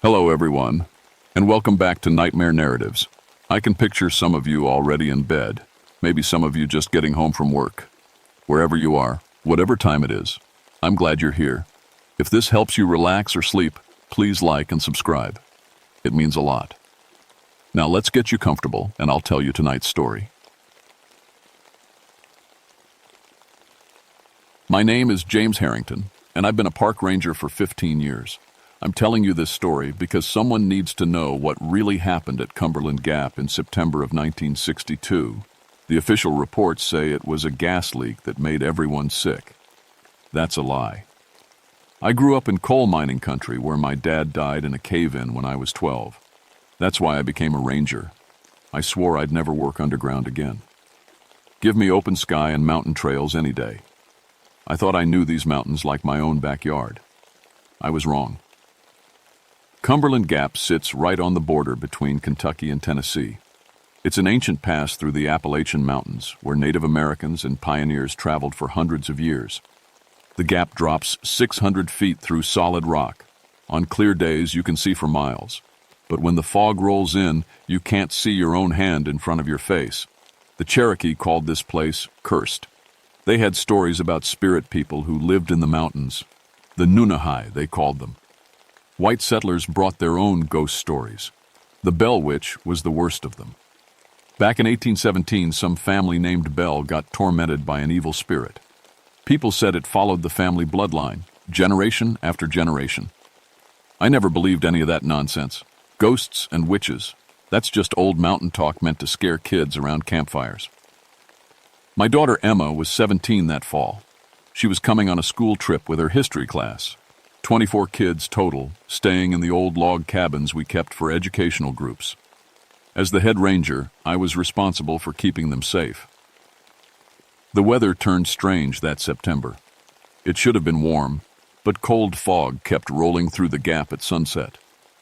Hello, everyone, and welcome back to Nightmare Narratives. I can picture some of you already in bed, maybe some of you just getting home from work. Wherever you are, whatever time it is, I'm glad you're here. If this helps you relax or sleep, please like and subscribe. It means a lot. Now let's get you comfortable, and I'll tell you tonight's story. My name is James Harrington, and I've been a park ranger for 15 years. I'm telling you this story because someone needs to know what really happened at Cumberland Gap in September of 1962. The official reports say it was a gas leak that made everyone sick. That's a lie. I grew up in coal mining country where my dad died in a cave-in when I was 12. That's why I became a ranger. I swore I'd never work underground again. Give me open sky and mountain trails any day. I thought I knew these mountains like my own backyard. I was wrong. Cumberland Gap sits right on the border between Kentucky and Tennessee. It's an ancient pass through the Appalachian Mountains where Native Americans and pioneers traveled for hundreds of years. The gap drops 600 feet through solid rock. On clear days, you can see for miles. But when the fog rolls in, you can't see your own hand in front of your face. The Cherokee called this place cursed. They had stories about spirit people who lived in the mountains. The Nunahai, they called them. White settlers brought their own ghost stories. The Bell Witch was the worst of them. Back in 1817, some family named Bell got tormented by an evil spirit. People said it followed the family bloodline, generation after generation. I never believed any of that nonsense. Ghosts and witches, that's just old mountain talk meant to scare kids around campfires. My daughter Emma was 17 that fall. She was coming on a school trip with her history class. 24 kids total, staying in the old log cabins we kept for educational groups. As the head ranger, I was responsible for keeping them safe. The weather turned strange that September. It should have been warm, but cold fog kept rolling through the gap at sunset.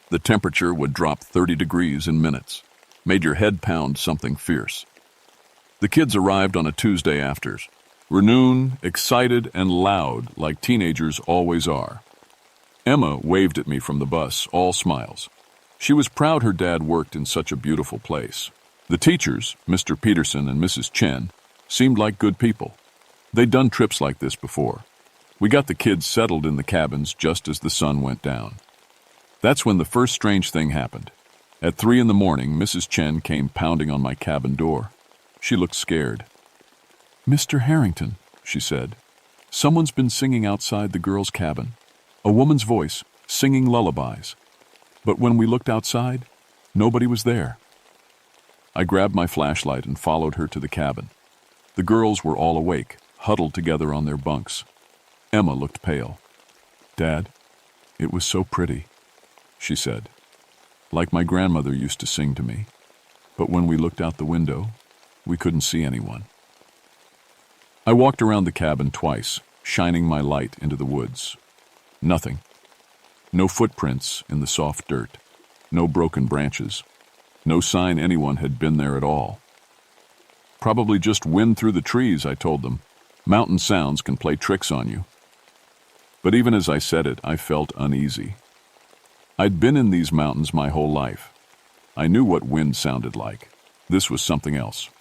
The temperature would drop 30 degrees in minutes, made your head pound something fierce. The kids arrived on a Tuesday afters, renewed, excited, and loud like teenagers always are. Emma waved at me from the bus, all smiles. She was proud her dad worked in such a beautiful place. The teachers, Mr. Peterson and Mrs. Chen, seemed like good people. They'd done trips like this before. We got the kids settled in the cabins just as the sun went down. That's when the first strange thing happened. At 3 a.m, Mrs. Chen came pounding on my cabin door. She looked scared. "Mr. Harrington," she said, "someone's been singing outside the girls' cabin. A woman's voice, singing lullabies. But when we looked outside, nobody was there." I grabbed my flashlight and followed her to the cabin. The girls were all awake, huddled together on their bunks. Emma looked pale. "Dad, it was so pretty," she said, "like my grandmother used to sing to me. But when we looked out the window, we couldn't see anyone." I walked around the cabin twice, shining my light into the woods. Nothing. No footprints in the soft dirt. No broken branches. No sign anyone had been there at all. "Probably just wind through the trees," I told them. "Mountain sounds can play tricks on you." But even as I said it, I felt uneasy. I'd been in these mountains my whole life. I knew what wind sounded like. This was something else.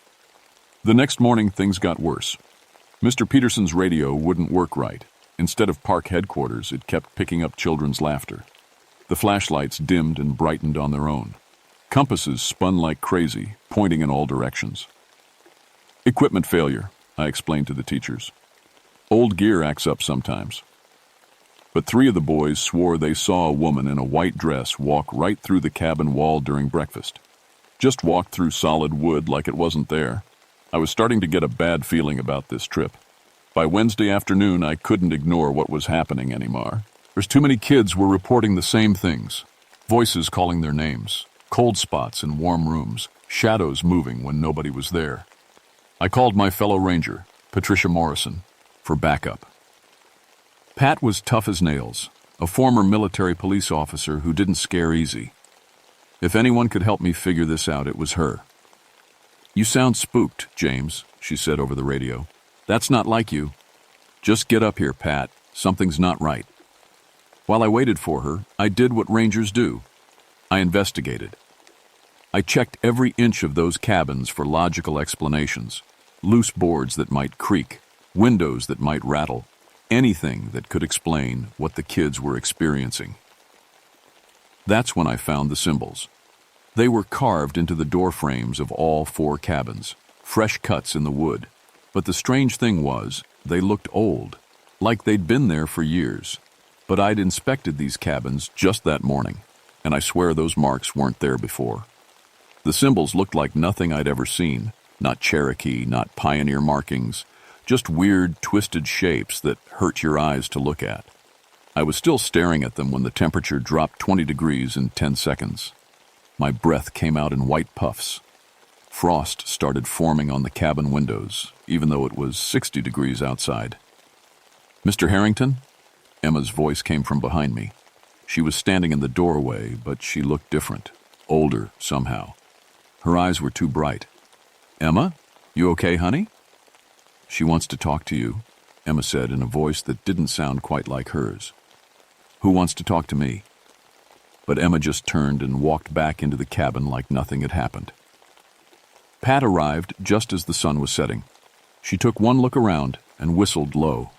The next morning, things got worse. Mr. Peterson's radio wouldn't work right. Instead of park headquarters, it kept picking up children's laughter. The flashlights dimmed and brightened on their own. Compasses spun like crazy, pointing in all directions. "Equipment failure," I explained to the teachers. "Old gear acts up sometimes." But 3 of the boys swore they saw a woman in a white dress walk right through the cabin wall during breakfast. Just walked through solid wood like it wasn't there. I was starting to get a bad feeling about this trip. By Wednesday afternoon, I couldn't ignore what was happening anymore. There's too many kids were reporting the same things. Voices calling their names, cold spots in warm rooms, shadows moving when nobody was there. I called my fellow ranger, Patricia Morrison, for backup. Pat was tough as nails, a former military police officer who didn't scare easy. If anyone could help me figure this out, it was her. "You sound spooked, James," she said over the radio. "That's not like you. Just get up here, Pat. Something's not right." While I waited for her, I did what rangers do. I investigated. I checked every inch of those cabins for logical explanations. Loose boards that might creak, windows that might rattle, anything that could explain what the kids were experiencing. That's when I found the symbols. They were carved into the door frames of all 4 cabins, fresh cuts in the wood. But the strange thing was, they looked old, like they'd been there for years. But I'd inspected these cabins just that morning, and I swear those marks weren't there before. The symbols looked like nothing I'd ever seen, not Cherokee, not pioneer markings, just weird, twisted shapes that hurt your eyes to look at. I was still staring at them when the temperature dropped 20 degrees in 10 seconds. My breath came out in white puffs. Frost started forming on the cabin windows, even though it was 60 degrees outside. "Mr. Harrington?" Emma's voice came from behind me. She was standing in the doorway, but she looked different, older somehow. Her eyes were too bright. "Emma, you okay, honey?" "She wants to talk to you," Emma said in a voice that didn't sound quite like hers. "Who wants to talk to me?" But Emma just turned and walked back into the cabin like nothing had happened. Pat arrived just as the sun was setting. She took one look around and whistled low.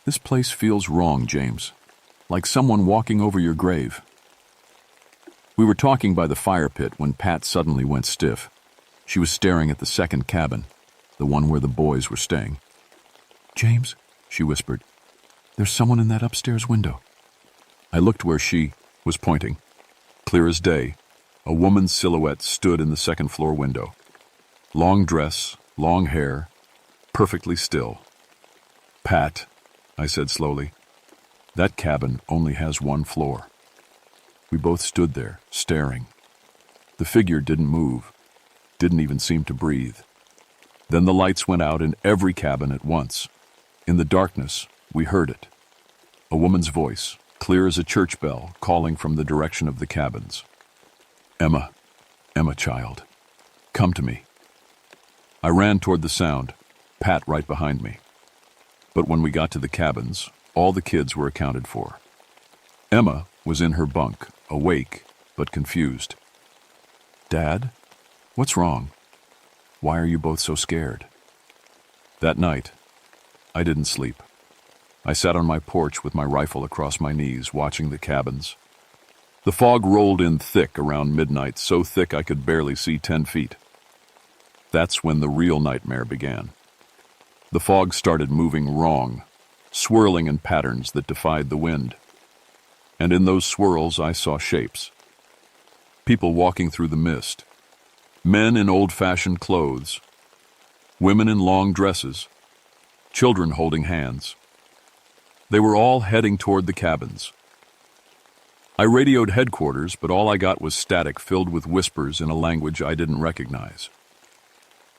"This place feels wrong, James. Like someone walking over your grave." We were talking by the fire pit when Pat suddenly went stiff. She was staring at the second cabin, the one where the boys were staying. "James," she whispered, "there's someone in that upstairs window." I looked where she was pointing. Clear as day, a woman's silhouette stood in the second-floor window. Long dress, long hair, perfectly still. "Pat," I said slowly, "that cabin only has 1 floor." We both stood there, staring. The figure didn't move, didn't even seem to breathe. Then the lights went out in every cabin at once. In the darkness, we heard it. A woman's voice, clear as a church bell, calling from the direction of the cabins. "Emma, Emma, child, come to me." I ran toward the sound, Pat right behind me. But when we got to the cabins, all the kids were accounted for. Emma was in her bunk, awake but confused. "Dad, what's wrong? Why are you both so scared?" That night, I didn't sleep. I sat on my porch with my rifle across my knees, watching the cabins. The fog rolled in thick around midnight, so thick I could barely see 10 feet. That's when the real nightmare began. The fog started moving wrong, swirling in patterns that defied the wind. And in those swirls, I saw shapes. People walking through the mist. Men in old-fashioned clothes. Women in long dresses. Children holding hands. They were all heading toward the cabins. I radioed headquarters, but all I got was static filled with whispers in a language I didn't recognize.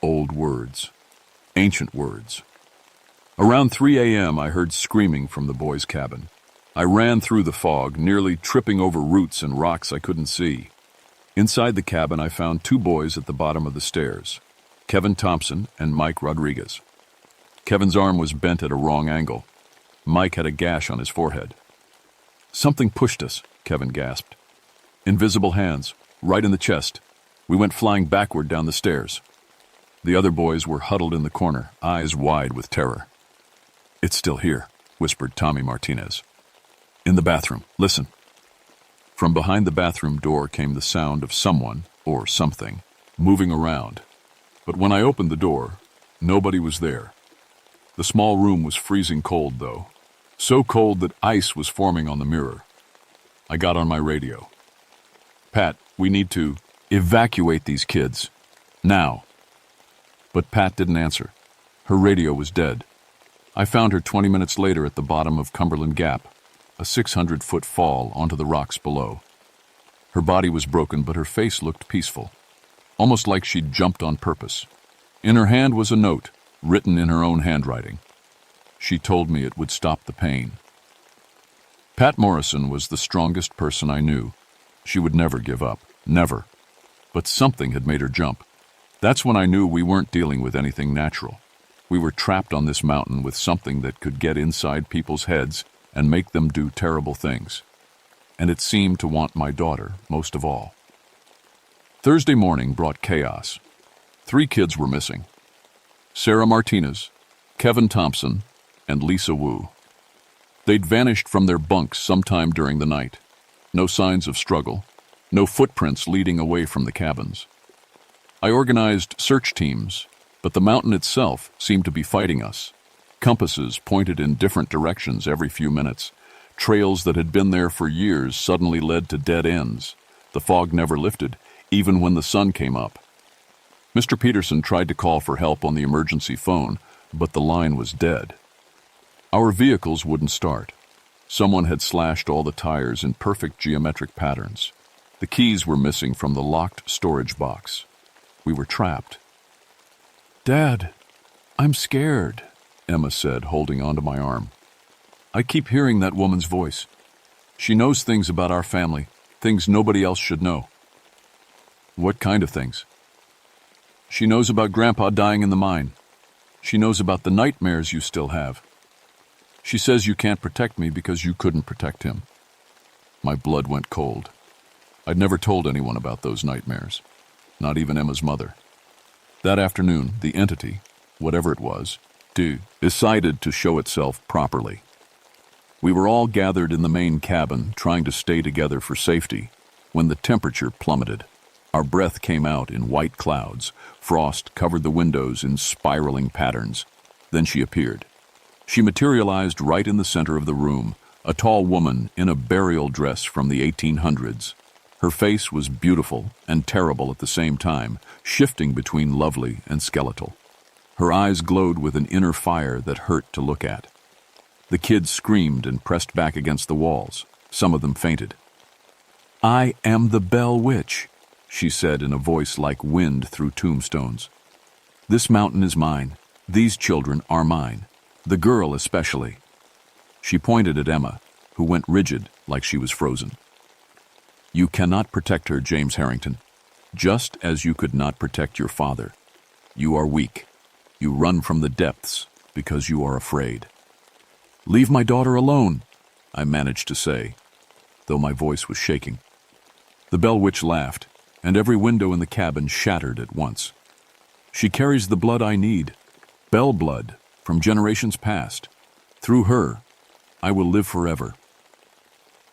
Old words. Ancient words. Around 3 a.m., I heard screaming from the boys' cabin. I ran through the fog, nearly tripping over roots and rocks I couldn't see. Inside the cabin, I found 2 boys at the bottom of the stairs, Kevin Thompson and Mike Rodriguez. Kevin's arm was bent at a wrong angle. Mike had a gash on his forehead. "Something pushed us," Kevin gasped. "Invisible hands, right in the chest. We went flying backward down the stairs." The other boys were huddled in the corner, eyes wide with terror. "It's still here," whispered Tommy Martinez. "In the bathroom. Listen." From behind the bathroom door came the sound of someone, or something, moving around. But when I opened the door, nobody was there. The small room was freezing cold, though. So cold that ice was forming on the mirror. I got on my radio. "Pat, we need to evacuate these kids. Now." But Pat didn't answer. Her radio was dead. I found her 20 minutes later at the bottom of Cumberland Gap, a 600-foot fall onto the rocks below. Her body was broken, but her face looked peaceful, almost like she'd jumped on purpose. In her hand was a note, written in her own handwriting. She told me it would stop the pain. Pat Morrison was the strongest person I knew. She would never give up, never. But something had made her jump. That's when I knew we weren't dealing with anything natural. We were trapped on this mountain with something that could get inside people's heads and make them do terrible things. And it seemed to want my daughter most of all. Thursday morning brought chaos. 3 kids were missing: Sarah Martinez, Kevin Thompson, and Lisa Wu. They'd vanished from their bunks sometime during the night. No signs of struggle, no footprints leading away from the cabins. I organized search teams, but the mountain itself seemed to be fighting us. Compasses pointed in different directions every few minutes. Trails that had been there for years suddenly led to dead ends. The fog never lifted, even when the sun came up. Mr. Peterson tried to call for help on the emergency phone, but the line was dead. Our vehicles wouldn't start. Someone had slashed all the tires in perfect geometric patterns. The keys were missing from the locked storage box. We were trapped. "Dad, I'm scared," Emma said, holding onto my arm. "I keep hearing that woman's voice. She knows things about our family, things nobody else should know." "What kind of things?" "She knows about Grandpa dying in the mine. She knows about the nightmares you still have. She says you can't protect me because you couldn't protect him." My blood went cold. I'd never told anyone about those nightmares, not even Emma's mother. That afternoon, the entity, whatever it was, decided to show itself properly. We were all gathered in the main cabin, trying to stay together for safety, when the temperature plummeted. Our breath came out in white clouds. Frost covered the windows in spiraling patterns. Then she appeared. She materialized right in the center of the room, a tall woman in a burial dress from the 1800s. Her face was beautiful and terrible at the same time, shifting between lovely and skeletal. Her eyes glowed with an inner fire that hurt to look at. The kids screamed and pressed back against the walls. Some of them fainted. "I am the Bell Witch," she said in a voice like wind through tombstones. "This mountain is mine. These children are mine. The girl especially." She pointed at Emma, who went rigid like she was frozen. "You cannot protect her, James Harrington, just as you could not protect your father. You are weak. You run from the depths because you are afraid." "Leave my daughter alone," I managed to say, though my voice was shaking. The Bell Witch laughed, and every window in the cabin shattered at once. "She carries the blood I need, Bell blood from generations past. Through her, I will live forever."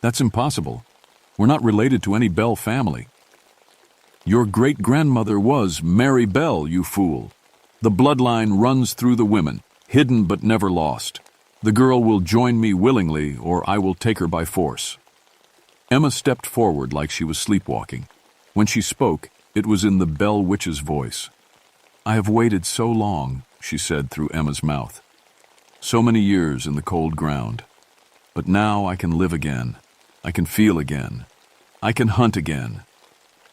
"That's impossible. We're not related to any Bell family." "Your great-grandmother was Mary Bell, you fool. The bloodline runs through the women, hidden but never lost. The girl will join me willingly, or I will take her by force." Emma stepped forward like she was sleepwalking. When she spoke, it was in the Bell Witch's voice. "I have waited so long," she said through Emma's mouth. "So many years in the cold ground. But now I can live again. I can feel again. I can hunt again."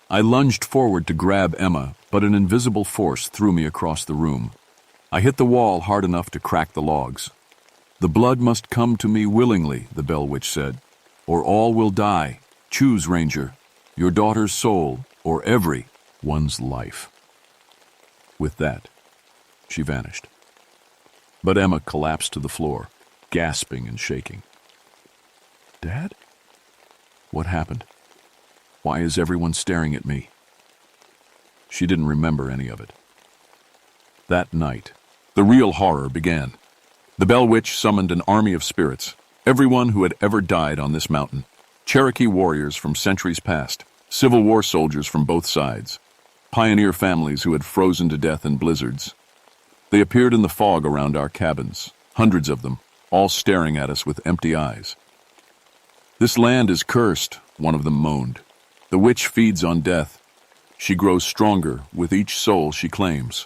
I lunged forward to grab Emma, but an invisible force threw me across the room. I hit the wall hard enough to crack the logs. "The blood must come to me willingly," the Bell Witch said, "or all will die. Choose, Ranger, your daughter's soul or every one's life." With that, she vanished. But Emma collapsed to the floor, gasping and shaking. "Dad? What happened? Why is everyone staring at me?" She didn't remember any of it. That night, the real horror began. The Bell Witch summoned an army of spirits, everyone who had ever died on this mountain. Cherokee warriors from centuries past, Civil War soldiers from both sides, pioneer families who had frozen to death in blizzards. They appeared in the fog around our cabins, hundreds of them, all staring at us with empty eyes. "This land is cursed," one of them moaned. "The witch feeds on death. She grows stronger with each soul she claims."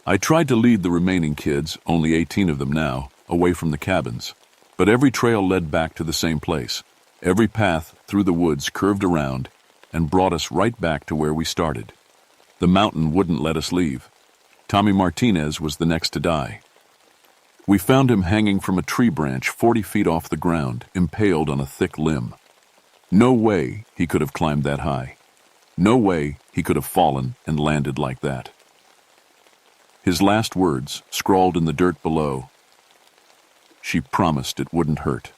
I tried to lead the remaining kids, only 18 of them now, away from the cabins. But every trail led back to the same place. Every path through the woods curved around and brought us right back to where we started. The mountain wouldn't let us leave. Tommy Martinez was the next to die. We found him hanging from a tree branch 40 feet off the ground, impaled on a thick limb. No way he could have climbed that high. No way he could have fallen and landed like that. His last words, scrawled in the dirt below, She promised it wouldn't hurt.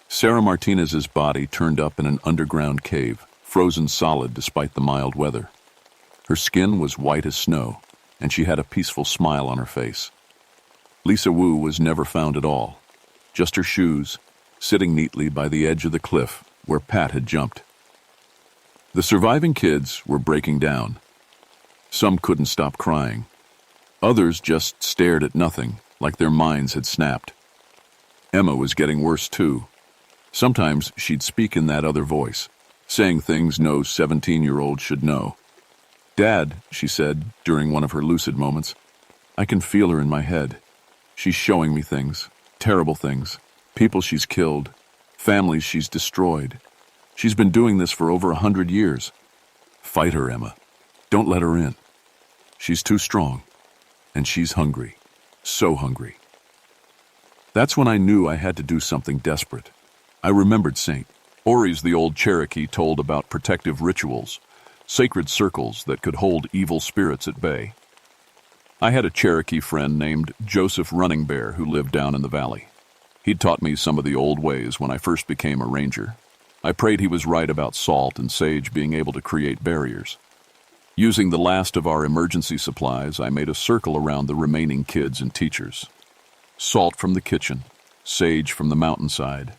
Sarah Martinez's body turned up in an underground cave, frozen solid despite the mild weather. Her skin was white as snow, and she had a peaceful smile on her face. Lisa Wu was never found at all, just her shoes, sitting neatly by the edge of the cliff where Pat had jumped. The surviving kids were breaking down. Some couldn't stop crying. Others just stared at nothing, like their minds had snapped. Emma was getting worse too. Sometimes she'd speak in that other voice, saying things no 17-year-old should know. "Dad," she said during one of her lucid moments, "I can feel her in my head. She's showing me things, terrible things, people she's killed, families she's destroyed. She's been doing this for over 100 years. Fight her, Emma. Don't let her in. She's too strong, and she's hungry, so hungry." That's when I knew I had to do something desperate. I remembered St. Ori's, the old Cherokee, told about protective rituals, sacred circles that could hold evil spirits at bay. I had a Cherokee friend named Joseph Running Bear who lived down in the valley. He'd taught me some of the old ways when I first became a ranger. I prayed he was right about salt and sage being able to create barriers. Using the last of our emergency supplies, I made a circle around the remaining kids and teachers. Salt from the kitchen, sage from the mountainside,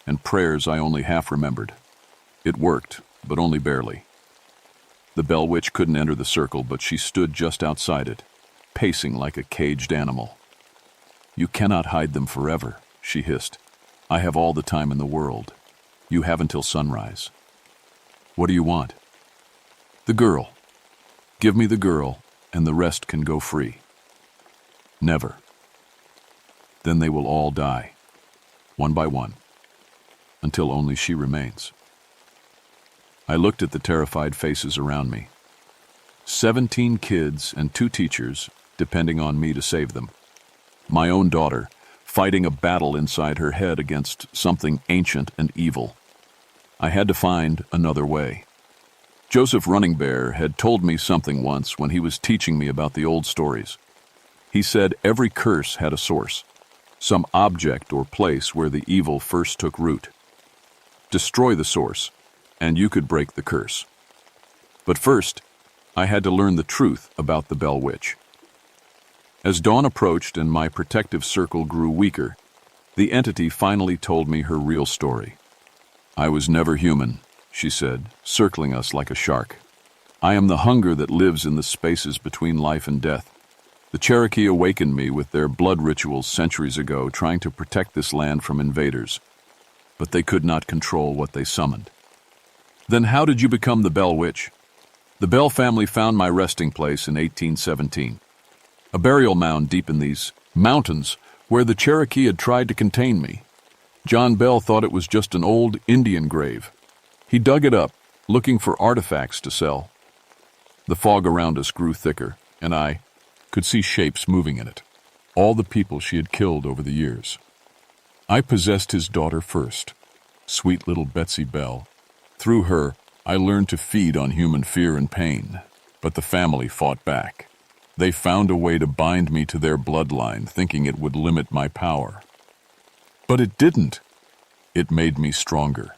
and prayers I only half remembered. It worked, but only barely. The Bell Witch couldn't enter the circle, but she stood just outside it, pacing like a caged animal. "You cannot hide them forever," she hissed. "I have all the time in the world. You have until sunrise. What do you want?" "The girl. Give me the girl, and the rest can go free." "Never. Then they will all die, one by one, until only she remains." I looked at the terrified faces around me. 17 kids and 2 teachers depending on me to save them. My own daughter, fighting a battle inside her head against something ancient and evil. I had to find another way. Joseph Running Bear had told me something once when he was teaching me about the old stories. He said every curse had a source, some object or place where the evil first took root. Destroy the source, and you could break the curse. But first, I had to learn the truth about the Bell Witch. As dawn approached and my protective circle grew weaker, the entity finally told me her real story. "I was never human," she said, circling us like a shark. "I am the hunger that lives in the spaces between life and death. The Cherokee awakened me with their blood rituals centuries ago, trying to protect this land from invaders. But they could not control what they summoned." "Then how did you become the Bell Witch?" "The Bell family found my resting place in 1817. A burial mound deep in these mountains where the Cherokee had tried to contain me. John Bell thought it was just an old Indian grave. He dug it up, looking for artifacts to sell. The fog around us grew thicker, and I could see shapes moving in it, all the people she had killed over the years. I possessed his daughter first, sweet little Betsy Bell. Through her, I learned to feed on human fear and pain, but the family fought back. They found a way to bind me to their bloodline, thinking it would limit my power. But it didn't. It made me stronger.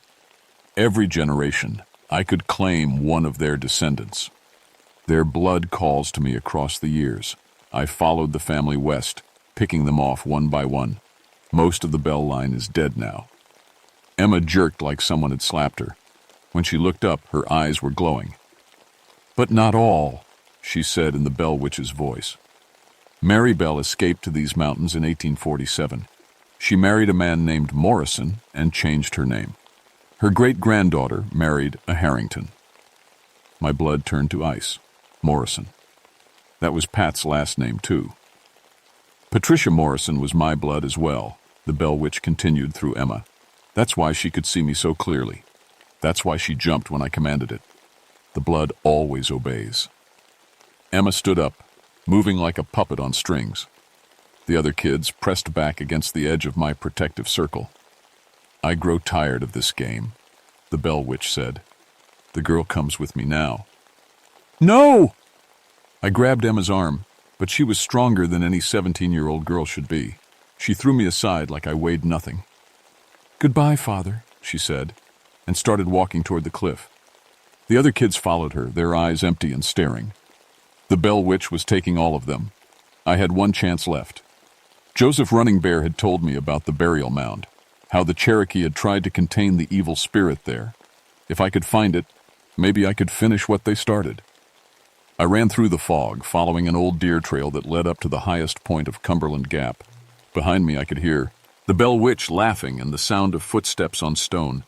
Every generation, I could claim one of their descendants. Their blood calls to me across the years. I followed the family west, picking them off one by one. Most of the Bell line is dead now." Emma jerked like someone had slapped her. When she looked up, her eyes were glowing. "But not all," she said in the Bell Witch's voice. "Mary Bell escaped to these mountains in 1847. She married a man named Morrison and changed her name. Her great-granddaughter married a Harrington." My blood turned to ice. Morrison. That was Pat's last name, too. "Patricia Morrison was my blood as well," the Bell Witch continued through Emma. "That's why she could see me so clearly. That's why she jumped when I commanded it. The blood always obeys." Emma stood up, moving like a puppet on strings. The other kids pressed back against the edge of my protective circle. "I grow tired of this game," the Bell Witch said. "The girl comes with me now." "No!" I grabbed Emma's arm, but she was stronger than any 17-year-old girl should be. She threw me aside like I weighed nothing. "Goodbye, Father," she said, and started walking toward the cliff. The other kids followed her, their eyes empty and staring. The Bell Witch was taking all of them. I had one chance left. Joseph Running Bear had told me about the burial mound, how the Cherokee had tried to contain the evil spirit there. If I could find it, maybe I could finish what they started. I ran through the fog, following an old deer trail that led up to the highest point of Cumberland Gap. Behind me I could hear the Bell Witch laughing and the sound of footsteps on stone,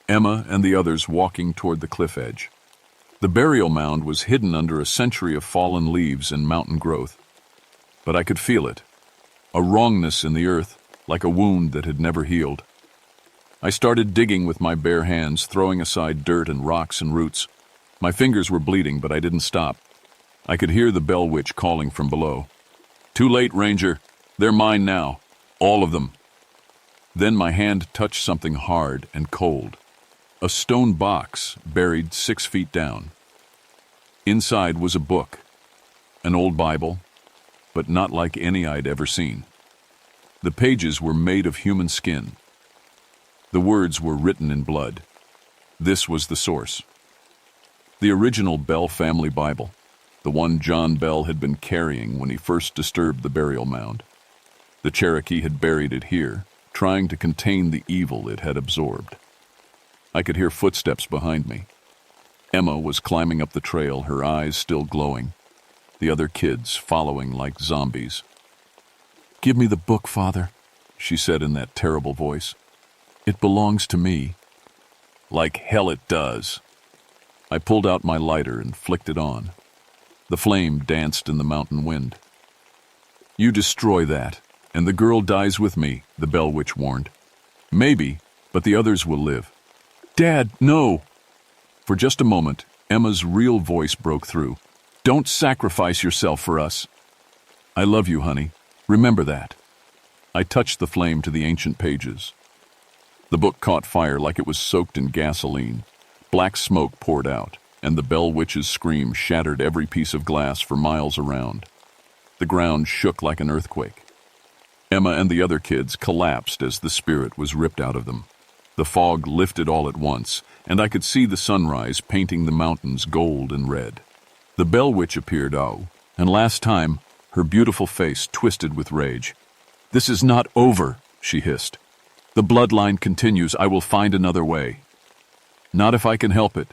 Emma and the others walking toward the cliff edge. The burial mound was hidden under a century of fallen leaves and mountain growth. But I could feel it, a wrongness in the earth, like a wound that had never healed. I started digging with my bare hands, throwing aside dirt and rocks and roots. My fingers were bleeding, but I didn't stop. I could hear the Bell Witch calling from below. "Too late, Ranger. They're mine now. All of them." Then my hand touched something hard and cold. A stone box buried 6 feet down. Inside was a book, an old Bible, but not like any I'd ever seen. The pages were made of human skin. The words were written in blood. This was the source. The original Bell family Bible, the one John Bell had been carrying when he first disturbed the burial mound. The Cherokee had buried it here, trying to contain the evil it had absorbed. I could hear footsteps behind me. Emma was climbing up the trail, her eyes still glowing. The other kids following like zombies. "Give me the book, Father," she said in that terrible voice. "It belongs to me." "Like hell it does." I pulled out my lighter and flicked it on. The flame danced in the mountain wind. "You destroy that, and the girl dies with me," the Bell Witch warned. "Maybe, but the others will live." "Dad, no!" For just a moment, Emma's real voice broke through. "Don't sacrifice yourself for us." "I love you, honey. Remember that." I touched the flame to the ancient pages. The book caught fire like it was soaked in gasoline. Black smoke poured out, and the Bell Witch's scream shattered every piece of glass for miles around. The ground shook like an earthquake. Emma and the other kids collapsed as the spirit was ripped out of them. The fog lifted all at once, and I could see the sunrise painting the mountains gold and red. The Bell Witch appeared, and last time, her beautiful face twisted with rage. "This is not over," she hissed. "The bloodline continues. I will find another way." "Not if I can help it."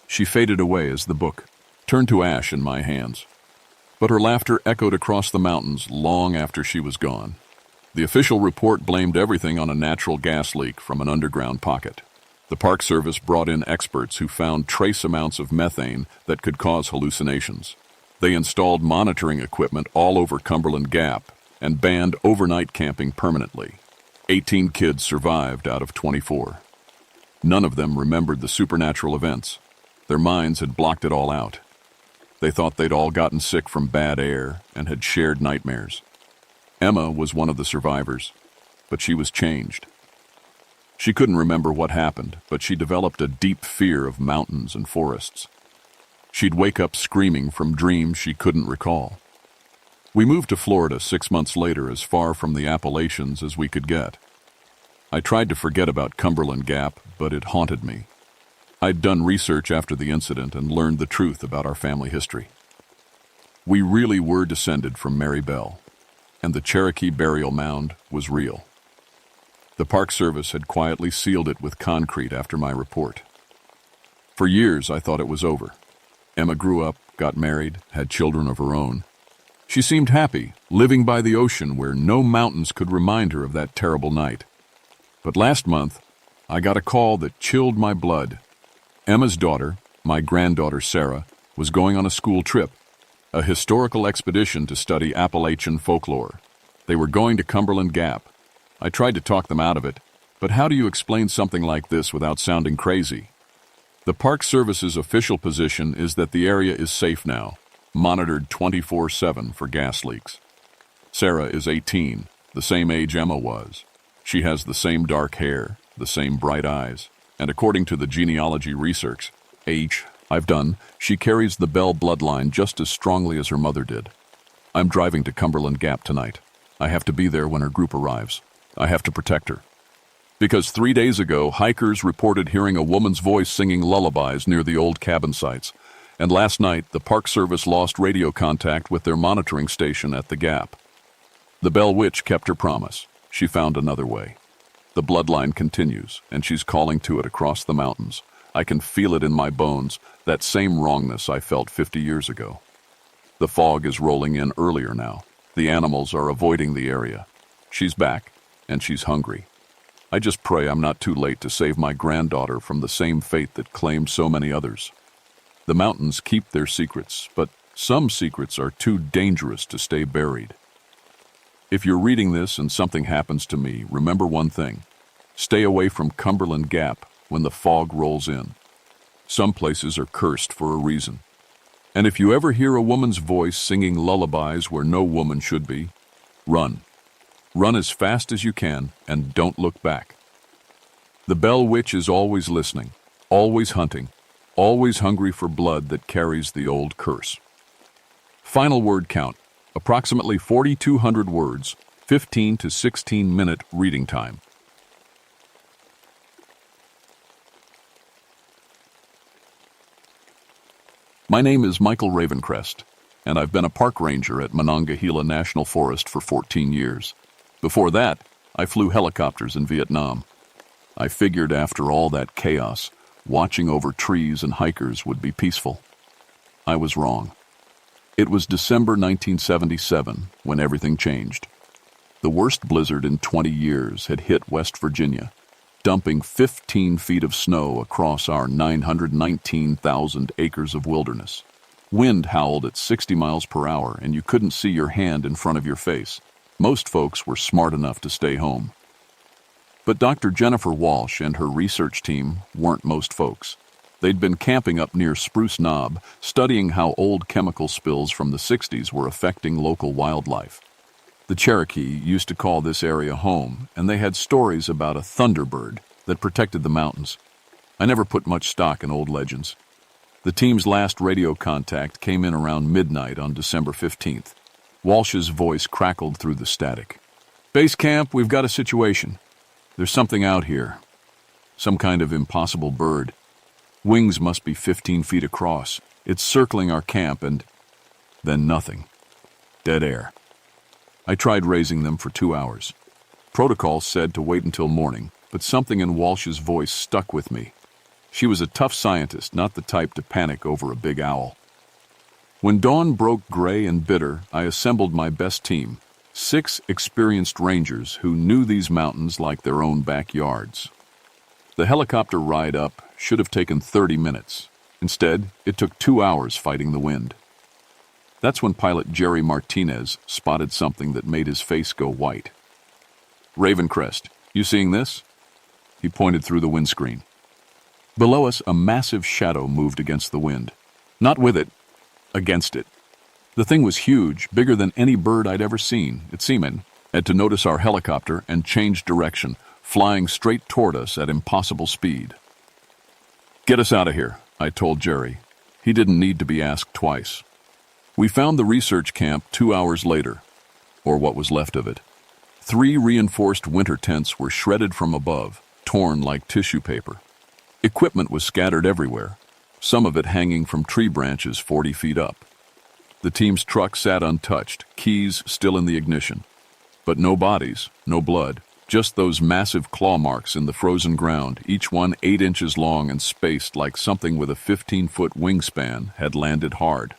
She faded away as the book turned to ash in my hands. But her laughter echoed across the mountains long after she was gone. The official report blamed everything on a natural gas leak from an underground pocket. The Park Service brought in experts who found trace amounts of methane that could cause hallucinations. They installed monitoring equipment all over Cumberland Gap and banned overnight camping permanently. 18 kids survived out of 24. None of them remembered the supernatural events. Their minds had blocked it all out. They thought they'd all gotten sick from bad air and had shared nightmares. Emma was one of the survivors, but she was changed. She couldn't remember what happened, but she developed a deep fear of mountains and forests. She'd wake up screaming from dreams she couldn't recall. We moved to Florida 6 months later, as far from the Appalachians as we could get. I tried to forget about Cumberland Gap, but it haunted me. I'd done research after the incident and learned the truth about our family history. We really were descended from Mary Bell, and the Cherokee burial mound was real. The Park Service had quietly sealed it with concrete after my report. For years, I thought it was over. Emma grew up, got married, had children of her own. She seemed happy, living by the ocean where no mountains could remind her of that terrible night. But last month, I got a call that chilled my blood. Emma's daughter, my granddaughter Sarah, was going on a school trip, a historical expedition to study Appalachian folklore. They were going to Cumberland Gap. I tried to talk them out of it, but how do you explain something like this without sounding crazy? The Park Service's official position is that the area is safe now, monitored 24/7 for gas leaks. Sarah is 18, the same age Emma was. She has the same dark hair, the same bright eyes, and according to the genealogy research I've done, she carries the Bell bloodline just as strongly as her mother did. I'm driving to Cumberland Gap tonight. I have to be there when her group arrives. I have to protect her. Because 3 days ago, hikers reported hearing a woman's voice singing lullabies near the old cabin sites. And last night, the Park Service lost radio contact with their monitoring station at the Gap. The Bell Witch kept her promise. She found another way. The bloodline continues, and she's calling to it across the mountains. I can feel it in my bones, that same wrongness I felt 50 years ago. The fog is rolling in earlier now. The animals are avoiding the area. She's back, and she's hungry. I just pray I'm not too late to save my granddaughter from the same fate that claimed so many others. The mountains keep their secrets, but some secrets are too dangerous to stay buried. If you're reading this and something happens to me, remember one thing. Stay away from Cumberland Gap when the fog rolls in. Some places are cursed for a reason. And if you ever hear a woman's voice singing lullabies where no woman should be, run. Run as fast as you can and don't look back. The Bell Witch is always listening, always hunting, always hungry for blood that carries the old curse. Final word count, approximately 4,200 words, 15 to 16-minute reading time. My name is Michael Ravencrest, and I've been a park ranger at Monongahela National Forest for 14 years. Before that, I flew helicopters in Vietnam. I figured after all that chaos, watching over trees and hikers would be peaceful. I was wrong. It was December 1977 when everything changed. The worst blizzard in 20 years had hit West Virginia, dumping 15 feet of snow across our 919,000 acres of wilderness. Wind howled at 60 miles per hour, and you couldn't see your hand in front of your face. Most folks were smart enough to stay home. But Dr. Jennifer Walsh and her research team weren't most folks. They'd been camping up near Spruce Knob, studying how old chemical spills from the 60s were affecting local wildlife. The Cherokee used to call this area home, and they had stories about a Thunderbird that protected the mountains. I never put much stock in old legends. The team's last radio contact came in around midnight on December 15th. Walsh's voice crackled through the static. "Base camp, we've got a situation. There's something out here. Some kind of impossible bird. Wings must be 15 feet across. It's circling our camp and..." Then nothing. Dead air. I tried raising them for 2 hours. Protocol said to wait until morning, but something in Walsh's voice stuck with me. She was a tough scientist, not the type to panic over a big owl. When dawn broke gray and bitter, I assembled my best team, 6 experienced rangers who knew these mountains like their own backyards. The helicopter ride up should have taken 30 minutes. Instead, it took 2 hours fighting the wind. That's when pilot Jerry Martinez spotted something that made his face go white. "Ravencrest, you seeing this?" He pointed through the windscreen. Below us, a massive shadow moved against the wind. Not with it, against it. The thing was huge, bigger than any bird I'd ever seen. Its seamen had to notice our helicopter and change direction, flying straight toward us at impossible speed. "Get us out of here," I told Jerry. He didn't need to be asked twice. We found the research camp 2 hours later, or what was left of it. 3 reinforced winter tents were shredded from above, torn like tissue paper. Equipment was scattered everywhere, some of it hanging from tree branches 40 feet up. The team's truck sat untouched, keys still in the ignition. But no bodies, no blood, just those massive claw marks in the frozen ground, each one 8 inches long and spaced like something with a 15-foot wingspan, had landed hard.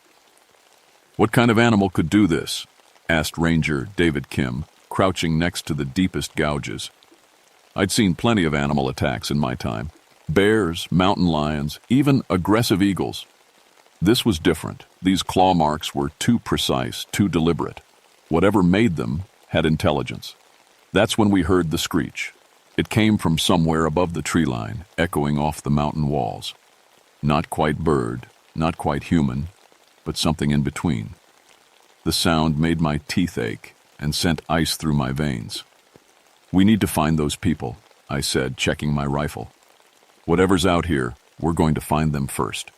"What kind of animal could do this?" asked Ranger David Kim, crouching next to the deepest gouges. I'd seen plenty of animal attacks in my time. Bears, mountain lions, even aggressive eagles. This was different. These claw marks were too precise, too deliberate. Whatever made them had intelligence. That's when we heard the screech. It came from somewhere above the tree line, echoing off the mountain walls. Not quite bird, not quite human, but something in between. The sound made my teeth ache and sent ice through my veins. "We need to find those people," I said, checking my rifle. "Whatever's out here, we're going to find them first."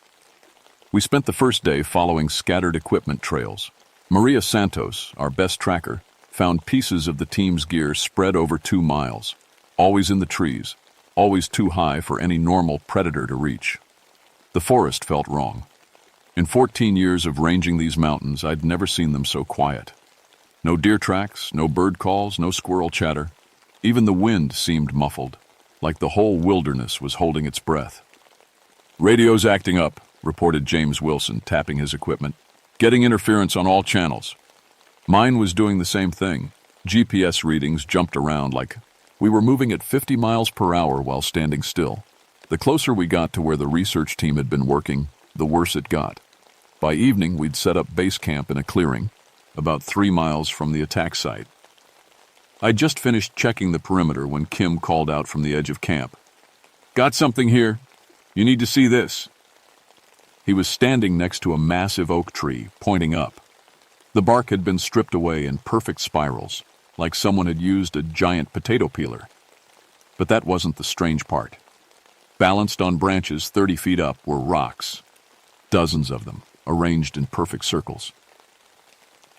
We spent the first day following scattered equipment trails. Maria Santos, our best tracker, found pieces of the team's gear spread over 2 miles, always in the trees, always too high for any normal predator to reach. The forest felt wrong. In 14 years of ranging these mountains, I'd never seen them so quiet. No deer tracks, no bird calls, no squirrel chatter. Even the wind seemed muffled, like the whole wilderness was holding its breath. "Radio's acting up," reported James Wilson, tapping his equipment. "Getting interference on all channels." Mine was doing the same thing. GPS readings jumped around like we were moving at 50 miles per hour while standing still. The closer we got to where the research team had been working, the worse it got. By evening, we'd set up base camp in a clearing, about 3 miles from the attack site. I'd just finished checking the perimeter when Kim called out from the edge of camp. "Got something here. You need to see this." He was standing next to a massive oak tree, pointing up. The bark had been stripped away in perfect spirals, like someone had used a giant potato peeler. But that wasn't the strange part. Balanced on branches 30 feet up were rocks, dozens of them, arranged in perfect circles.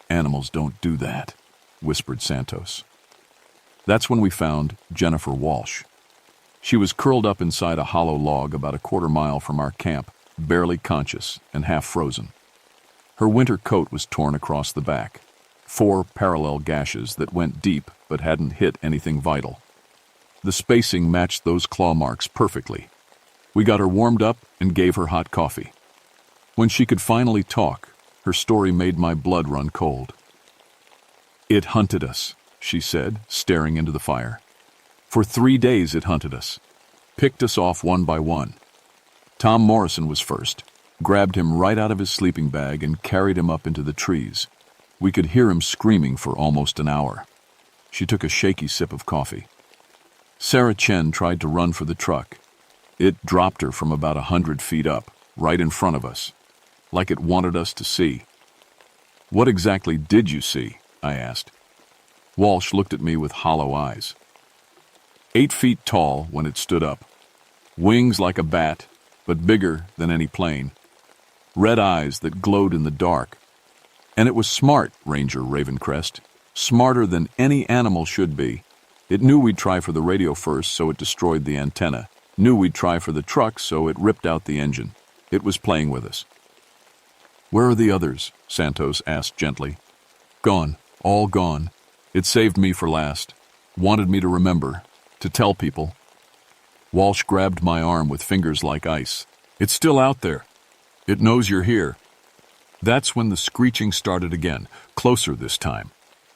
"Animals don't do that," whispered Santos. That's when we found Jennifer Walsh. She was curled up inside a hollow log about a quarter mile from our camp, barely conscious and half frozen. Her winter coat was torn across the back, 4 parallel gashes that went deep but hadn't hit anything vital. The spacing matched those claw marks perfectly. We got her warmed up and gave her hot coffee. When she could finally talk, her story made my blood run cold. "It hunted us," she said, staring into the fire. "For 3 days it hunted us. Picked us off one by one. Tom Morrison was first, grabbed him right out of his sleeping bag and carried him up into the trees. We could hear him screaming for almost an hour." She took a shaky sip of coffee. "Sarah Chen tried to run for the truck. It dropped her from about 100 feet up, right in front of us, like it wanted us to see." "What exactly did you see?" I asked. Walsh looked at me with hollow eyes. 8 feet tall when it stood up. Wings like a bat, but bigger than any plane. Red eyes that glowed in the dark. And it was smart, Ranger Ravencrest. Smarter than any animal should be. It knew we'd try for the radio first, so it destroyed the antenna. Knew we'd try for the truck, so it ripped out the engine. It was playing with us. "Where are the others?" Santos asked gently. "Gone. All gone. It saved me for last. Wanted me to remember. To tell people." Walsh grabbed my arm with fingers like ice. "It's still out there. It knows you're here." That's when the screeching started again, closer this time.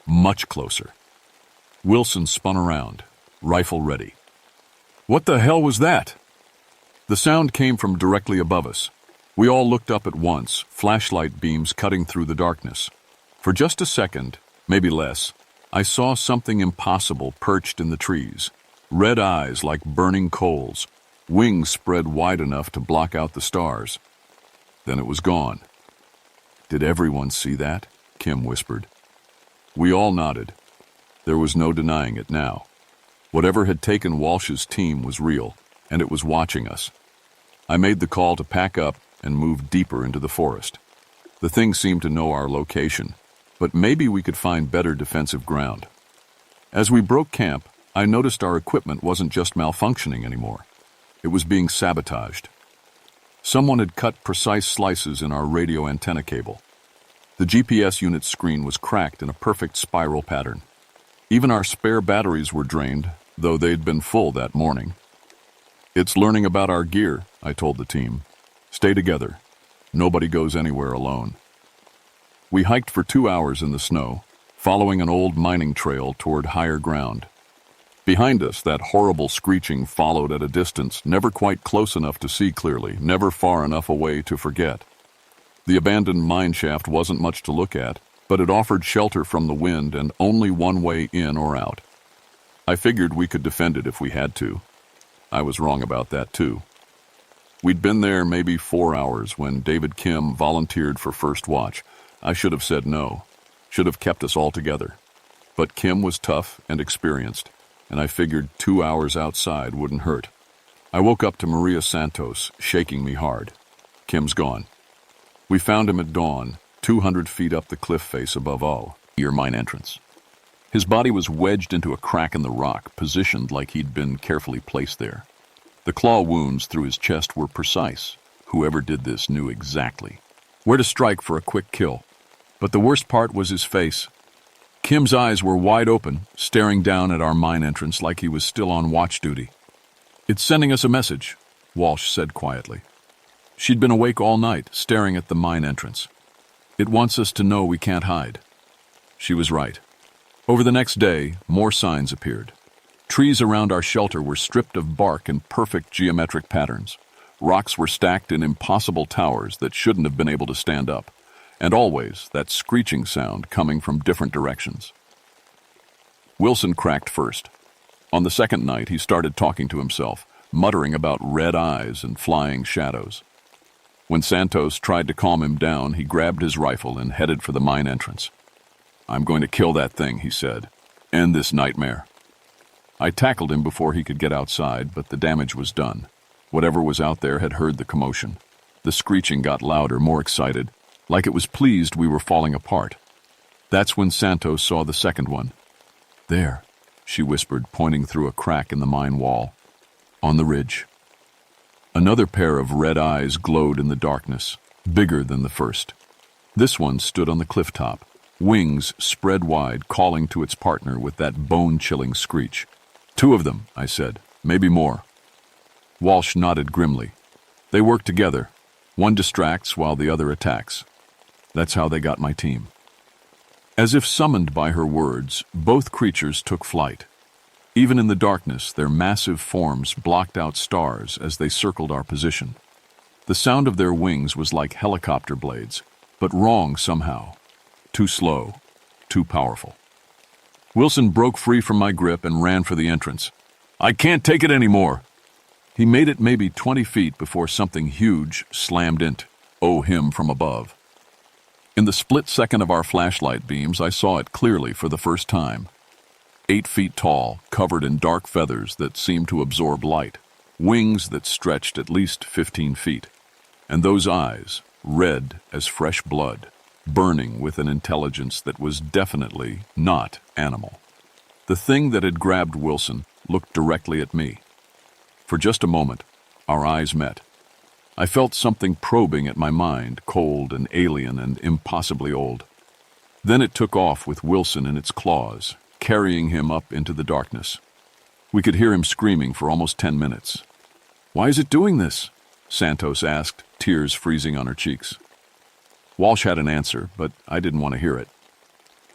Much closer. Wilson spun around, rifle ready. "What the hell was that?" The sound came from directly above us. We all looked up at once, flashlight beams cutting through the darkness. For just a second, maybe less, I saw something impossible perched in the trees. Red eyes like burning coals, wings spread wide enough to block out the stars. Then it was gone. "Did everyone see that?" Kim whispered. We all nodded. There was no denying it now. Whatever had taken Walsh's team was real, and it was watching us. I made the call to pack up and move deeper into the forest. The thing seemed to know our location, but maybe we could find better defensive ground. As we broke camp, I noticed our equipment wasn't just malfunctioning anymore. It was being sabotaged. Someone had cut precise slices in our radio antenna cable. The GPS unit screen was cracked in a perfect spiral pattern. Even our spare batteries were drained, though they'd been full that morning. "It's learning about our gear," I told the team. "Stay together. Nobody goes anywhere alone." We hiked for 2 hours in the snow, following an old mining trail toward higher ground. Behind us, that horrible screeching followed at a distance, never quite close enough to see clearly, never far enough away to forget. The abandoned mine shaft wasn't much to look at, but it offered shelter from the wind and only one way in or out. I figured we could defend it if we had to. I was wrong about that, too. We'd been there maybe 4 hours when David Kim volunteered for first watch. I should have said no, should have kept us all together. But Kim was tough and experienced, and I figured 2 hours outside wouldn't hurt. I woke up to Maria Santos shaking me hard. "Kim's gone." We found him at dawn, 200 feet up the cliff face above all, near mine entrance. His body was wedged into a crack in the rock, positioned like he'd been carefully placed there. The claw wounds through his chest were precise. Whoever did this knew exactly where to strike for a quick kill. But the worst part was his face. Kim's eyes were wide open, staring down at our mine entrance like he was still on watch duty. "It's sending us a message," Walsh said quietly. She'd been awake all night, staring at the mine entrance. "It wants us to know we can't hide." She was right. Over the next day, more signs appeared. Trees around our shelter were stripped of bark in perfect geometric patterns. Rocks were stacked in impossible towers that shouldn't have been able to stand up. And always that screeching sound coming from different directions. Wilson cracked first. On the second night, he started talking to himself, muttering about red eyes and flying shadows. When Santos tried to calm him down, he grabbed his rifle and headed for the mine entrance. "I'm going to kill that thing," he said. "End this nightmare." I tackled him before he could get outside, but the damage was done. Whatever was out there had heard the commotion. The screeching got louder, more excited, like it was pleased we were falling apart. That's when Santos saw the second one. "There," she whispered, pointing through a crack in the mine wall. "On the ridge." Another pair of red eyes glowed in the darkness, bigger than the first. This one stood on the cliff top, wings spread wide, calling to its partner with that bone-chilling screech. "Two of them," I said. "Maybe more." Walsh nodded grimly. "They work together. One distracts while the other attacks. That's how they got my team." As if summoned by her words, both creatures took flight. Even in the darkness, their massive forms blocked out stars as they circled our position. The sound of their wings was like helicopter blades, but wrong somehow. Too slow, too powerful. Wilson broke free from my grip and ran for the entrance. "I can't take it anymore." He made it maybe 20 feet before something huge slammed into him from above. In the split second of our flashlight beams, I saw it clearly for the first time. 8 feet tall, covered in dark feathers that seemed to absorb light, wings that stretched at least 15 feet, and those eyes, red as fresh blood, burning with an intelligence that was definitely not animal. The thing that had grabbed Wilson looked directly at me. For just a moment, our eyes met. I felt something probing at my mind, cold and alien and impossibly old. Then it took off with Wilson in its claws, carrying him up into the darkness. We could hear him screaming for almost 10 minutes. "Why is it doing this?" Santos asked, tears freezing on her cheeks. Walsh had an answer, but I didn't want to hear it.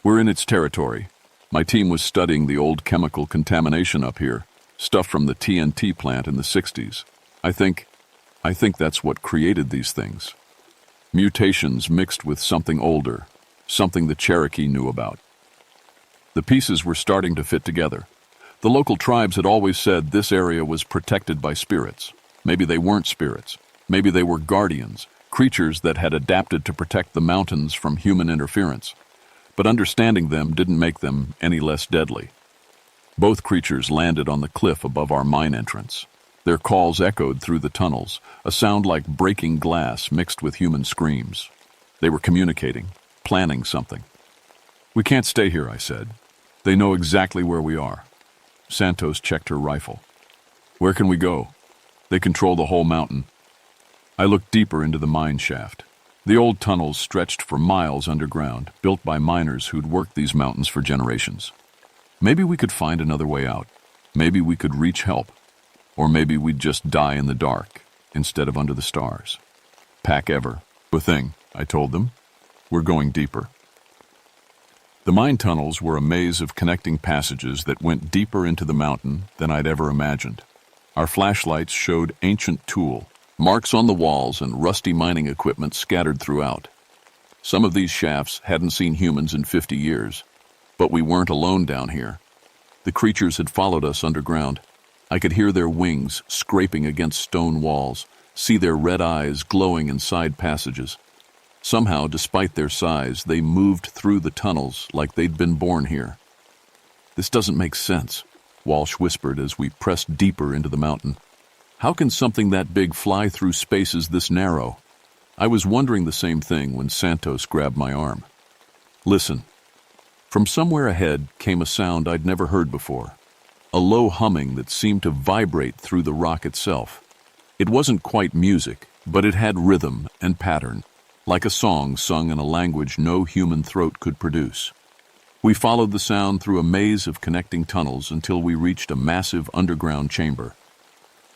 "We're in its territory. My team was studying the old chemical contamination up here, stuff from the TNT plant in the 60s. I think that's what created these things. Mutations mixed with something older, something the Cherokee knew about." The pieces were starting to fit together. The local tribes had always said this area was protected by spirits. Maybe they weren't spirits. Maybe they were guardians, creatures that had adapted to protect the mountains from human interference. But understanding them didn't make them any less deadly. Both creatures landed on the cliff above our mine entrance. Their calls echoed through the tunnels, a sound like breaking glass mixed with human screams. They were communicating, planning something. "We can't stay here," I said. "They know exactly where we are." Santos checked her rifle. "Where can we go?" "They control the whole mountain." I looked deeper into the mine shaft. The old tunnels stretched for miles underground, built by miners who'd worked these mountains for generations. Maybe we could find another way out. Maybe we could reach help. Or maybe we'd just die in the dark instead of under the stars. "Pack ever. The thing," I told them. "We're going deeper." The mine tunnels were a maze of connecting passages that went deeper into the mountain than I'd ever imagined. Our flashlights showed ancient tool, marks on the walls, and rusty mining equipment scattered throughout. Some of these shafts hadn't seen humans in 50 years, but we weren't alone down here. The creatures had followed us underground. I could hear their wings scraping against stone walls, see their red eyes glowing in side passages. Somehow, despite their size, they moved through the tunnels like they'd been born here. "This doesn't make sense," Walsh whispered as we pressed deeper into the mountain. "How can something that big fly through spaces this narrow?" I was wondering the same thing when Santos grabbed my arm. "Listen. From somewhere ahead came a sound I'd never heard before, a low humming that seemed to vibrate through the rock itself. It wasn't quite music, but it had rhythm and pattern, like a song sung in a language no human throat could produce. We followed the sound through a maze of connecting tunnels until we reached a massive underground chamber.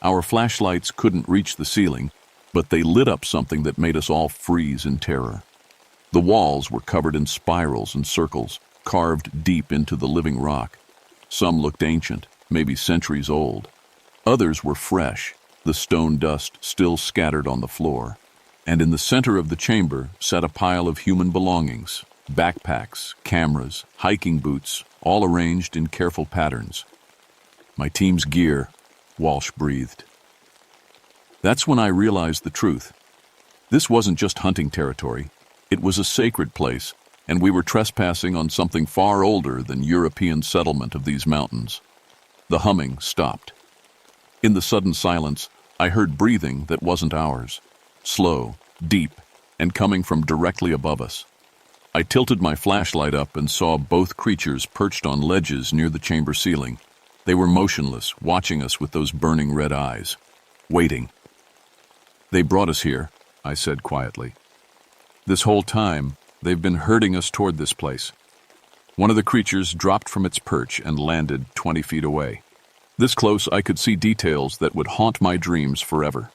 Our flashlights couldn't reach the ceiling, but they lit up something that made us all freeze in terror. The walls were covered in spirals and circles, carved deep into the living rock. Some looked ancient, maybe centuries old. Others were fresh, the stone dust still scattered on the floor. And in the center of the chamber sat a pile of human belongings, backpacks, cameras, hiking boots, all arranged in careful patterns. "My team's gear," Walsh breathed. That's when I realized the truth. This wasn't just hunting territory. It was a sacred place, and we were trespassing on something far older than European settlement of these mountains. The humming stopped. In the sudden silence, I heard breathing that wasn't ours, slow, deep, and coming from directly above us. I tilted my flashlight up and saw both creatures perched on ledges near the chamber ceiling. They were motionless, watching us with those burning red eyes, waiting. "They brought us here," I said quietly. "This whole time, they've been herding us toward this place." One of the creatures dropped from its perch and landed 20 feet away. This close, I could see details that would haunt my dreams forever.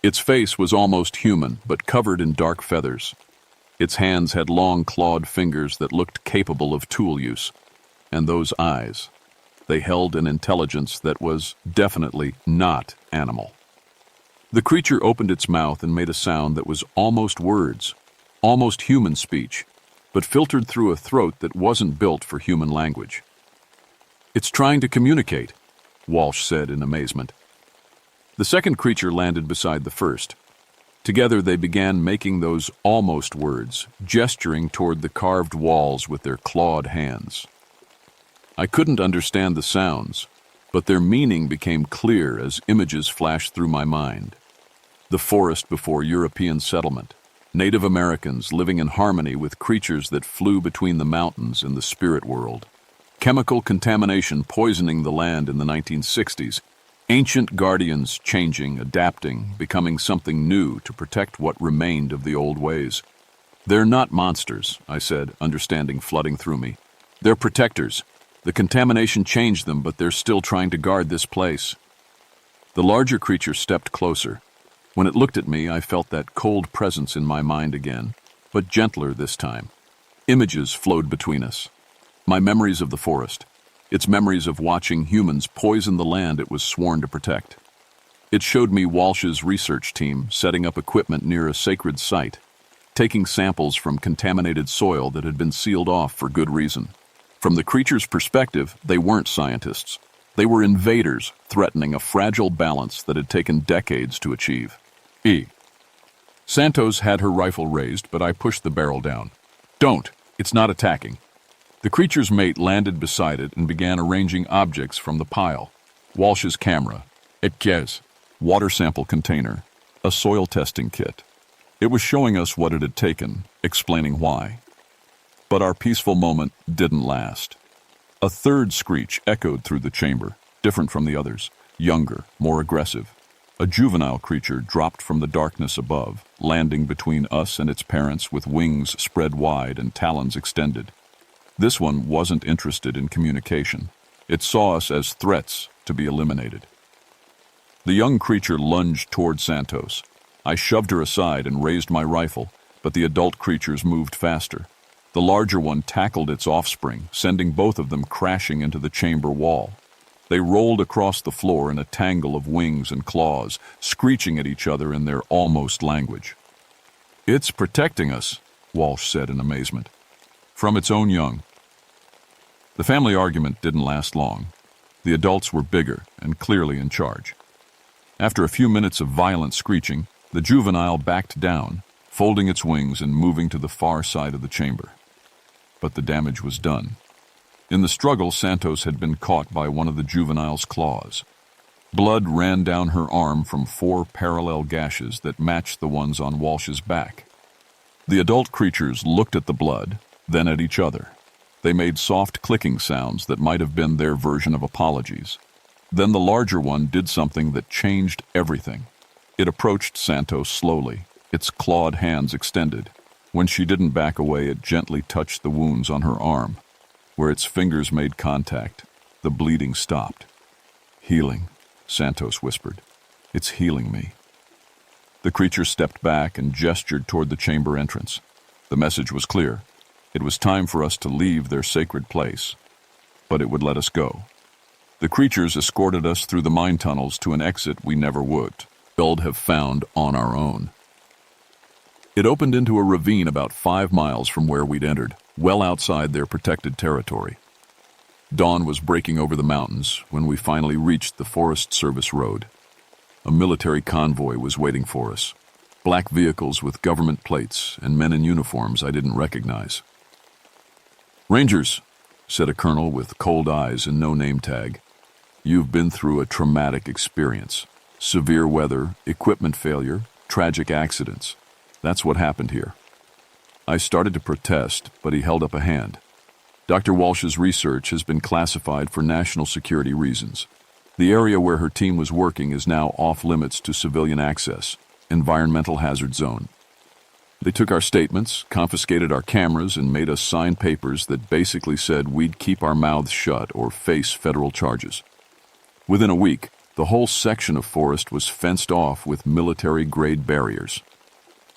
Its face was almost human, but covered in dark feathers. Its hands had long clawed fingers that looked capable of tool use. And those eyes, they held an intelligence that was definitely not animal. The creature opened its mouth and made a sound that was almost words, almost human speech, but filtered through a throat that wasn't built for human language. "It's trying to communicate," Walsh said in amazement. The second creature landed beside the first. Together they began making those almost words, gesturing toward the carved walls with their clawed hands. I couldn't understand the sounds, but their meaning became clear as images flashed through my mind. The forest before European settlement, Native Americans living in harmony with creatures that flew between the mountains and the spirit world. Chemical contamination poisoning the land in the 1960s. Ancient guardians changing, adapting, becoming something new to protect what remained of the old ways. "They're not monsters," I said, understanding flooding through me. "They're protectors. The contamination changed them, but they're still trying to guard this place." The larger creature stepped closer. When it looked at me, I felt that cold presence in my mind again, but gentler this time. Images flowed between us. My memories of the forest. Its memories of watching humans poison the land it was sworn to protect. It showed me Walsh's research team setting up equipment near a sacred site, taking samples from contaminated soil that had been sealed off for good reason. From the creature's perspective, they weren't scientists. They were invaders threatening a fragile balance that had taken decades to achieve. Santos had her rifle raised, but I pushed the barrel down. "Don't! It's not attacking." The creature's mate landed beside it and began arranging objects from the pile. Walsh's camera, water sample container, a soil testing kit. It was showing us what it had taken, explaining why. But our peaceful moment didn't last. A third screech echoed through the chamber, different from the others, younger, more aggressive. A juvenile creature dropped from the darkness above, landing between us and its parents with wings spread wide and talons extended. This one wasn't interested in communication. It saw us as threats to be eliminated. The young creature lunged toward Santos. I shoved her aside and raised my rifle, but the adult creatures moved faster. The larger one tackled its offspring, sending both of them crashing into the chamber wall. They rolled across the floor in a tangle of wings and claws, screeching at each other in their almost language. "It's protecting us," Walsh said in amazement. "From its own young." The family argument didn't last long. The adults were bigger and clearly in charge. After a few minutes of violent screeching, the juvenile backed down, folding its wings and moving to the far side of the chamber. But the damage was done. In the struggle, Santos had been caught by one of the juvenile's claws. Blood ran down her arm from 4 parallel gashes that matched the ones on Walsh's back. The adult creatures looked at the blood, then at each other. They made soft clicking sounds that might have been their version of apologies. Then the larger one did something that changed everything. It approached Santos slowly, its clawed hands extended. When she didn't back away, it gently touched the wounds on her arm. Where its fingers made contact, the bleeding stopped. "Healing," Santos whispered. "It's healing me." The creature stepped back and gestured toward the chamber entrance. The message was clear. It was time for us to leave their sacred place, but it would let us go. The creatures escorted us through the mine tunnels to an exit we never would have found on our own. It opened into a ravine about 5 miles from where we'd entered, well outside their protected territory. Dawn was breaking over the mountains when we finally reached the Forest Service road. A military convoy was waiting for us. Black vehicles with government plates and men in uniforms I didn't recognize. "Rangers," said a colonel with cold eyes and no name tag. "You've been through a traumatic experience. Severe weather, equipment failure, tragic accidents. That's what happened here." I started to protest, but he held up a hand. "Dr. Walsh's research has been classified for national security reasons. The area where her team was working is now off limits to civilian access, environmental hazard zone. They took our statements, confiscated our cameras, and made us sign papers that basically said we'd keep our mouths shut or face federal charges. Within a week, the whole section of forest was fenced off with military-grade barriers.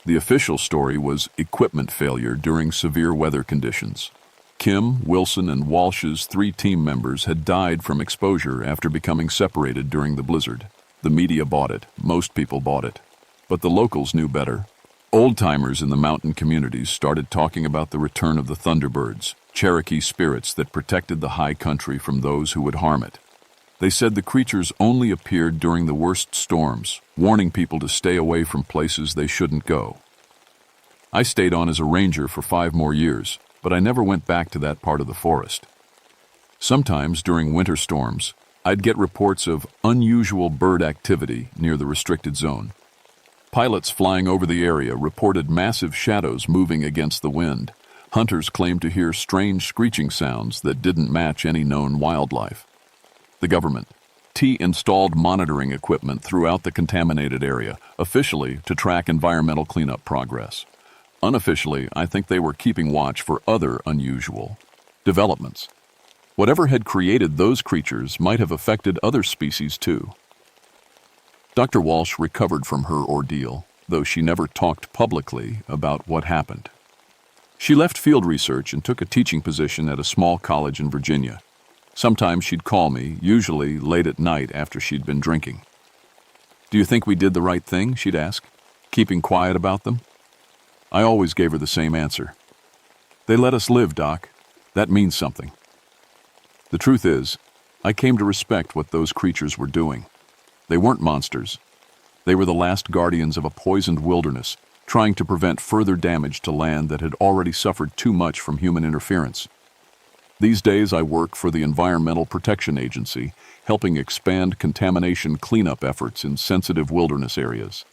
The official story was equipment failure during severe weather conditions. Kim, Wilson, and Walsh's 3 team members had died from exposure after becoming separated during the blizzard. The media bought it. Most people bought it. But the locals knew better. Old-timers in the mountain communities started talking about the return of the Thunderbirds, Cherokee spirits that protected the high country from those who would harm it. They said the creatures only appeared during the worst storms, warning people to stay away from places they shouldn't go. I stayed on as a ranger for 5 more years, but I never went back to that part of the forest. Sometimes during winter storms, I'd get reports of unusual bird activity near the restricted zone. Pilots flying over the area reported massive shadows moving against the wind. Hunters claimed to hear strange screeching sounds that didn't match any known wildlife. The government installed monitoring equipment throughout the contaminated area, officially to track environmental cleanup progress. Unofficially, I think they were keeping watch for other unusual developments. Whatever had created those creatures might have affected other species too. Dr. Walsh recovered from her ordeal, though she never talked publicly about what happened. She left field research and took a teaching position at a small college in Virginia. Sometimes she'd call me, usually late at night after she'd been drinking. "Do you think we did the right thing?" she'd ask, keeping quiet about them. I always gave her the same answer. "They let us live, Doc. That means something." The truth is, I came to respect what those creatures were doing. They weren't monsters. They were the last guardians of a poisoned wilderness, trying to prevent further damage to land that had already suffered too much from human interference. These days I work for the Environmental Protection Agency, helping expand contamination cleanup efforts in sensitive wilderness areas.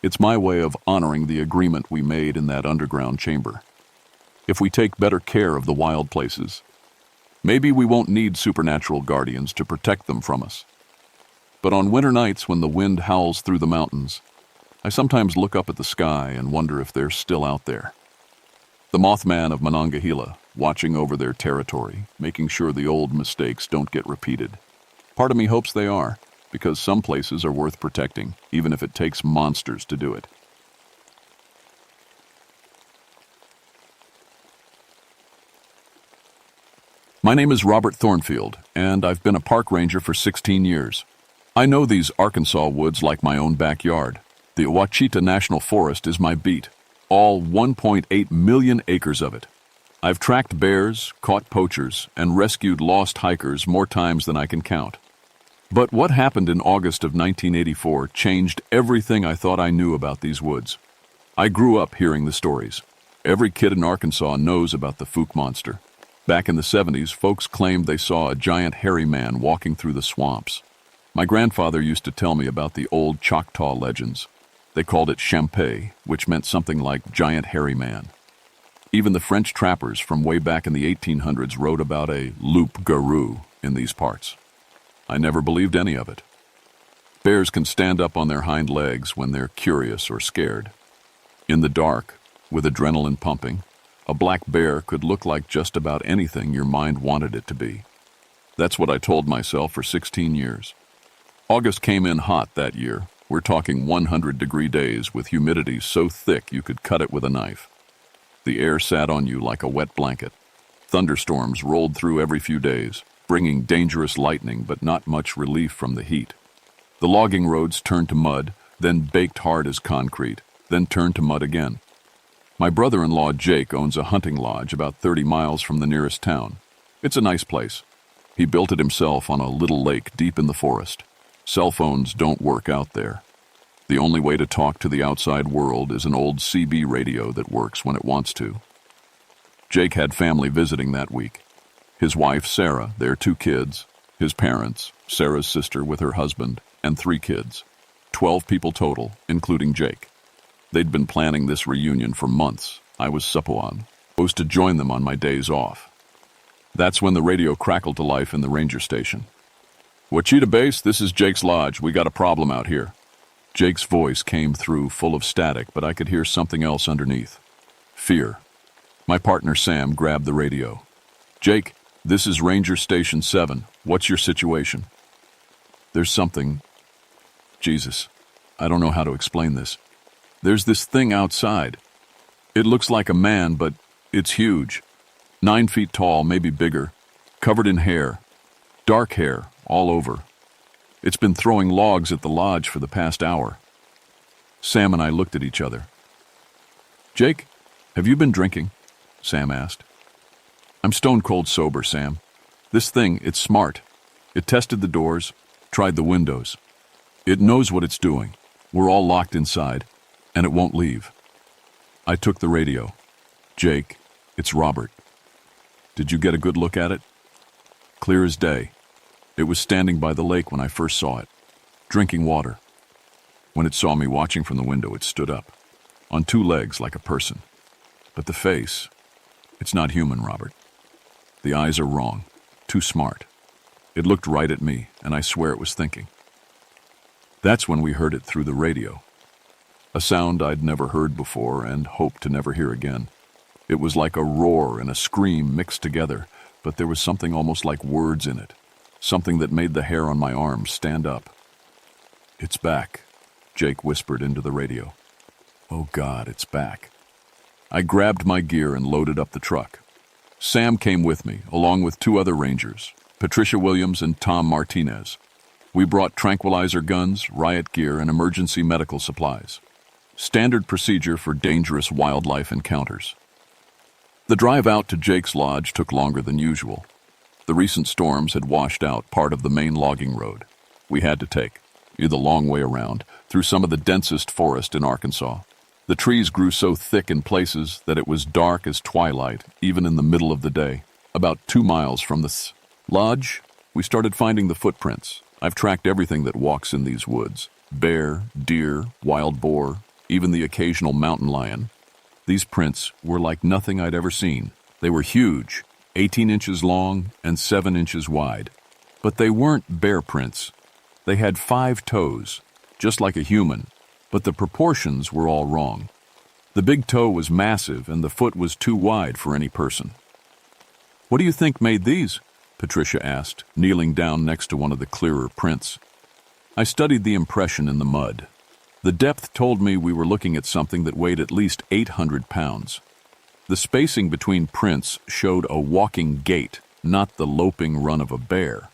It's my way of honoring the agreement we made in that underground chamber. If we take better care of the wild places, maybe we won't need supernatural guardians to protect them from us. But on winter nights when the wind howls through the mountains, I sometimes look up at the sky and wonder if they're still out there. The Mothman of Monongahela, watching over their territory, making sure the old mistakes don't get repeated. Part of me hopes they are, because some places are worth protecting, even if it takes monsters to do it. My name is Robert Thornfield, and I've been a park ranger for 16 years. I know these Arkansas woods like my own backyard. The Ouachita National Forest is my beat, all 1.8 million acres of it. I've tracked bears, caught poachers, and rescued lost hikers more times than I can count. But what happened in August of 1984 changed everything I thought I knew about these woods. I grew up hearing the stories. Every kid in Arkansas knows about the Fook monster. Back in the 70s, folks claimed they saw a giant hairy man walking through the swamps. My grandfather used to tell me about the old Choctaw legends. They called it Champay, which meant something like giant hairy man. Even the French trappers from way back in the 1800s wrote about a loup-garou in these parts. I never believed any of it. Bears can stand up on their hind legs when they're curious or scared. In the dark, with adrenaline pumping, a black bear could look like just about anything your mind wanted it to be. That's what I told myself for 16 years. August came in hot that year. We're talking 100-degree days with humidity so thick you could cut it with a knife. The air sat on you like a wet blanket. Thunderstorms rolled through every few days, bringing dangerous lightning but not much relief from the heat. The logging roads turned to mud, then baked hard as concrete, then turned to mud again. My brother-in-law Jake owns a hunting lodge about 30 miles from the nearest town. It's a nice place. He built it himself on a little lake deep in the forest. Cell phones don't work out there. The only way to talk to the outside world is an old CB radio that works when it wants to. Jake had family visiting that week. His wife, Sarah, their 2 kids, his parents, Sarah's sister with her husband, and 3 kids. 12 people total, including Jake. They'd been planning this reunion for months. I was supposed to join them on my days off. That's when the radio crackled to life in the ranger station. "Wichita Base, this is Jake's lodge. We got a problem out here." Jake's voice came through full of static, but I could hear something else underneath. Fear. My partner Sam grabbed the radio. "Jake, this is Ranger Station 7. What's your situation?" "There's something... Jesus, I don't know how to explain this. There's this thing outside. It looks like a man, but it's huge. 9 feet tall, maybe bigger, covered in hair. Dark hair, all over. It's been throwing logs at the lodge for the past hour." Sam and I looked at each other. "Jake, have you been drinking?" Sam asked. "I'm stone cold sober, Sam. This thing, it's smart. It tested the doors, tried the windows. It knows what it's doing. We're all locked inside, and it won't leave." I took the radio. "Jake, it's Robert. Did you get a good look at it?" "Clear as day. It was standing by the lake when I first saw it, drinking water. When it saw me watching from the window, it stood up, on 2 legs like a person. But the face, it's not human, Robert. The eyes are wrong, too smart. It looked right at me, and I swear it was thinking." That's when we heard it through the radio. A sound I'd never heard before and hoped to never hear again. It was like a roar and a scream mixed together, but there was something almost like words in it. Something that made the hair on my arms stand up. "It's back," Jake whispered into the radio. "Oh God, it's back." I grabbed my gear and loaded up the truck. Sam came with me, along with 2 other rangers, Patricia Williams and Tom Martinez. We brought tranquilizer guns, riot gear, and emergency medical supplies. Standard procedure for dangerous wildlife encounters. The drive out to Jake's lodge took longer than usual. The recent storms had washed out part of the main logging road. We had to take the long way around, through some of the densest forest in Arkansas. The trees grew so thick in places that it was dark as twilight, even in the middle of the day. About 2 miles from the lodge, we started finding the footprints. I've tracked everything that walks in these woods. Bear, deer, wild boar, even the occasional mountain lion. These prints were like nothing I'd ever seen. They were huge, 18 inches long and 7 inches wide. But they weren't bear prints. They had 5 toes, just like a human, but the proportions were all wrong. The big toe was massive and the foot was too wide for any person. "What do you think made these?" Patricia asked, kneeling down next to one of the clearer prints. I studied the impression in the mud. The depth told me we were looking at something that weighed at least 800 pounds. The spacing between prints showed a walking gait, not the loping run of a bear.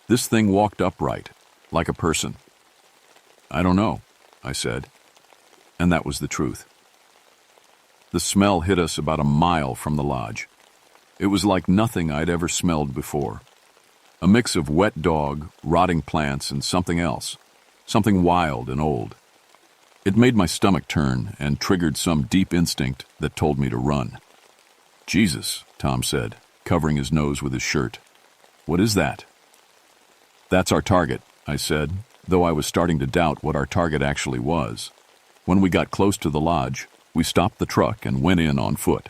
This thing walked upright, like a person. "I don't know," I said. And that was the truth. The smell hit us about a mile from the lodge. It was like nothing I'd ever smelled before. A mix of wet dog, rotting plants, and something else. Something wild and old. It made my stomach turn and triggered some deep instinct that told me to run. "Jesus," Tom said, covering his nose with his shirt. "What is that?" "That's our target," I said, though I was starting to doubt what our target actually was. When we got close to the lodge, we stopped the truck and went in on foot.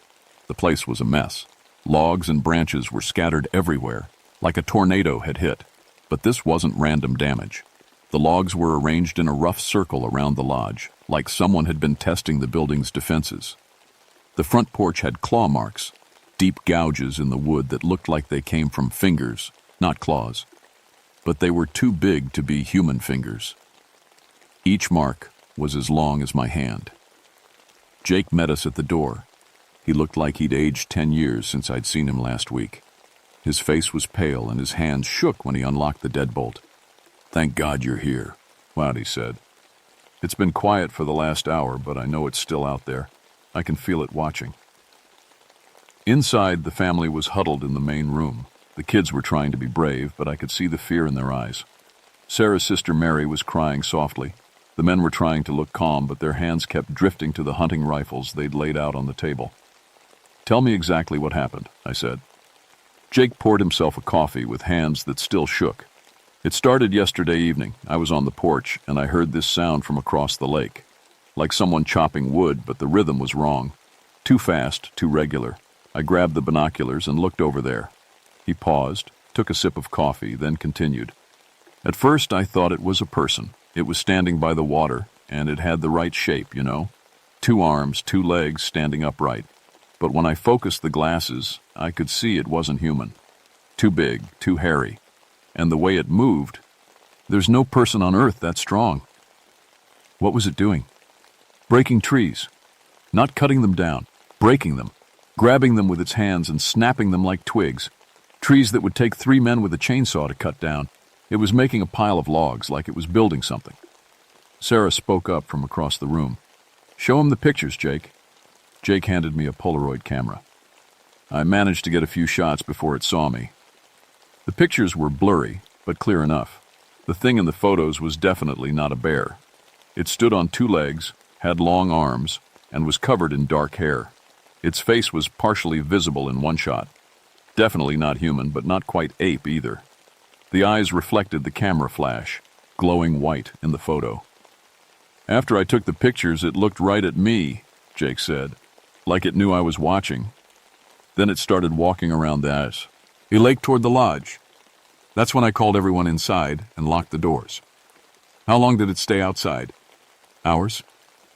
The place was a mess. Logs and branches were scattered everywhere, like a tornado had hit. But this wasn't random damage. The logs were arranged in a rough circle around the lodge, like someone had been testing the building's defenses. The front porch had claw marks, deep gouges in the wood that looked like they came from fingers, not claws. But they were too big to be human fingers. Each mark was as long as my hand. Jake met us at the door. He looked like he'd aged 10 years since I'd seen him last week. His face was pale and his hands shook when he unlocked the deadbolt. "Thank God you're here," Waddy said. "It's been quiet for the last hour, but I know it's still out there. I can feel it watching." Inside, the family was huddled in the main room. The kids were trying to be brave, but I could see the fear in their eyes. Sarah's sister Mary was crying softly. The men were trying to look calm, but their hands kept drifting to the hunting rifles they'd laid out on the table. "Tell me exactly what happened," I said. Jake poured himself a coffee with hands that still shook. "It started yesterday evening. I was on the porch, and I heard this sound from across the lake. Like someone chopping wood, but the rhythm was wrong. Too fast, too regular. I grabbed the binoculars and looked over there." He paused, took a sip of coffee, then continued. "At first I thought it was a person. It was standing by the water, and it had the right shape, you know. 2 arms, 2 legs standing upright. But when I focused the glasses, I could see it wasn't human. Too big, too hairy. And the way it moved, there's no person on earth that strong." "What was it doing?" "Breaking trees. Not cutting them down, breaking them, grabbing them with its hands and snapping them like twigs. Trees that would take 3 men with a chainsaw to cut down. It was making a pile of logs like it was building something." Sarah spoke up from across the room. "Show him the pictures, Jake." Jake handed me a Polaroid camera. I managed to get a few shots before it saw me. The pictures were blurry, but clear enough. The thing in the photos was definitely not a bear. It stood on 2 legs, had long arms, and was covered in dark hair. Its face was partially visible in one shot. Definitely not human, but not quite ape either. The eyes reflected the camera flash, glowing white in the photo. "After I took the pictures, it looked right at me," Jake said, "like it knew I was watching. Then it started walking around the lake toward the lodge. That's when I called everyone inside and locked the doors." "How long did it stay outside?" "Hours.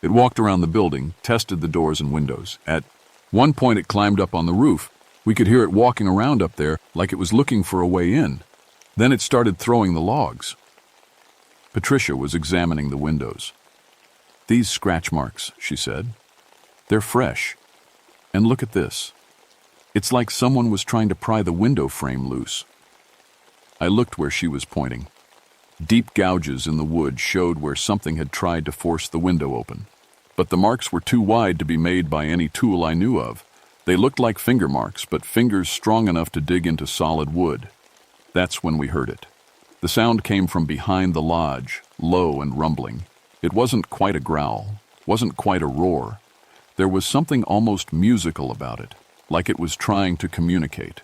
It walked around the building, tested the doors and windows. At one point it climbed up on the roof. We could hear it walking around up there like it was looking for a way in. Then it started throwing the logs." Patricia was examining the windows. "These scratch marks," she said. "They're fresh. And look at this. It's like someone was trying to pry the window frame loose." I looked where she was pointing. Deep gouges in the wood showed where something had tried to force the window open. But the marks were too wide to be made by any tool I knew of. They looked like finger marks, but fingers strong enough to dig into solid wood. That's when we heard it. The sound came from behind the lodge, low and rumbling. It wasn't quite a growl, wasn't quite a roar. There was something almost musical about it, like it was trying to communicate.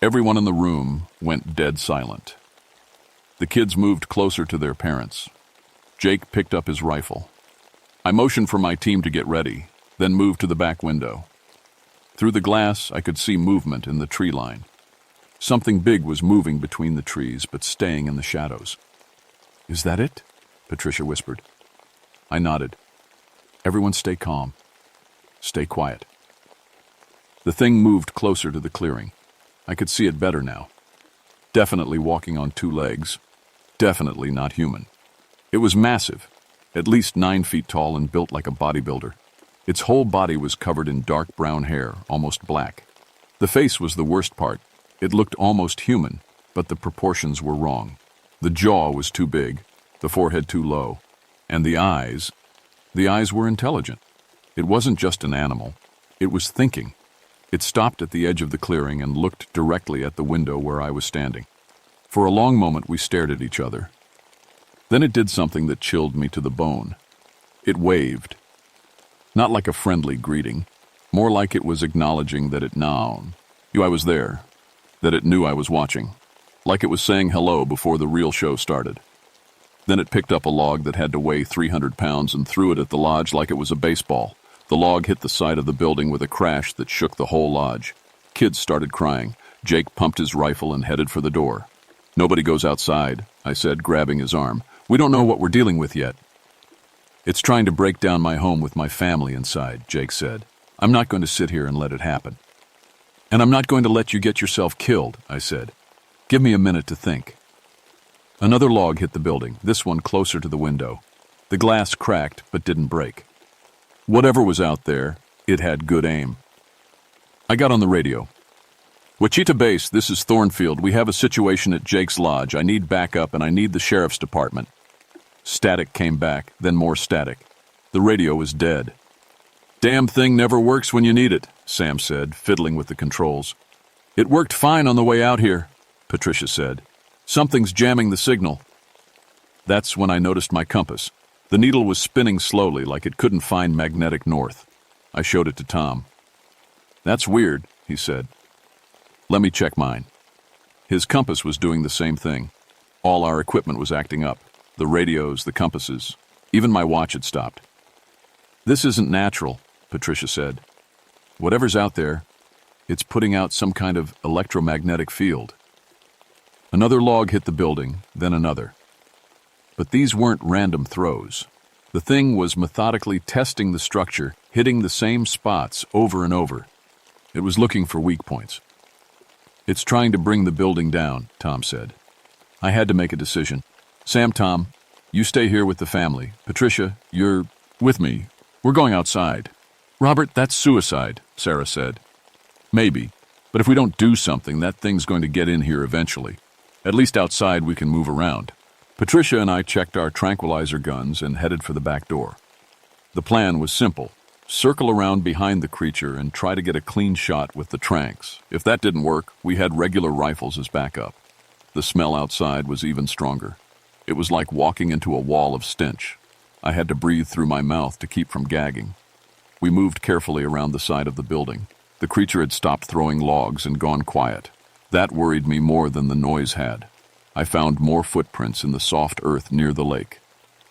Everyone in the room went dead silent. The kids moved closer to their parents. Jake picked up his rifle. I motioned for my team to get ready, then moved to the back window. Through the glass, I could see movement in the tree line. Something big was moving between the trees, but staying in the shadows. "Is that it?" Patricia whispered. I nodded. "Everyone stay calm. Stay quiet." The thing moved closer to the clearing. I could see it better now. Definitely walking on 2 legs. Definitely not human. It was massive, at least 9 feet tall and built like a bodybuilder. Its whole body was covered in dark brown hair, almost black. The face was the worst part. It looked almost human, but the proportions were wrong. The jaw was too big, the forehead too low, and the eyes were intelligent. It wasn't just an animal. It was thinking. It stopped at the edge of the clearing and looked directly at the window where I was standing. For a long moment we stared at each other. Then it did something that chilled me to the bone. It waved. Not like a friendly greeting, more like it was acknowledging that it knew I was there, that it knew I was watching, like it was saying hello before the real show started. Then it picked up a log that had to weigh 300 pounds and threw it at the lodge like it was a baseball, The log hit the side of the building with a crash that shook the whole lodge. Kids started crying. Jake pumped his rifle and headed for the door. "Nobody goes outside," I said, grabbing his arm. "We don't know what we're dealing with yet." "It's trying to break down my home with my family inside," Jake said. "I'm not going to sit here and let it happen." "And I'm not going to let you get yourself killed," I said. "Give me a minute to think." Another log hit the building, this one closer to the window. The glass cracked but didn't break. Whatever was out there, it had good aim. I got on the radio. "Wichita Base, this is Thornfield. We have a situation at Jake's Lodge. I need backup and I need the sheriff's department." Static came back, then more static. The radio was dead. "Damn thing never works when you need it," Sam said, fiddling with the controls. "It worked fine on the way out here," Patricia said. "Something's jamming the signal." That's when I noticed my compass. The needle was spinning slowly, like it couldn't find magnetic north. I showed it to Tom. "That's weird," he said. "Let me check mine." His compass was doing the same thing. All our equipment was acting up. The radios, the compasses. Even my watch had stopped. "This isn't natural," Patricia said. "Whatever's out there, it's putting out some kind of electromagnetic field." Another log hit the building, then another. But these weren't random throws. The thing was methodically testing the structure, hitting the same spots over and over. It was looking for weak points. "It's trying to bring the building down," Tom said. I had to make a decision. Tom, you stay here with the family. Patricia, you're with me. We're going outside." "Robert, that's suicide," Sarah said. "Maybe, but if we don't do something, that thing's going to get in here eventually. At least outside we can move around." Patricia and I checked our tranquilizer guns and headed for the back door. The plan was simple. Circle around behind the creature and try to get a clean shot with the tranks. If that didn't work, we had regular rifles as backup. The smell outside was even stronger. It was like walking into a wall of stench. I had to breathe through my mouth to keep from gagging. We moved carefully around the side of the building. The creature had stopped throwing logs and gone quiet. That worried me more than the noise had. I found more footprints in the soft earth near the lake.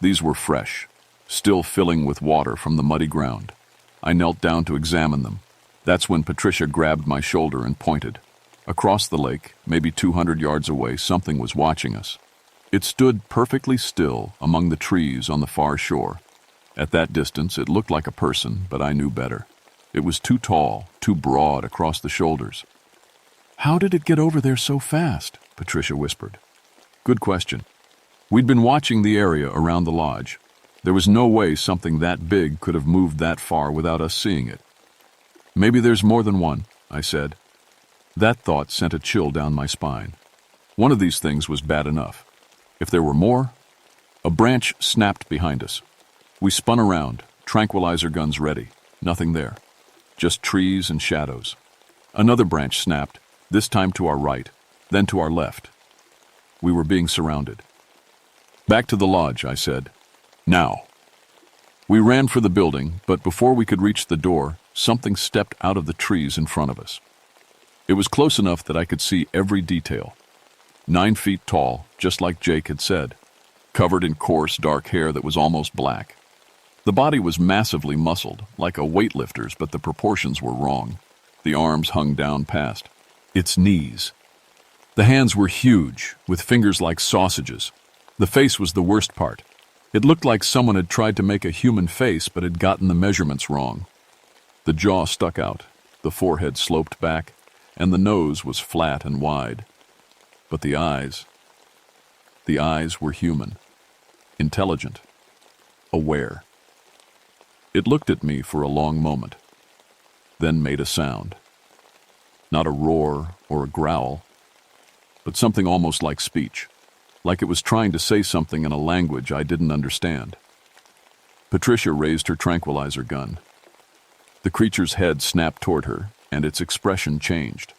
These were fresh, still filling with water from the muddy ground. I knelt down to examine them. That's when Patricia grabbed my shoulder and pointed. Across the lake, maybe 200 yards away, something was watching us. It stood perfectly still among the trees on the far shore. At that distance, it looked like a person, but I knew better. It was too tall, too broad across the shoulders. "How did it get over there so fast?" Patricia whispered. Good question. We'd been watching the area around the lodge. There was no way something that big could have moved that far without us seeing it. "Maybe there's more than one," I said. That thought sent a chill down my spine. One of these things was bad enough. If there were more... A branch snapped behind us. We spun around, tranquilizer guns ready. Nothing there. Just trees and shadows. Another branch snapped, this time to our right, then to our left. We were being surrounded. "Back to the lodge," I said. "Now." We ran for the building, but before we could reach the door, something stepped out of the trees in front of us. It was close enough that I could see every detail. 9 feet tall, just like Jake had said. Covered in coarse, dark hair that was almost black. The body was massively muscled, like a weightlifter's, but the proportions were wrong. The arms hung down past its knees. The hands were huge, with fingers like sausages. The face was the worst part. It looked like someone had tried to make a human face but had gotten the measurements wrong. The jaw stuck out, the forehead sloped back, and the nose was flat and wide. But the eyes were human, intelligent, aware. It looked at me for a long moment, then made a sound. Not a roar or a growl, but something almost like speech, like it was trying to say something in a language I didn't understand. Patricia raised her tranquilizer gun. The creature's head snapped toward her, and its expression changed.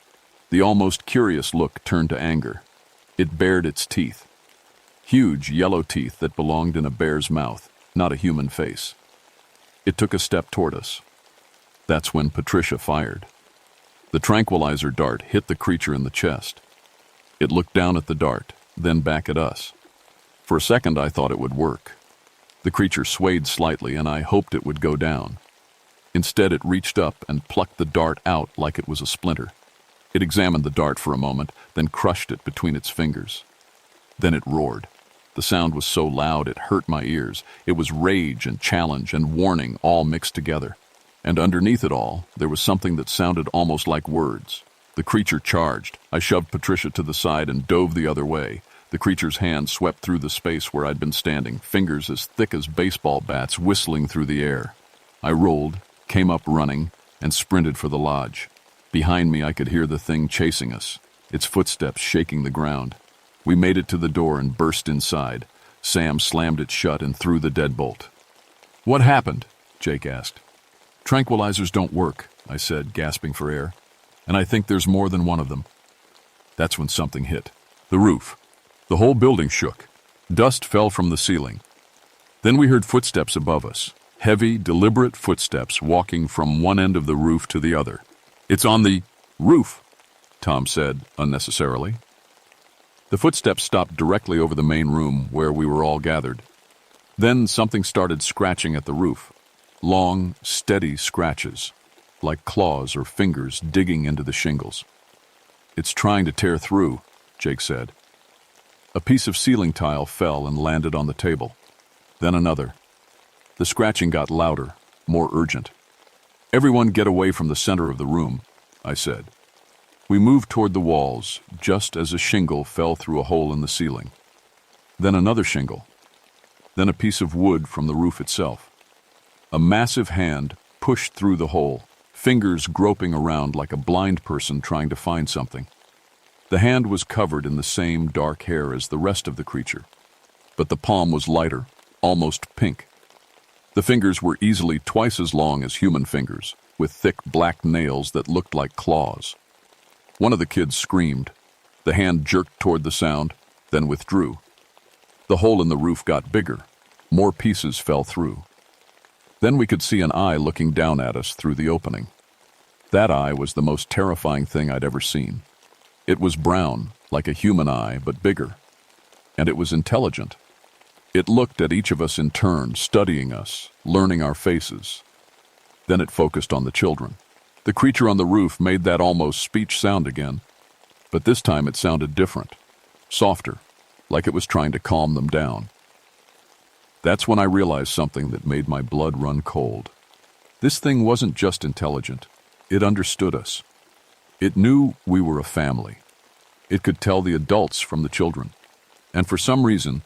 The almost curious look turned to anger. It bared its teeth. Huge yellow teeth that belonged in a bear's mouth, not a human face. It took a step toward us. That's when Patricia fired. The tranquilizer dart hit the creature in the chest. It looked down at the dart, then back at us. For a second, I thought it would work. The creature swayed slightly, and I hoped it would go down. Instead, it reached up and plucked the dart out like it was a splinter. It examined the dart for a moment, then crushed it between its fingers. Then it roared. The sound was so loud it hurt my ears. It was rage and challenge and warning all mixed together. And underneath it all, there was something that sounded almost like words. The creature charged. I shoved Patricia to the side and dove the other way. The creature's hand swept through the space where I'd been standing, fingers as thick as baseball bats whistling through the air. I rolled, came up running, and sprinted for the lodge. Behind me, I could hear the thing chasing us, its footsteps shaking the ground. We made it to the door and burst inside. Sam slammed it shut and threw the deadbolt. "What happened?" Jake asked. "Tranquilizers don't work," I said, gasping for air. "And I think there's more than one of them." That's when something hit. The roof. The whole building shook. Dust fell from the ceiling. Then we heard footsteps above us. Heavy, deliberate footsteps walking from one end of the roof to the other. "It's on the roof," Tom said, unnecessarily. The footsteps stopped directly over the main room where we were all gathered. Then something started scratching at the roof. Long, steady scratches, like claws or fingers digging into the shingles. "It's trying to tear through," Jake said. A piece of ceiling tile fell and landed on the table. Then another. The scratching got louder, more urgent. "Everyone get away from the center of the room," I said. We moved toward the walls, just as a shingle fell through a hole in the ceiling. Then another shingle. Then a piece of wood from the roof itself. A massive hand pushed through the hole, fingers groping around like a blind person trying to find something. The hand was covered in the same dark hair as the rest of the creature, but the palm was lighter, almost pink. The fingers were easily twice as long as human fingers, with thick black nails that looked like claws. One of the kids screamed. The hand jerked toward the sound, then withdrew. The hole in the roof got bigger. More pieces fell through. Then we could see an eye looking down at us through the opening. That eye was the most terrifying thing I'd ever seen. It was brown, like a human eye, but bigger. And it was intelligent. It looked at each of us in turn, studying us, learning our faces. Then it focused on the children. The creature on the roof made that almost speech sound again, but this time it sounded different, softer, like it was trying to calm them down. That's when I realized something that made my blood run cold. This thing wasn't just intelligent. It understood us. It knew we were a family. It could tell the adults from the children. And for some reason,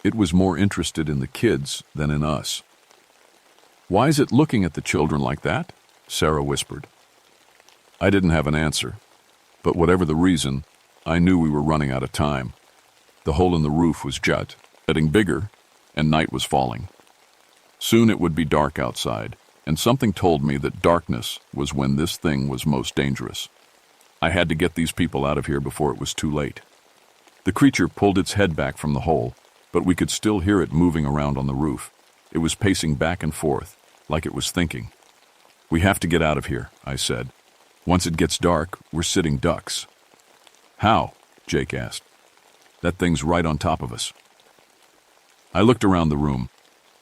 it was more interested in the kids than in us. "Why is it looking at the children like that?" Sarah whispered. I didn't have an answer, but whatever the reason, I knew we were running out of time. The hole in the roof was getting bigger, and night was falling. Soon it would be dark outside, and something told me that darkness was when this thing was most dangerous. I had to get these people out of here before it was too late. The creature pulled its head back from the hole, but we could still hear it moving around on the roof. It was pacing back and forth, like it was thinking. "We have to get out of here," I said. "Once it gets dark, we're sitting ducks." "How?" Jake asked. "That thing's right on top of us." I looked around the room.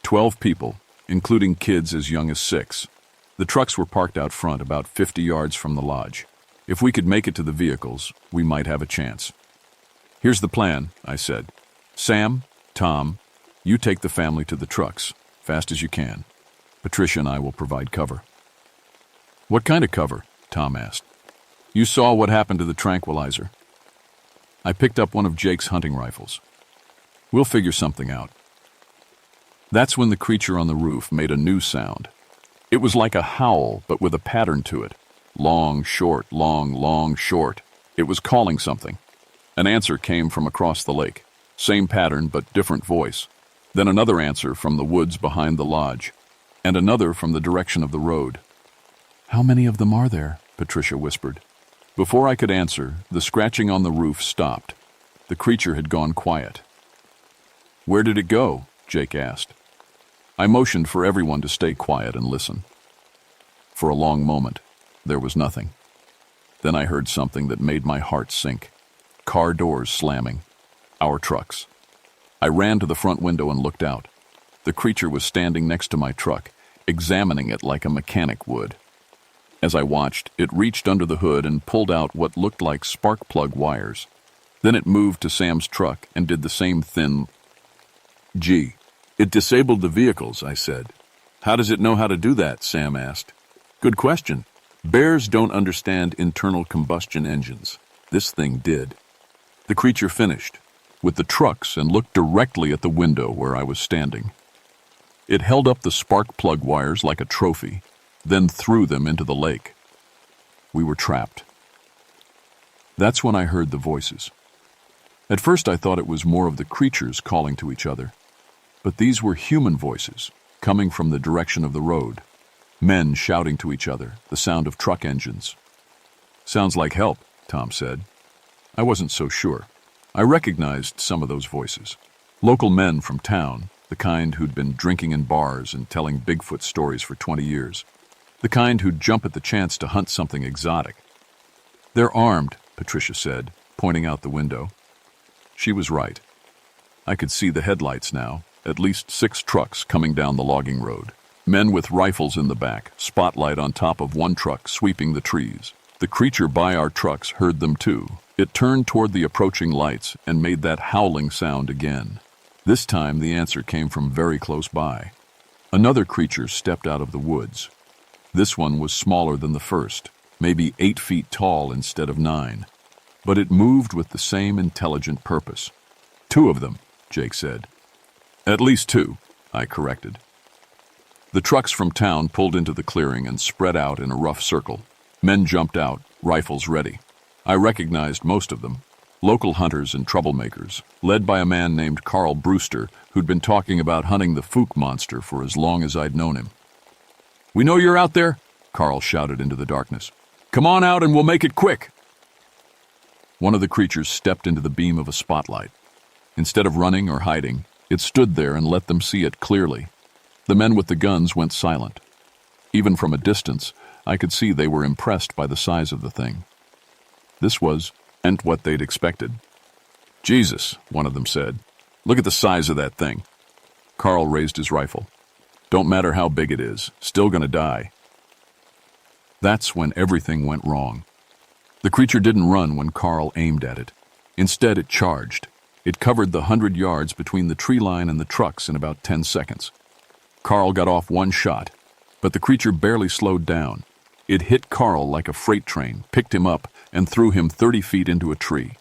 12 people, including kids as young as 6. The trucks were parked out front about 50 yards from the lodge. If we could make it to the vehicles, we might have a chance. "Here's the plan," I said. "Sam, Tom, you take the family to the trucks, fast as you can. Patricia and I will provide cover." "What kind of cover?" Tom asked. "You saw what happened to the tranquilizer." I picked up one of Jake's hunting rifles. "We'll figure something out." That's when the creature on the roof made a new sound. It was like a howl, but with a pattern to it. Long, short, long, long, short. It was calling something. An answer came from across the lake. Same pattern, but different voice. Then another answer from the woods behind the lodge, and another from the direction of the road. "How many of them are there?" Patricia whispered. Before I could answer, the scratching on the roof stopped. The creature had gone quiet. "Where did it go?" Jake asked. I motioned for everyone to stay quiet and listen. For a long moment, there was nothing. Then I heard something that made my heart sink. Car doors slamming. Our trucks. I ran to the front window and looked out. The creature was standing next to my truck, examining it like a mechanic would. As I watched, it reached under the hood and pulled out what looked like spark plug wires. Then it moved to Sam's truck and did the same thin. "Gee, it disabled the vehicles," I said. "How does it know how to do that?" Sam asked. "Good question. Bears don't understand internal combustion engines. This thing did." The creature finished with the trucks and looked directly at the window where I was standing. It held up the spark plug wires like a trophy, then threw them into the lake. We were trapped. That's when I heard the voices. At first I thought it was more of the creatures calling to each other, but these were human voices coming from the direction of the road. Men shouting to each other, the sound of truck engines. "Sounds like help," Tom said. I wasn't so sure. I recognized some of those voices. Local men from town, the kind who'd been drinking in bars and telling Bigfoot stories for 20 years. The kind who'd jump at the chance to hunt something exotic. "They're armed," Patricia said, pointing out the window. She was right. I could see the headlights now, at least 6 trucks coming down the logging road. Men with rifles in the back, spotlight on top of one truck sweeping the trees. The creature by our trucks heard them too. It turned toward the approaching lights and made that howling sound again. This time the answer came from very close by. Another creature stepped out of the woods. This one was smaller than the first, maybe 8 feet tall instead of 9. But it moved with the same intelligent purpose. "2 of them," Jake said. "At least 2, I corrected. The trucks from town pulled into the clearing and spread out in a rough circle. Men jumped out, rifles ready. I recognized most of them. Local hunters and troublemakers, led by a man named Carl Brewster, who'd been talking about hunting the Fook monster for as long as I'd known him. "We know you're out there," Carl shouted into the darkness. "Come on out and we'll make it quick." One of the creatures stepped into the beam of a spotlight. Instead of running or hiding, it stood there and let them see it clearly. The men with the guns went silent. Even from a distance, I could see they were impressed by the size of the thing. This wasn't what they'd expected. "Jesus," one of them said. "Look at the size of that thing." Carl raised his rifle. "Don't matter how big it is, still gonna die." That's when everything went wrong. The creature didn't run when Carl aimed at it. Instead, it charged. It covered the 100 yards between the tree line and the trucks in about 10 seconds. Carl got off one shot, but the creature barely slowed down. It hit Carl like a freight train, picked him up, and threw him 30 feet into a tree.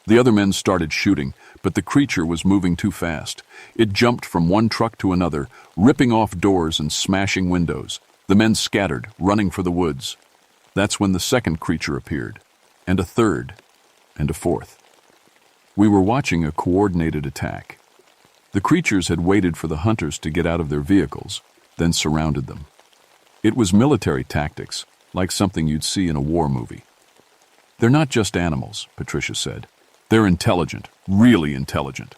The other men started shooting, but the creature was moving too fast. It jumped from one truck to another, ripping off doors and smashing windows. The men scattered, running for the woods. That's when the second creature appeared, and a third, and a fourth. We were watching a coordinated attack. The creatures had waited for the hunters to get out of their vehicles, then surrounded them. It was military tactics, like something you'd see in a war movie. "They're not just animals," Patricia said. "They're intelligent, really intelligent."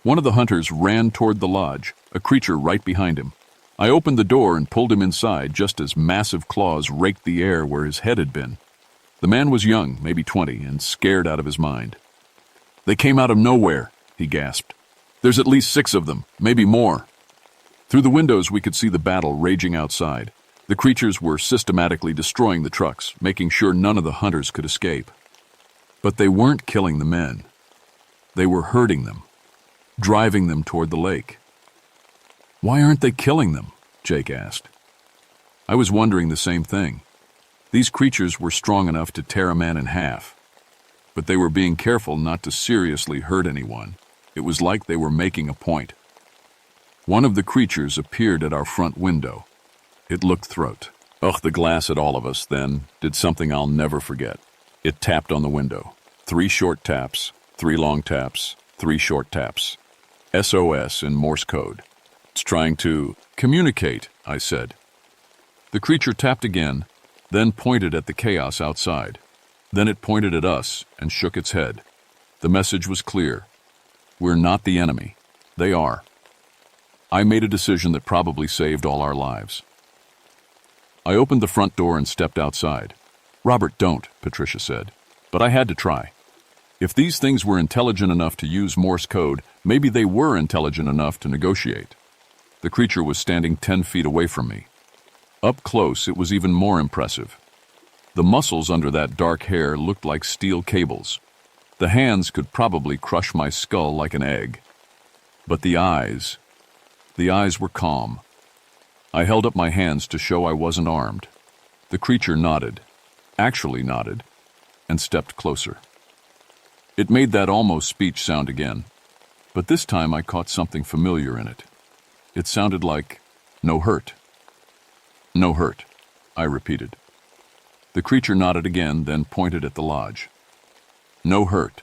One of the hunters ran toward the lodge, a creature right behind him. I opened the door and pulled him inside just as massive claws raked the air where his head had been. The man was young, maybe 20, and scared out of his mind. "They came out of nowhere," he gasped. "There's at least 6 of them, maybe more." Through the windows we could see the battle raging outside. The creatures were systematically destroying the trucks, making sure none of the hunters could escape. But they weren't killing the men. They were hurting them, driving them toward the lake. "Why aren't they killing them?" Jake asked. I was wondering the same thing. These creatures were strong enough to tear a man in half, but they were being careful not to seriously hurt anyone. It was like they were making a point. One of the creatures appeared at our front window. It looked throat. The glass at all of us, then did something I'll never forget. It tapped on the window. 3 short taps, 3 long taps, 3 short taps. SOS in Morse code. "It's trying to communicate," I said. The creature tapped again, then pointed at the chaos outside. Then it pointed at us and shook its head. The message was clear. We're not the enemy. They are. I made a decision that probably saved all our lives. I opened the front door and stepped outside. "Robert, don't," Patricia said. But I had to try. If these things were intelligent enough to use Morse code, maybe they were intelligent enough to negotiate. The creature was standing 10 feet away from me. Up close, it was even more impressive. The muscles under that dark hair looked like steel cables. The hands could probably crush my skull like an egg. But the eyes were calm. I held up my hands to show I wasn't armed. The creature nodded, actually nodded, and stepped closer. It made that almost speech sound again, but this time I caught something familiar in it. It sounded like, "No hurt." "No hurt," I repeated. The creature nodded again, then pointed at the lodge. "No hurt."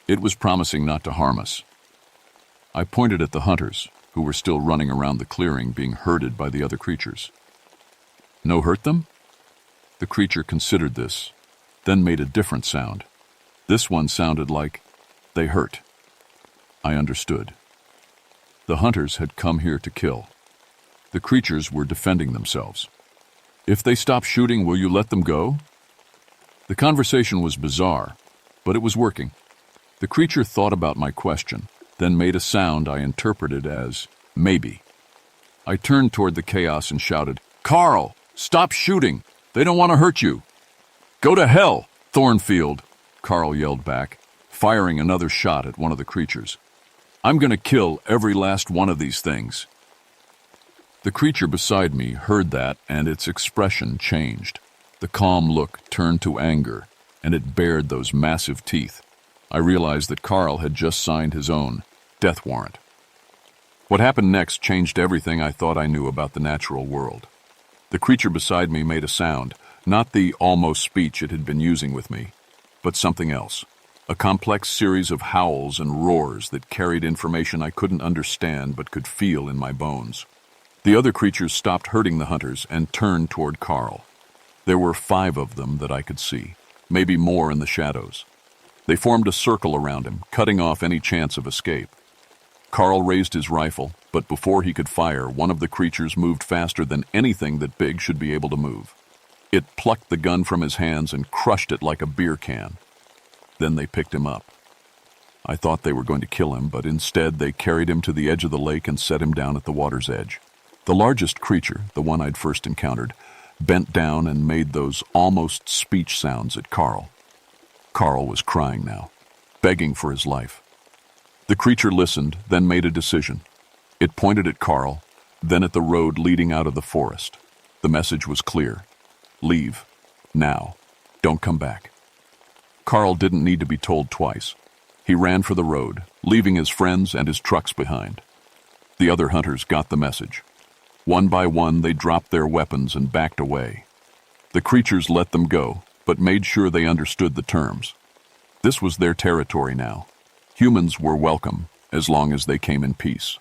It was promising not to harm us. I pointed at the hunters, who were still running around the clearing, being herded by the other creatures. "No hurt them?" The creature considered this, then made a different sound. This one sounded like, "They hurt." I understood. The hunters had come here to kill. The creatures were defending themselves. "If they stop shooting, will you let them go?" The conversation was bizarre, but it was working. The creature thought about my question, then made a sound I interpreted as, "Maybe." I turned toward the chaos and shouted, "Carl, stop shooting! They don't want to hurt you!" "Go to hell, Thornfield!" Carl yelled back, firing another shot at one of the creatures. "I'm going to kill every last one of these things." The creature beside me heard that, and its expression changed. The calm look turned to anger, and it bared those massive teeth. I realized that Carl had just signed his own death warrant. What happened next changed everything I thought I knew about the natural world. The creature beside me made a sound, not the almost speech it had been using with me, but something else. A complex series of howls and roars that carried information I couldn't understand but could feel in my bones. The other creatures stopped hurting the hunters and turned toward Carl. There were 5 of them that I could see, maybe more in the shadows. They formed a circle around him, cutting off any chance of escape. Carl raised his rifle, but before he could fire, one of the creatures moved faster than anything that big should be able to move. It plucked the gun from his hands and crushed it like a beer can. Then they picked him up. I thought they were going to kill him, but instead they carried him to the edge of the lake and set him down at the water's edge. The largest creature, the one I'd first encountered, bent down and made those almost speech sounds at Carl. Carl was crying now, begging for his life. The creature listened, then made a decision. It pointed at Carl, then at the road leading out of the forest. The message was clear. Leave. Now. Don't come back. Carl didn't need to be told twice. He ran for the road, leaving his friends and his trucks behind. The other hunters got the message. One by one, they dropped their weapons and backed away. The creatures let them go, but made sure they understood the terms. This was their territory now. Humans were welcome, as long as they came in peace.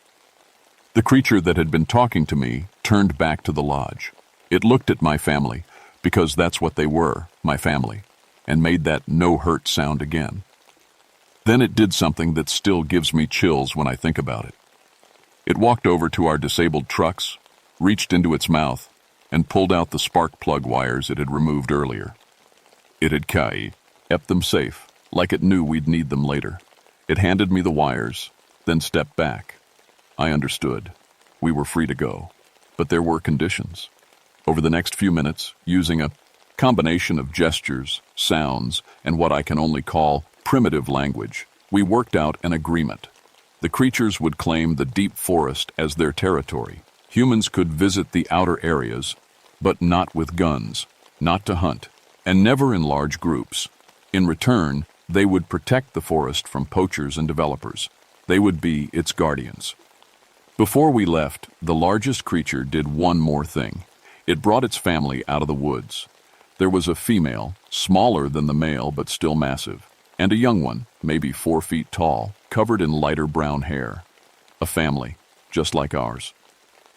The creature that had been talking to me turned back to the lodge. It looked at my family, because that's what they were, my family, and made that no-hurt sound again. Then it did something that still gives me chills when I think about it. It walked over to our disabled trucks, reached into its mouth, and pulled out the spark plug wires it had removed earlier. It had kept them safe, like it knew we'd need them later. It handed me the wires, then stepped back. I understood. We were free to go. But there were conditions. Over the next few minutes, using a combination of gestures, sounds, and what I can only call primitive language, we worked out an agreement. The creatures would claim the deep forest as their territory. Humans could visit the outer areas, but not with guns, not to hunt, and never in large groups. In return, they would protect the forest from poachers and developers. They would be its guardians. Before we left, the largest creature did one more thing. It brought its family out of the woods. There was a female, smaller than the male but still massive, and a young one, maybe 4 feet tall, covered in lighter brown hair. A family, just like ours.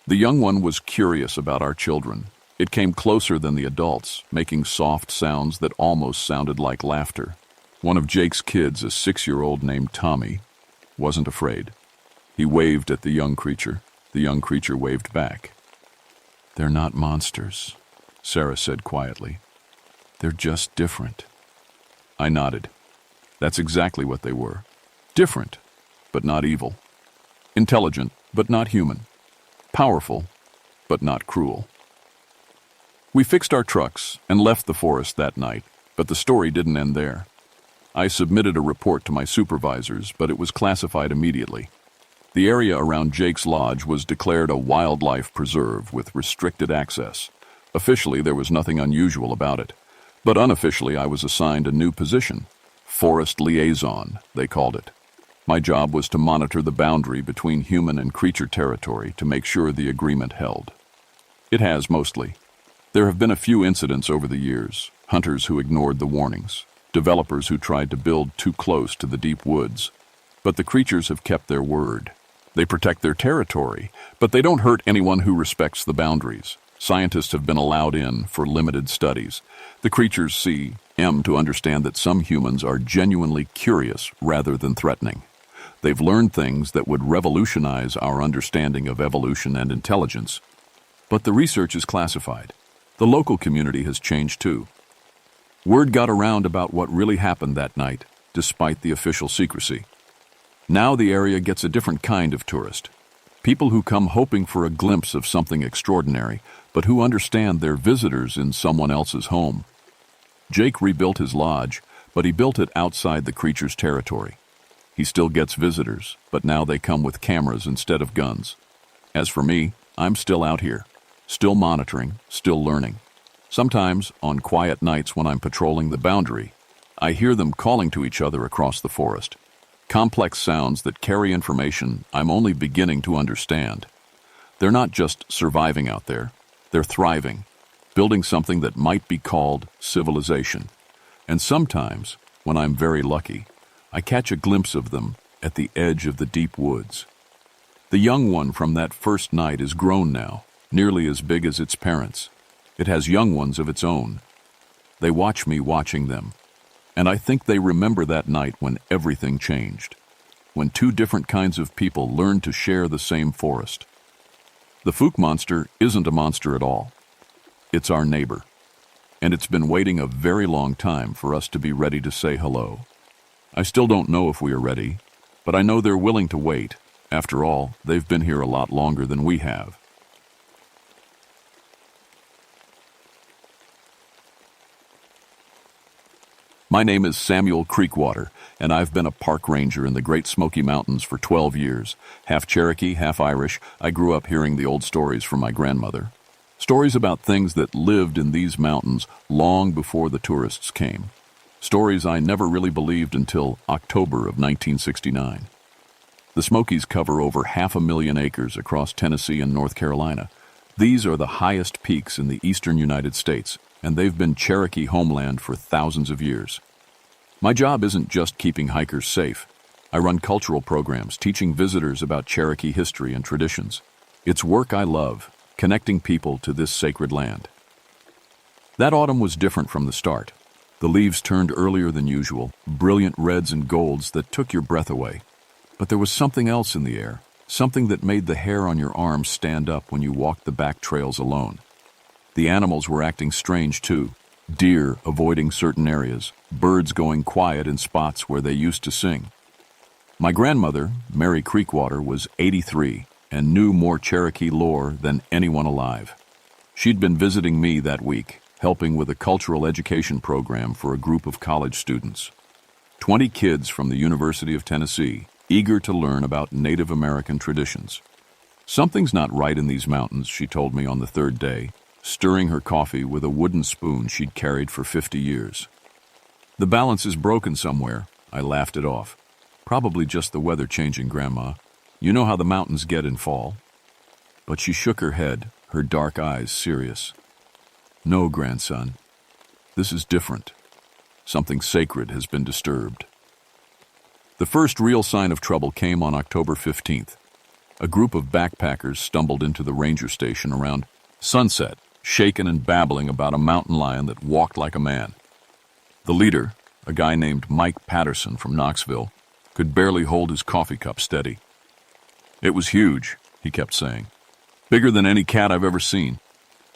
The young one was curious about our children. It came closer than the adults, making soft sounds that almost sounded like laughter. One of Jake's kids, a 6-year-old named Tommy, wasn't afraid. He waved at the young creature. The young creature waved back. "They're not monsters," Sarah said quietly. "They're just different." I nodded. That's exactly what they were. Different, but not evil. Intelligent, but not human. Powerful, but not cruel. We fixed our trucks and left the forest that night, but the story didn't end there. I submitted a report to my supervisors, but it was classified immediately. The area around Jake's lodge was declared a wildlife preserve with restricted access. Officially, there was nothing unusual about it, but unofficially I was assigned a new position, forest liaison, they called it. My job was to monitor the boundary between human and creature territory to make sure the agreement held. It has, mostly. There have been a few incidents over the years, hunters who ignored the warnings, developers who tried to build too close to the deep woods. But the creatures have kept their word. They protect their territory, but they don't hurt anyone who respects the boundaries. Scientists have been allowed in for limited studies. The creatures see to understand that some humans are genuinely curious rather than threatening. They've learned things that would revolutionize our understanding of evolution and intelligence. But the research is classified. The local community has changed too. Word got around about what really happened that night, despite the official secrecy. Now the area gets a different kind of tourist. People who come hoping for a glimpse of something extraordinary, but who understand they're visitors in someone else's home. Jake rebuilt his lodge, but he built it outside the creature's territory. He still gets visitors, but now they come with cameras instead of guns. As for me, I'm still out here, still monitoring, still learning. Sometimes, on quiet nights when I'm patrolling the boundary, I hear them calling to each other across the forest. Complex sounds that carry information I'm only beginning to understand. They're not just surviving out there, they're thriving, building something that might be called civilization. And sometimes, when I'm very lucky, I catch a glimpse of them at the edge of the deep woods. The young one from that first night is grown now, nearly as big as its parents. It has young ones of its own. They watch me watching them, and I think they remember that night when everything changed, when two different kinds of people learned to share the same forest. The Fook monster isn't a monster at all. It's our neighbor, and it's been waiting a very long time for us to be ready to say hello. I still don't know if we are ready, but I know they're willing to wait. After all, they've been here a lot longer than we have. My name is Samuel Creekwater, and I've been a park ranger in the Great Smoky Mountains for 12 years. Half Cherokee, half Irish, I grew up hearing the old stories from my grandmother. Stories about things that lived in these mountains long before the tourists came. Stories I never really believed until October of 1969. The Smokies cover over 500,000 acres across Tennessee and North Carolina. These are the highest peaks in the eastern United States, and they've been Cherokee homeland for thousands of years. My job isn't just keeping hikers safe. I run cultural programs teaching visitors about Cherokee history and traditions. It's work I love, connecting people to this sacred land. That autumn was different from the start. The leaves turned earlier than usual, brilliant reds and golds that took your breath away. But there was something else in the air, something that made the hair on your arms stand up when you walked the back trails alone. The animals were acting strange too. Deer avoiding certain areas, birds going quiet in spots where they used to sing. My grandmother, Mary Creekwater, was 83 and knew more Cherokee lore than anyone alive. She'd been visiting me that week, helping with a cultural education program for a group of college students. 20 kids from the University of Tennessee, eager to learn about Native American traditions. Something's not right in these mountains, she told me on the third day, stirring her coffee with a wooden spoon she'd carried for 50 years. The balance is broken somewhere, I laughed it off. Probably just the weather changing, Grandma. You know how the mountains get in fall. But she shook her head, her dark eyes serious. No, grandson. This is different. Something sacred has been disturbed. The first real sign of trouble came on October 15th. A group of backpackers stumbled into the ranger station around sunset, shaken and babbling about a mountain lion that walked like a man. The leader, a guy named Mike Patterson from Knoxville, could barely hold his coffee cup steady. It was huge, he kept saying. Bigger than any cat I've ever seen.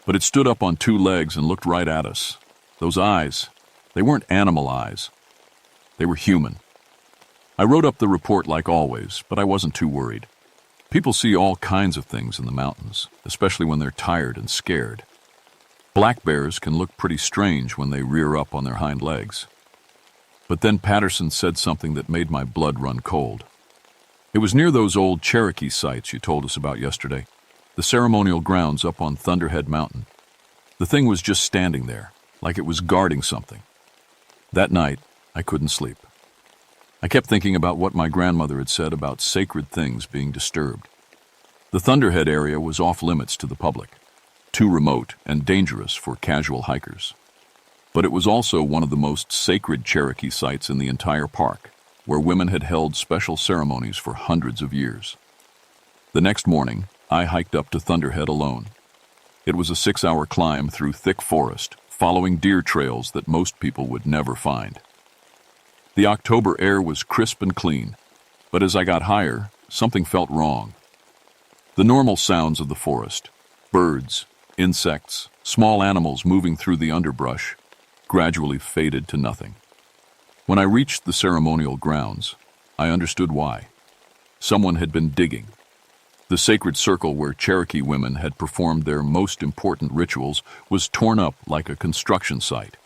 But it stood up on two legs and looked right at us. Those eyes, they weren't animal eyes. They were human. I wrote up the report like always, but I wasn't too worried. People see all kinds of things in the mountains, especially when they're tired and scared. Black bears can look pretty strange when they rear up on their hind legs. But then Patterson said something that made my blood run cold. It was near those old Cherokee sites you told us about yesterday, the ceremonial grounds up on Thunderhead Mountain. The thing was just standing there, like it was guarding something. That night, I couldn't sleep. I kept thinking about what my grandmother had said about sacred things being disturbed. The Thunderhead area was off limits to the public, too remote and dangerous for casual hikers. But it was also one of the most sacred Cherokee sites in the entire park, where women had held special ceremonies for hundreds of years. The next morning, I hiked up to Thunderhead alone. It was a 6-hour climb through thick forest, following deer trails that most people would never find. The October air was crisp and clean, but as I got higher, something felt wrong. The normal sounds of the forest, birds, insects, small animals moving through the underbrush, gradually faded to nothing. When I reached the ceremonial grounds, I understood why. Someone had been digging. The sacred circle where Cherokee women had performed their most important rituals was torn up like a construction site.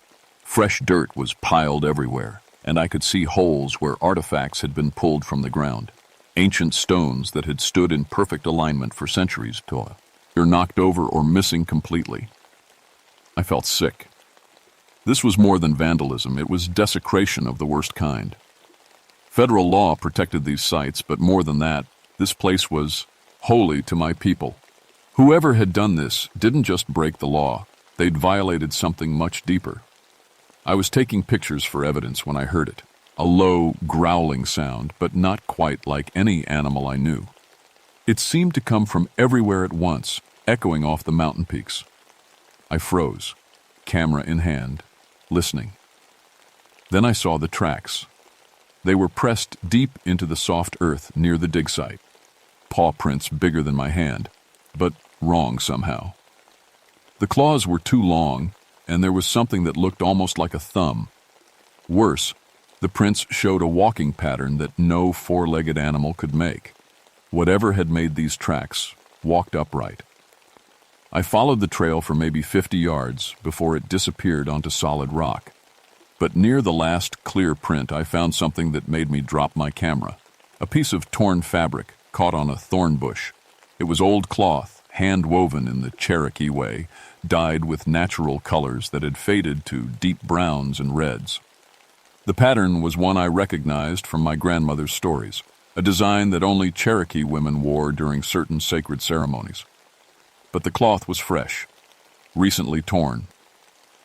Fresh dirt was piled everywhere, and I could see holes where artifacts had been pulled from the ground. Ancient stones that had stood in perfect alignment for centuries were knocked over or missing completely. I felt sick. This was more than vandalism, it was desecration of the worst kind. Federal law protected these sites, but more than that, this place was holy to my people. Whoever had done this didn't just break the law, they'd violated something much deeper. I was taking pictures for evidence when I heard it. A low, growling sound, but not quite like any animal I knew. It seemed to come from everywhere at once, echoing off the mountain peaks. I froze, camera in hand, listening. Then I saw the tracks. They were pressed deep into the soft earth near the dig site. Paw prints bigger than my hand, but wrong somehow. The claws were too long, and there was something that looked almost like a thumb. Worse, the prints showed a walking pattern that no four-legged animal could make. Whatever had made these tracks walked upright. I followed the trail for maybe 50 yards before it disappeared onto solid rock. But near the last clear print, I found something that made me drop my camera. A piece of torn fabric caught on a thorn bush. It was old cloth, hand-woven in the Cherokee way, dyed with natural colors that had faded to deep browns and reds. The pattern was one I recognized from my grandmother's stories, a design that only Cherokee women wore during certain sacred ceremonies. But the cloth was fresh, recently torn.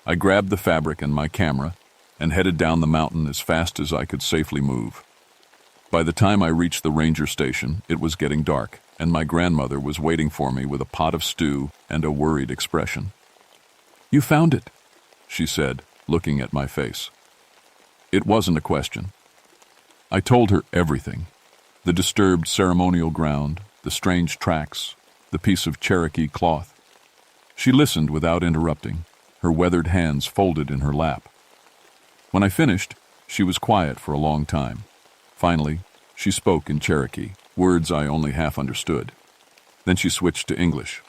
I grabbed the fabric and my camera and headed down the mountain as fast as I could safely move. By the time I reached the ranger station, it was getting dark, and my grandmother was waiting for me with a pot of stew and a worried expression. "You found it," she said, looking at my face. It wasn't a question. I told her everything. The disturbed ceremonial ground, the strange tracks, the piece of Cherokee cloth. She listened without interrupting, her weathered hands folded in her lap. When I finished, she was quiet for a long time. Finally, she spoke in Cherokee, words I only half understood. Then she switched to English.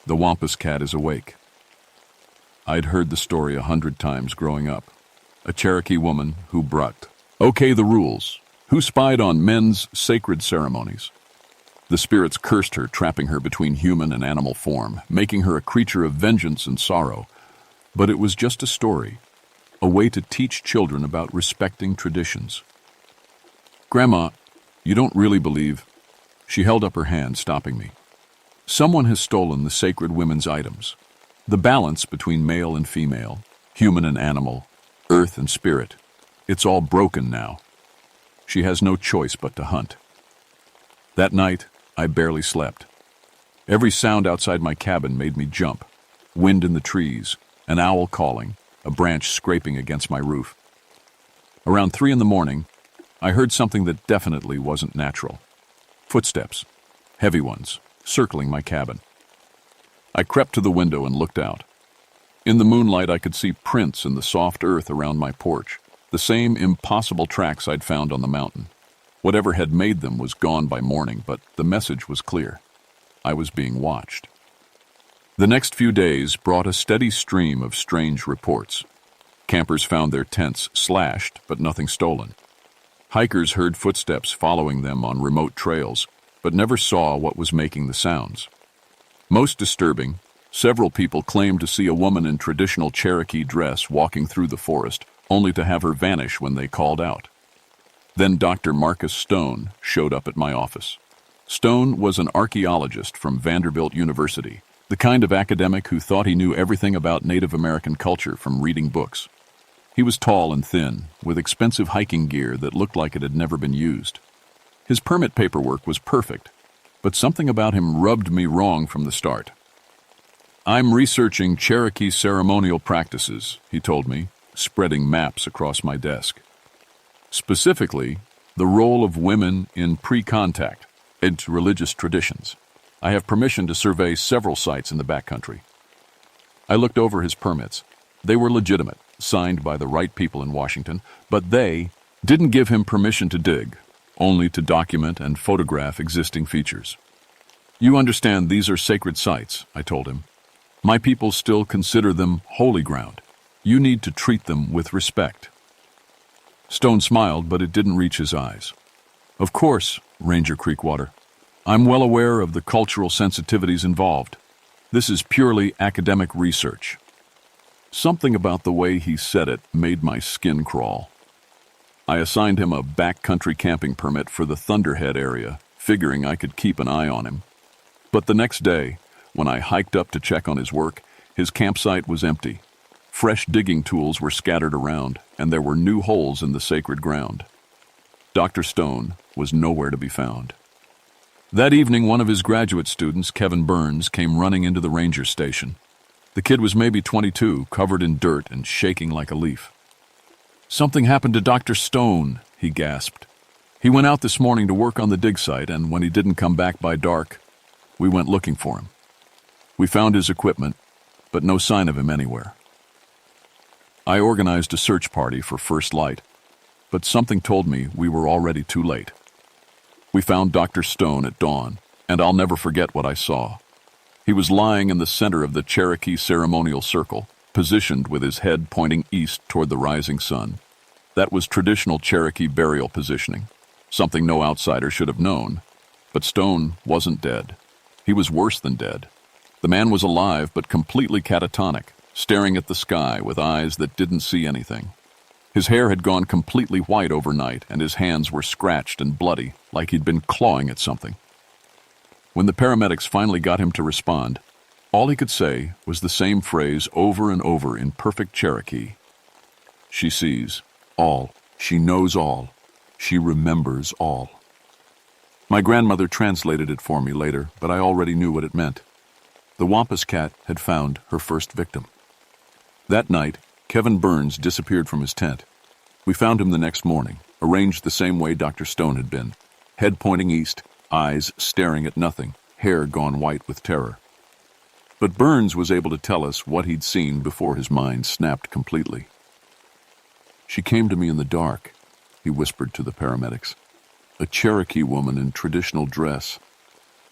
"The Wampus cat is awake." I'd heard the story 100 times growing up. A Cherokee woman who brought, "Okay, the rules. Who spied on men's sacred ceremonies?" The spirits cursed her, trapping her between human and animal form, making her a creature of vengeance and sorrow. But it was just a story, a way to teach children about respecting traditions. "Grandma, you don't really believe..." She held up her hand, stopping me. "Someone has stolen the sacred women's items. The balance between male and female, human and animal, earth and spirit, it's all broken now. She has no choice but to hunt." That night, I barely slept. Every sound outside my cabin made me jump. Wind in the trees, an owl calling, a branch scraping against my roof. Around 3 a.m, I heard something that definitely wasn't natural. Footsteps, heavy ones, circling my cabin. I crept to the window and looked out. In the moonlight, I could see prints in the soft earth around my porch, the same impossible tracks I'd found on the mountain. Whatever had made them was gone by morning, but the message was clear. I was being watched. The next few days brought a steady stream of strange reports. Campers found their tents slashed, but nothing stolen. Hikers heard footsteps following them on remote trails, but never saw what was making the sounds. Most disturbing, several people claimed to see a woman in traditional Cherokee dress walking through the forest, only to have her vanish when they called out. Then Dr. Marcus Stone showed up at my office. Stone was an archaeologist from Vanderbilt University, the kind of academic who thought he knew everything about Native American culture from reading books. He was tall and thin, with expensive hiking gear that looked like it had never been used. His permit paperwork was perfect, but something about him rubbed me wrong from the start. "I'm researching Cherokee ceremonial practices," he told me, spreading maps across my desk. Specifically, the role of women in pre-contact and religious traditions. I have permission to survey several sites in the backcountry. I looked over his permits. They were legitimate, signed by the right people in Washington, but they didn't give him permission to dig, only to document and photograph existing features. "You understand these are sacred sites," I told him. "My people still consider them holy ground. You need to treat them with respect." Stone smiled, but it didn't reach his eyes. "Of course, Ranger Creekwater. I'm well aware of the cultural sensitivities involved. This is purely academic research." Something about the way he said it made my skin crawl. I assigned him a backcountry camping permit for the Thunderhead area, figuring I could keep an eye on him. But the next day, when I hiked up to check on his work, his campsite was empty. Fresh digging tools were scattered around, and there were new holes in the sacred ground. Dr. Stone was nowhere to be found. That evening, one of his graduate students, Kevin Burns, came running into the ranger station. The kid was maybe 22, covered in dirt and shaking like a leaf. "Something happened to Dr. Stone," he gasped. "He went out this morning to work on the dig site, and when he didn't come back by dark, we went looking for him. We found his equipment, but no sign of him anywhere." I organized a search party for First Light, but something told me we were already too late. We found Dr. Stone at dawn, and I'll never forget what I saw. He was lying in the center of the Cherokee ceremonial circle, positioned with his head pointing east toward the rising sun. That was traditional Cherokee burial positioning, something no outsider should have known. But Stone wasn't dead. He was worse than dead. The man was alive but completely catatonic, staring at the sky with eyes that didn't see anything. His hair had gone completely white overnight, and his hands were scratched and bloody, like he'd been clawing at something. When the paramedics finally got him to respond, all he could say was the same phrase over and over in perfect Cherokee. "She sees all. She knows all. She remembers all." My grandmother translated it for me later, but I already knew what it meant. The Wampus cat had found her first victim. That night, Kevin Burns disappeared from his tent. We found him the next morning, arranged the same way Dr. Stone had been, head pointing east, eyes staring at nothing, hair gone white with terror. But Burns was able to tell us what he'd seen before his mind snapped completely. "She came to me in the dark," he whispered to the paramedics. "A Cherokee woman in traditional dress,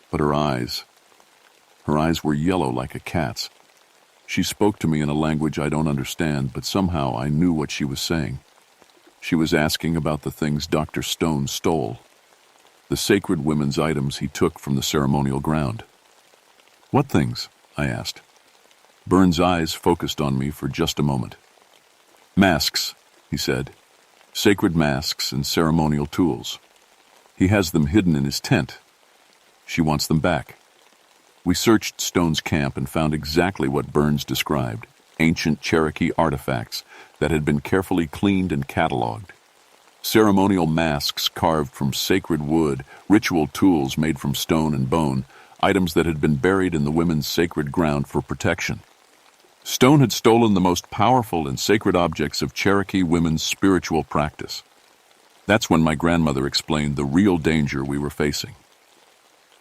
but her eyes were yellow like a cat's. She spoke to me in a language I don't understand, but somehow I knew what she was saying. She was asking about the things Dr. Stone stole, the sacred women's items he took from the ceremonial ground." "What things?" I asked. Burns' eyes focused on me for just a moment. "Masks," he said. "Sacred masks and ceremonial tools. He has them hidden in his tent. She wants them back." We searched Stone's camp and found exactly what Burns described, ancient Cherokee artifacts that had been carefully cleaned and cataloged. Ceremonial masks carved from sacred wood, ritual tools made from stone and bone, items that had been buried in the women's sacred ground for protection. Stone had stolen the most powerful and sacred objects of Cherokee women's spiritual practice. That's when my grandmother explained the real danger we were facing.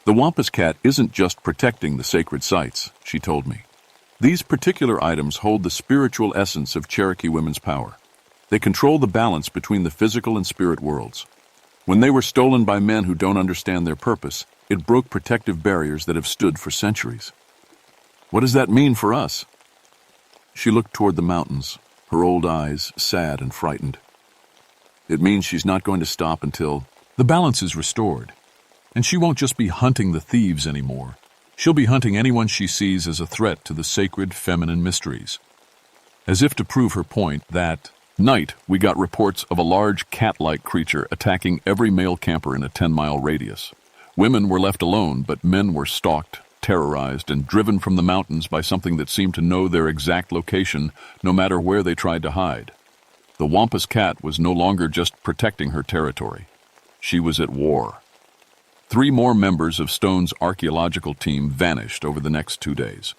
"The Wampus cat isn't just protecting the sacred sites," she told me. "These particular items hold the spiritual essence of Cherokee women's power. They control the balance between the physical and spirit worlds. When they were stolen by men who don't understand their purpose, it broke protective barriers that have stood for centuries. What does that mean for us? She looked toward the mountains, her old eyes sad and frightened. It means she's not going to stop until the balance is restored. And she won't just be hunting the thieves anymore. She'll be hunting anyone she sees as a threat to the sacred feminine mysteries. As if to prove her point, that night we got reports of a large cat-like creature attacking every male camper in a 10-mile radius. Women were left alone, but men were stalked, terrorized, and driven from the mountains by something that seemed to know their exact location no matter where they tried to hide. The Wampus cat was no longer just protecting her territory. She was at war. 3 more members of Stone's archaeological team vanished over the next 2 days.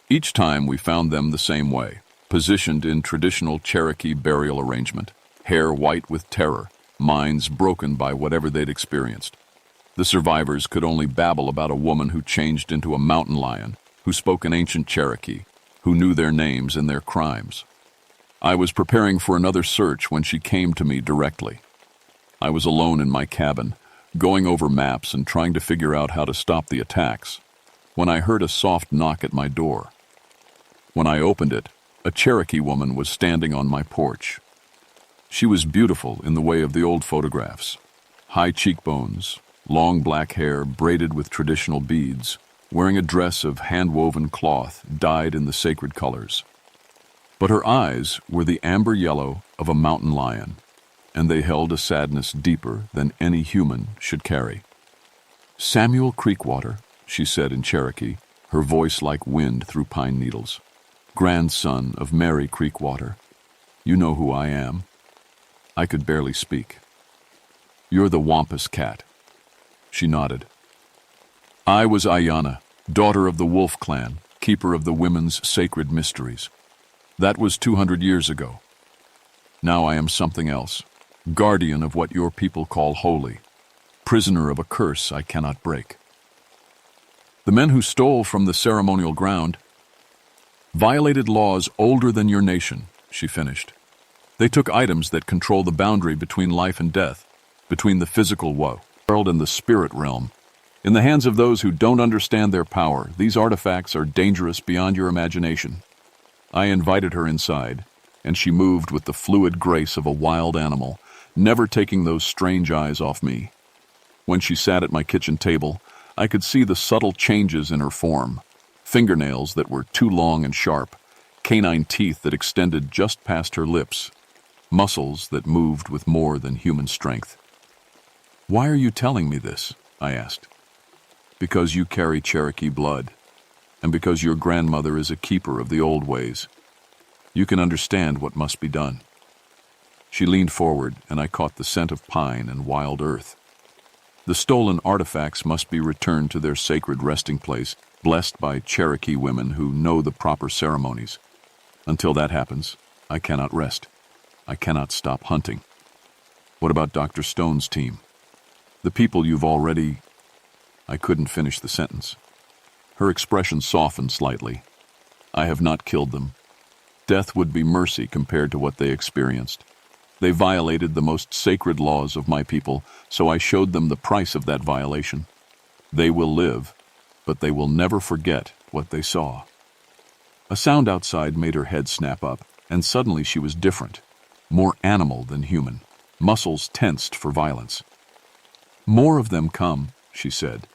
Each time we found them the same way, positioned in traditional Cherokee burial arrangement, hair white with terror, minds broken by whatever they'd experienced. The survivors could only babble about a woman who changed into a mountain lion, who spoke an ancient Cherokee, who knew their names and their crimes. I was preparing for another search when she came to me directly. I was alone in my cabin, going over maps and trying to figure out how to stop the attacks, when I heard a soft knock at my door. When I opened it, a Cherokee woman was standing on my porch. She was beautiful in the way of the old photographs. High cheekbones, long black hair braided with traditional beads, wearing a dress of hand-woven cloth dyed in the sacred colors. But her eyes were the amber yellow of a mountain lion, and they held a sadness deeper than any human should carry. "Samuel Creekwater," she said in Cherokee, her voice like wind through pine needles. "Grandson of Mary Creekwater. You know who I am." I could barely speak. "You're the Wampus cat." She nodded. "I was Ayanna, daughter of the Wolf Clan, keeper of the women's sacred mysteries. That was 200 years ago. Now I am something else, guardian of what your people call holy, prisoner of a curse I cannot break." "The men who stole from the ceremonial ground violated laws older than your nation," she finished. "They took items that control the boundary between life and death, between the physical world and the spirit realm. In the hands of those who don't understand their power, these artifacts are dangerous beyond your imagination." I invited her inside, and she moved with the fluid grace of a wild animal, never taking those strange eyes off me. When she sat at my kitchen table, I could see the subtle changes in her form. Fingernails that were too long and sharp, canine teeth that extended just past her lips, muscles that moved with more than human strength. "Why are you telling me this?" I asked. "Because you carry Cherokee blood, and because your grandmother is a keeper of the old ways. You can understand what must be done." She leaned forward, and I caught the scent of pine and wild earth. "The stolen artifacts must be returned to their sacred resting place, blessed by Cherokee women who know the proper ceremonies. Until that happens, I cannot rest. I cannot stop hunting." "What about Dr. Stone's team? The people you've already—" I couldn't finish the sentence. Her expression softened slightly. "I have not killed them. Death would be mercy compared to what they experienced. They violated the most sacred laws of my people, so I showed them the price of that violation. They will live, but they will never forget what they saw." A sound outside made her head snap up, and suddenly she was different, more animal than human, muscles tensed for violence. "More of them come," she said.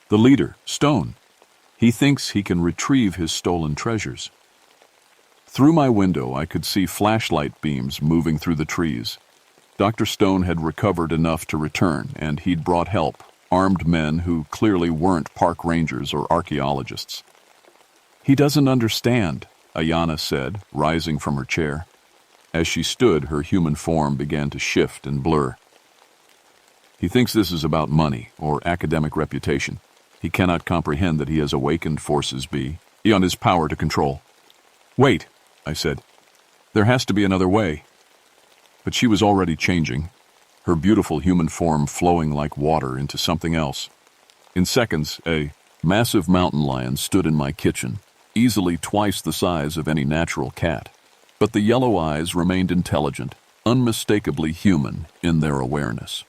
"The leader, Stone. He thinks he can retrieve his stolen treasures." Through my window, I could see flashlight beams moving through the trees. Dr. Stone had recovered enough to return, and he'd brought help, armed men who clearly weren't park rangers or archaeologists. "He doesn't understand," Ayanna said, rising from her chair. As she stood, her human form began to shift and blur. "He thinks this is about money or academic reputation. He cannot comprehend that he has awakened forces beyond his power to control." "Wait," I said. "There has to be another way." But she was already changing, her beautiful human form flowing like water into something else. In seconds, a massive mountain lion stood in my kitchen, easily twice the size of any natural cat. But the yellow eyes remained intelligent, unmistakably human in their awareness.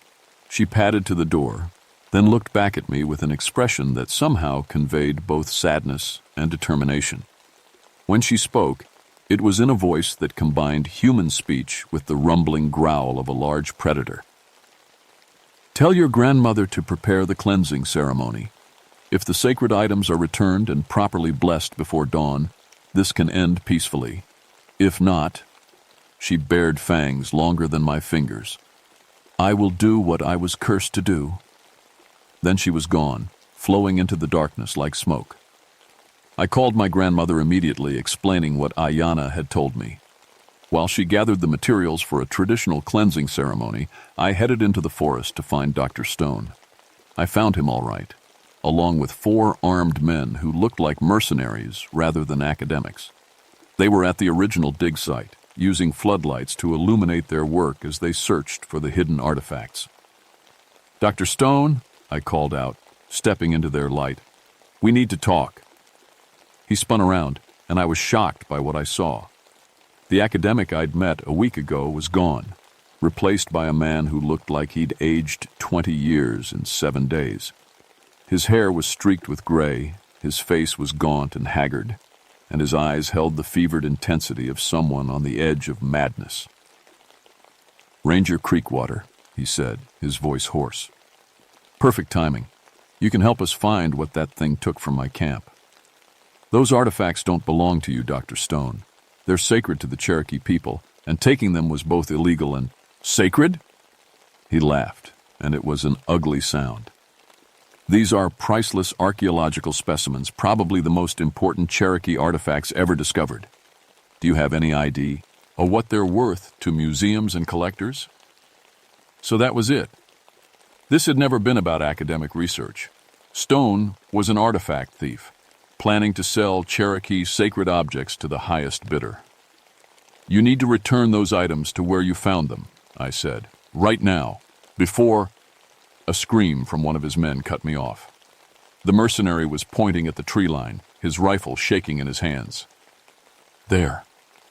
She padded to the door, then looked back at me with an expression that somehow conveyed both sadness and determination. When she spoke, it was in a voice that combined human speech with the rumbling growl of a large predator. "Tell your grandmother to prepare the cleansing ceremony. If the sacred items are returned and properly blessed before dawn, this can end peacefully. If not," she bared fangs longer than my fingers, "I will do what I was cursed to do." Then she was gone, flowing into the darkness like smoke. I called my grandmother immediately, explaining what Ayanna had told me. While she gathered the materials for a traditional cleansing ceremony, I headed into the forest to find Dr. Stone. I found him all right, along with 4 armed men who looked like mercenaries rather than academics. They were at the original dig site, using floodlights to illuminate their work as they searched for the hidden artifacts. "Dr. Stone," I called out, stepping into their light, "we need to talk." He spun around, and I was shocked by what I saw. The academic I'd met a week ago was gone, replaced by a man who looked like he'd aged 20 years in 7 days. His hair was streaked with gray, his face was gaunt and haggard, and his eyes held the fevered intensity of someone on the edge of madness. "Ranger Creekwater," he said, his voice hoarse. "Perfect timing. You can help us find what that thing took from my camp. Those artifacts don't belong to you, Dr. Stone. They're sacred to the Cherokee people, and taking them was both illegal and—" "Sacred?" He laughed, and it was an ugly sound. "These are priceless archaeological specimens, probably the most important Cherokee artifacts ever discovered. Do you have any idea of what they're worth to museums and collectors?" So that was it. This had never been about academic research. Stone was an artifact thief, planning to sell Cherokee sacred objects to the highest bidder. "You need to return those items to where you found them," I said, "right now, before—" A scream from one of his men cut me off. The mercenary was pointing at the tree line, his rifle shaking in his hands. "There,"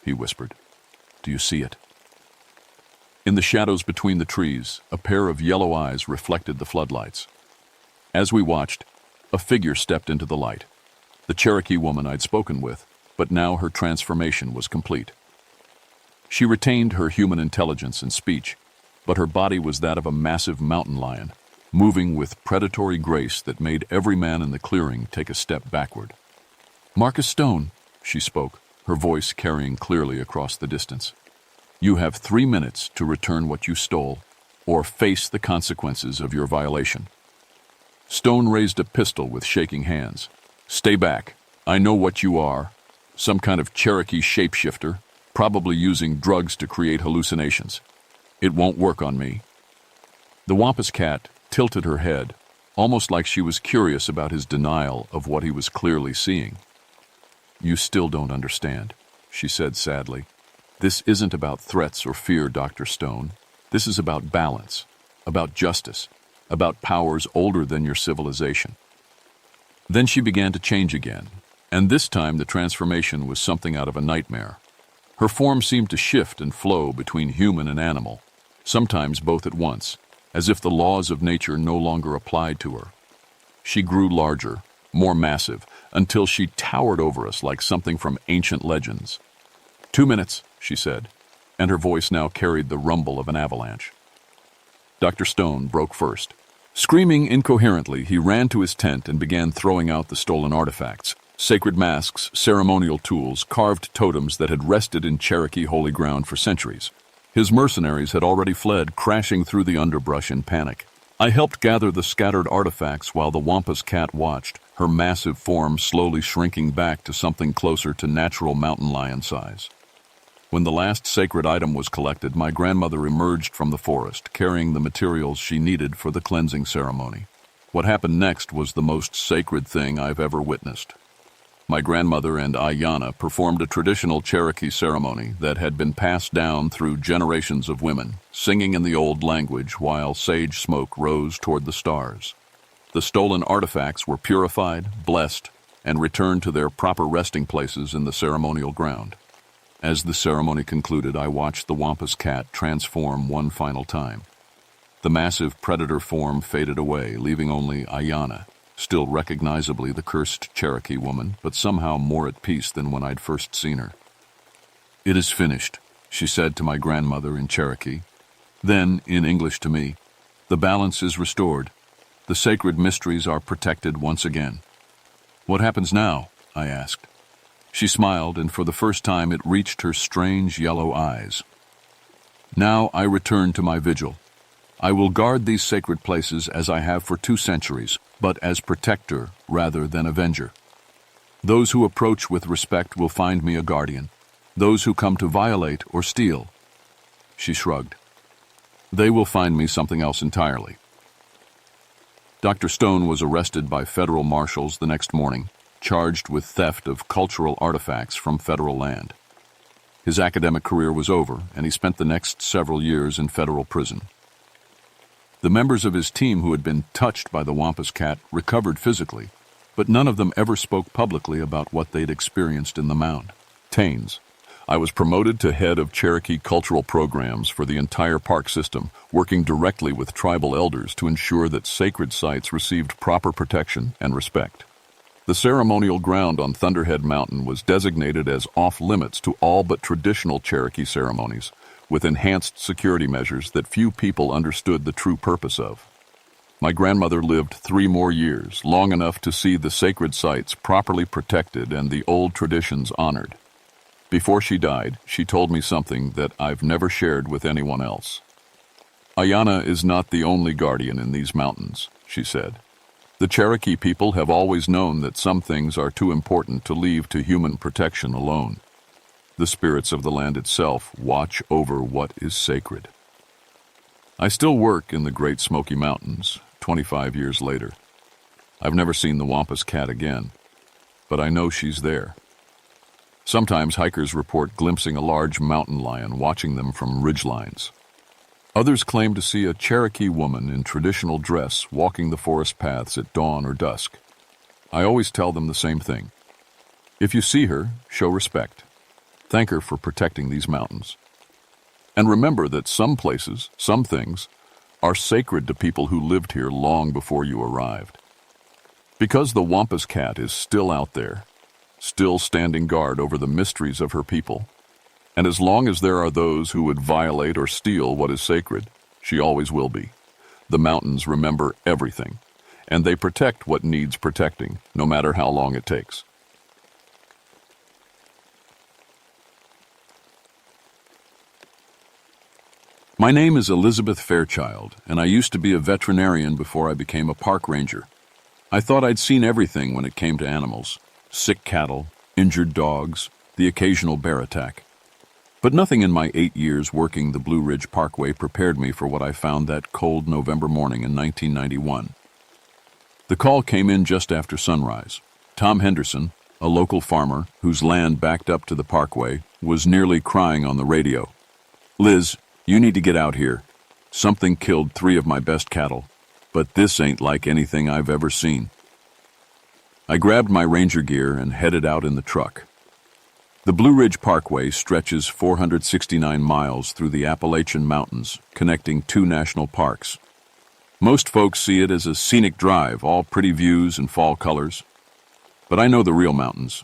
he whispered. "Do you see it?" In the shadows between the trees, a pair of yellow eyes reflected the floodlights. As we watched, a figure stepped into the light. The Cherokee woman I'd spoken with, but now her transformation was complete. She retained her human intelligence and speech, but her body was that of a massive mountain lion, moving with predatory grace that made every man in the clearing take a step backward. "Marcus Stone," she spoke, her voice carrying clearly across the distance. "You have 3 minutes to return what you stole, or face the consequences of your violation." Stone raised a pistol with shaking hands. "Stay back. I know what you are. Some kind of Cherokee shapeshifter, probably using drugs to create hallucinations. It won't work on me." The Wampus cat tilted her head, almost like she was curious about his denial of what he was clearly seeing. "You still don't understand," she said sadly. "This isn't about threats or fear, Dr. Stone. This is about balance, about justice, about powers older than your civilization." Then she began to change again, and this time the transformation was something out of a nightmare. Her form seemed to shift and flow between human and animal, sometimes both at once, as if the laws of nature no longer applied to her. She grew larger, more massive, until she towered over us like something from ancient legends. 2 minutes, she said, and her voice now carried the rumble of an avalanche. Dr. Stone broke first. Screaming incoherently, he ran to his tent and began throwing out the stolen artifacts, sacred masks, ceremonial tools, carved totems that had rested in Cherokee holy ground for centuries. His mercenaries had already fled, crashing through the underbrush in panic. I helped gather the scattered artifacts while the Wampus cat watched, her massive form slowly shrinking back to something closer to natural mountain lion size. When the last sacred item was collected, my grandmother emerged from the forest, carrying the materials she needed for the cleansing ceremony. What happened next was the most sacred thing I've ever witnessed. My grandmother and Ayanna performed a traditional Cherokee ceremony that had been passed down through generations of women, singing in the old language while sage smoke rose toward the stars. The stolen artifacts were purified, blessed, and returned to their proper resting places in the ceremonial ground. As the ceremony concluded, I watched the Wampus cat transform one final time. The massive predator form faded away, leaving only Ayanna, still recognizably the cursed Cherokee woman, but somehow more at peace than when I'd first seen her. "It is finished," she said to my grandmother in Cherokee. Then, in English to me, "The balance is restored. The sacred mysteries are protected once again." "What happens now?" I asked. She smiled, and for the first time it reached her strange yellow eyes. "Now I return to my vigil. I will guard these sacred places as I have for 2 centuries, but as protector rather than avenger. Those who approach with respect will find me a guardian. Those who come to violate or steal," she shrugged, "they will find me something else entirely." Dr. Stone was arrested by federal marshals the next morning, charged with theft of cultural artifacts from federal land. His academic career was over, and he spent the next several years in federal prison. The members of his team who had been touched by the Wampus cat recovered physically, but none of them ever spoke publicly about what they'd experienced in the mound. Taines. I was promoted to head of Cherokee cultural programs for the entire park system, working directly with tribal elders to ensure that sacred sites received proper protection and respect. The ceremonial ground on Thunderhead Mountain was designated as off-limits to all but traditional Cherokee ceremonies, with enhanced security measures that few people understood the true purpose of. My grandmother lived 3 more years, long enough to see the sacred sites properly protected and the old traditions honored. Before she died, she told me something that I've never shared with anyone else. "Ayanna is not the only guardian in these mountains," she said. "The Cherokee people have always known that some things are too important to leave to human protection alone. The spirits of the land itself watch over what is sacred." I still work in the Great Smoky Mountains, 25 years later. I've never seen the Wampus cat again, but I know she's there. Sometimes hikers report glimpsing a large mountain lion watching them from ridgelines. Others claim to see a Cherokee woman in traditional dress walking the forest paths at dawn or dusk. I always tell them the same thing. If you see her, show respect. Thank her for protecting these mountains. And remember that some places, some things, are sacred to people who lived here long before you arrived. Because the Wampus cat is still out there, still standing guard over the mysteries of her people, and as long as there are those who would violate or steal what is sacred, she always will be. The mountains remember everything, and they protect what needs protecting, no matter how long it takes. My name is Elizabeth Fairchild, and I used to be a veterinarian before I became a park ranger. I thought I'd seen everything when it came to animals: sick cattle, injured dogs, the occasional bear attack. But nothing in my 8 years working the Blue Ridge Parkway prepared me for what I found that cold November morning in 1991. The call came in just after sunrise. Tom Henderson, a local farmer whose land backed up to the parkway, was nearly crying on the radio. "Liz, you need to get out here. Something killed 3 of my best cattle, but this ain't like anything I've ever seen." I grabbed my ranger gear and headed out in the truck. The Blue Ridge Parkway stretches 469 miles through the Appalachian Mountains, connecting 2 national parks. Most folks see it as a scenic drive, all pretty views and fall colors. But I know the real mountains,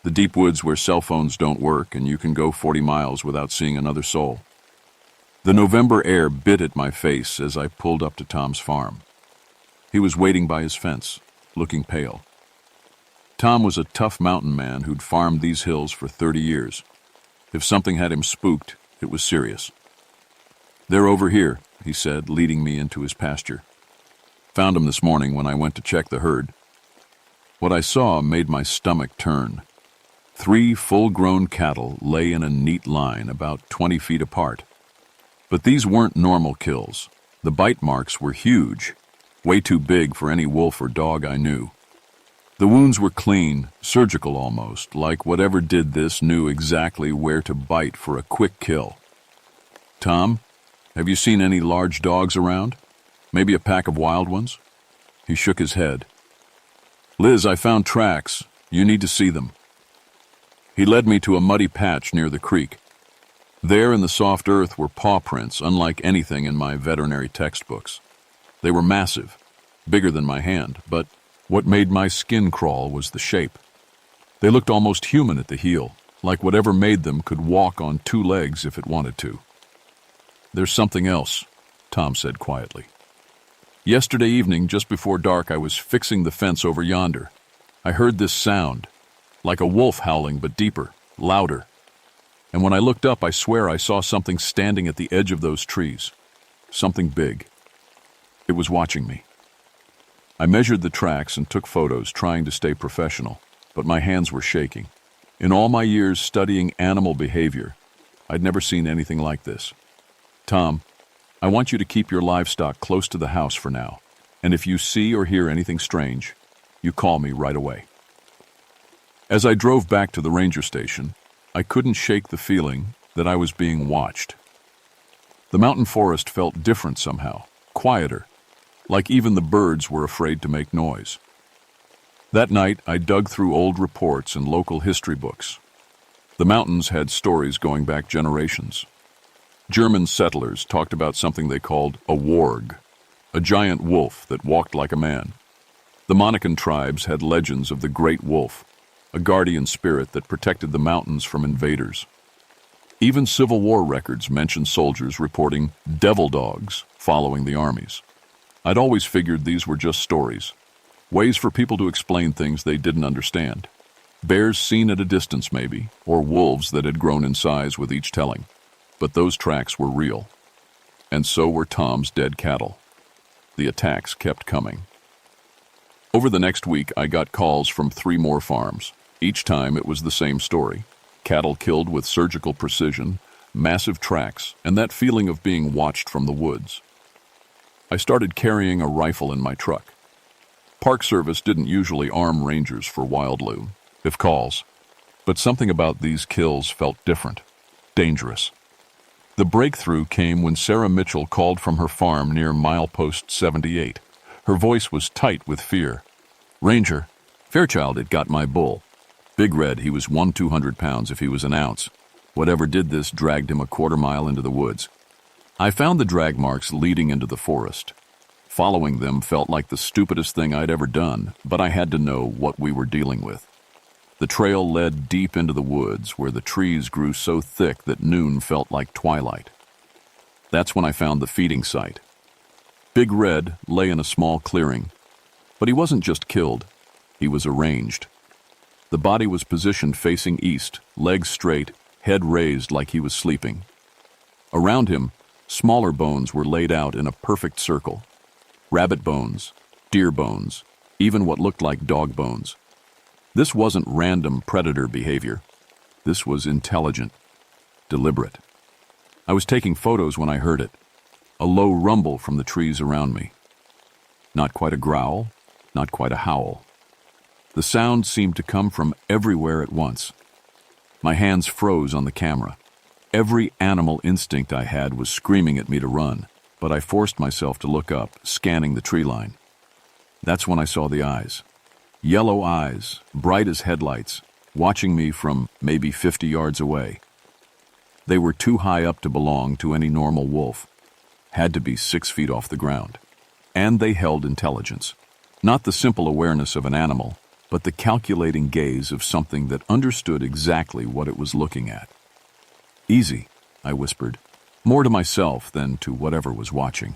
the deep woods where cell phones don't work and you can go 40 miles without seeing another soul. The November air bit at my face as I pulled up to Tom's farm. He was waiting by his fence, looking pale. Tom was a tough mountain man who'd farmed these hills for 30 years. If something had him spooked, it was serious. "They're over here," he said, leading me into his pasture. "Found them this morning when I went to check the herd." What I saw made my stomach turn. 3 full-grown cattle lay in a neat line about 20 feet apart. But these weren't normal kills. The bite marks were huge, way too big for any wolf or dog I knew. The wounds were clean, surgical almost, like whatever did this knew exactly where to bite for a quick kill. "Tom, have you seen any large dogs around? Maybe a pack of wild ones?" He shook his head. "Liz, I found tracks. You need to see them." He led me to a muddy patch near the creek. There in the soft earth were paw prints unlike anything in my veterinary textbooks. They were massive, bigger than my hand, but what made my skin crawl was the shape. They looked almost human at the heel, like whatever made them could walk on two legs if it wanted to. "There's something else," Tom said quietly. "Yesterday evening, just before dark, I was fixing the fence over yonder. I heard this sound, like a wolf howling but deeper, louder. And when I looked up, I swear I saw something standing at the edge of those trees. Something big. It was watching me. I measured the tracks and took photos, trying to stay professional, but my hands were shaking. In all my years studying animal behavior, I'd never seen anything like this. Tom, I want you to keep your livestock close to the house for now, and if you see or hear anything strange, you call me right away." As I drove back to the ranger station, I couldn't shake the feeling that I was being watched. The mountain forest felt different somehow, quieter, like even the birds were afraid to make noise. That night, I dug through old reports and local history books. The mountains had stories going back generations. German settlers talked about something they called a warg, a giant wolf that walked like a man. The Monacan tribes had legends of the Great Wolf, a guardian spirit that protected the mountains from invaders. Even Civil War records mention soldiers reporting devil dogs following the armies. I'd always figured these were just stories, ways for people to explain things they didn't understand. Bears seen at a distance maybe, or wolves that had grown in size with each telling. But those tracks were real. And so were Tom's dead cattle. The attacks kept coming. Over the next week, I got calls from 3 more farms. Each time it was the same story. Cattle killed with surgical precision, massive tracks, and that feeling of being watched from the woods. I started carrying a rifle in my truck. Park Service didn't usually arm rangers for wildlife, if calls, but something about these kills felt different, dangerous. The breakthrough came when Sarah Mitchell called from her farm near milepost 78. Her voice was tight with fear. "Ranger, Fairchild had got my bull. Big Red, he was 200 pounds if he was an ounce. Whatever did this dragged him a quarter mile into the woods. I found the drag marks leading into the forest. Following them felt like the stupidest thing I'd ever done, but I had to know what we were dealing with. The trail led deep into the woods where the trees grew so thick that noon felt like twilight. That's when I found the feeding site. Big Red lay in a small clearing, but he wasn't just killed, he was arranged. The body was positioned facing east, legs straight, head raised like he was sleeping. Around him, smaller bones were laid out in a perfect circle. Rabbit bones, deer bones, even what looked like dog bones. This wasn't random predator behavior. This was intelligent, deliberate. I was taking photos when I heard it. A low rumble from the trees around me. Not quite a growl, not quite a howl. The sound seemed to come from everywhere at once. My hands froze on the camera. Every animal instinct I had was screaming at me to run, but I forced myself to look up, scanning the tree line. That's when I saw the eyes. Yellow eyes, bright as headlights, watching me from maybe 50 yards away. They were too high up to belong to any normal wolf. Had to be 6 feet off the ground. And they held intelligence. Not the simple awareness of an animal, but the calculating gaze of something that understood exactly what it was looking at. "Easy," I whispered, more to myself than to whatever was watching.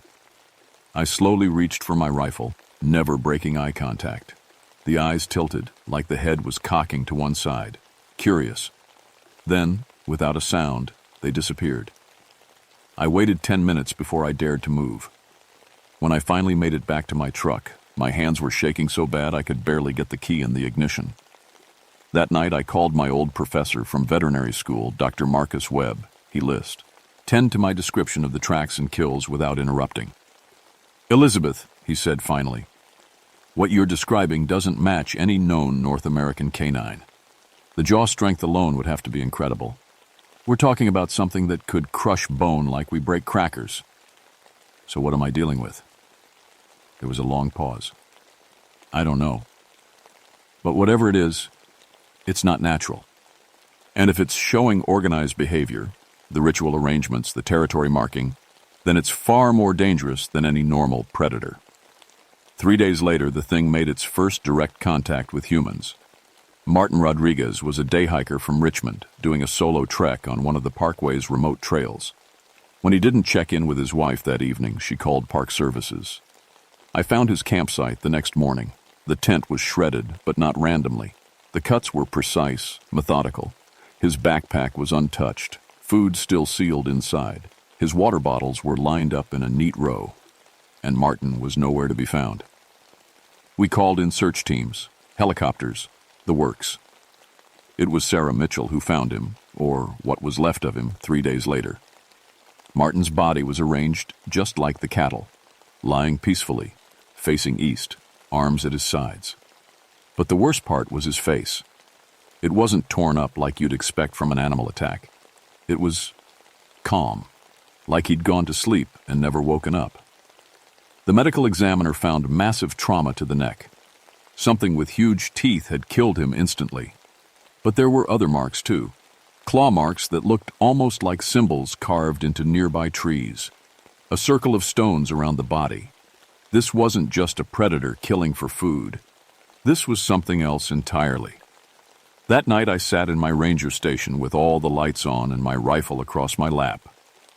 I slowly reached for my rifle, never breaking eye contact. The eyes tilted, like the head was cocking to one side, curious. Then, without a sound, they disappeared. I waited 10 minutes before I dared to move. When I finally made it back to my truck, my hands were shaking so bad I could barely get the key in the ignition. That night I called my old professor from veterinary school, Dr. Marcus Webb. He listened. Tend to my description of the tracks and kills without interrupting. "Elizabeth," he said finally, "what you're describing doesn't match any known North American canine. The jaw strength alone would have to be incredible. We're talking about something that could crush bone like we break crackers. So what am I dealing with?" There was a long pause. "I don't know. But whatever it is, it's not natural. And if it's showing organized behavior, the ritual arrangements, the territory marking, then it's far more dangerous than any normal predator. 3 days later, the thing made its first direct contact with humans. Martin Rodriguez was a day hiker from Richmond, doing a solo trek on one of the parkway's remote trails. When he didn't check in with his wife that evening, she called Park Services. I found his campsite the next morning. The tent was shredded, but not randomly. The cuts were precise, methodical. His backpack was untouched, food still sealed inside. His water bottles were lined up in a neat row, and Martin was nowhere to be found. We called in search teams, helicopters, the works. It was Sarah Mitchell who found him, or what was left of him, 3 days later. Martin's body was arranged just like the cattle, lying peacefully, facing east, arms at his sides. But the worst part was his face. It wasn't torn up like you'd expect from an animal attack. It was calm, like he'd gone to sleep and never woken up. The medical examiner found massive trauma to the neck. Something with huge teeth had killed him instantly. But there were other marks too. Claw marks that looked almost like symbols carved into nearby trees. A circle of stones around the body. This wasn't just a predator killing for food. This was something else entirely. That night I sat in my ranger station with all the lights on and my rifle across my lap.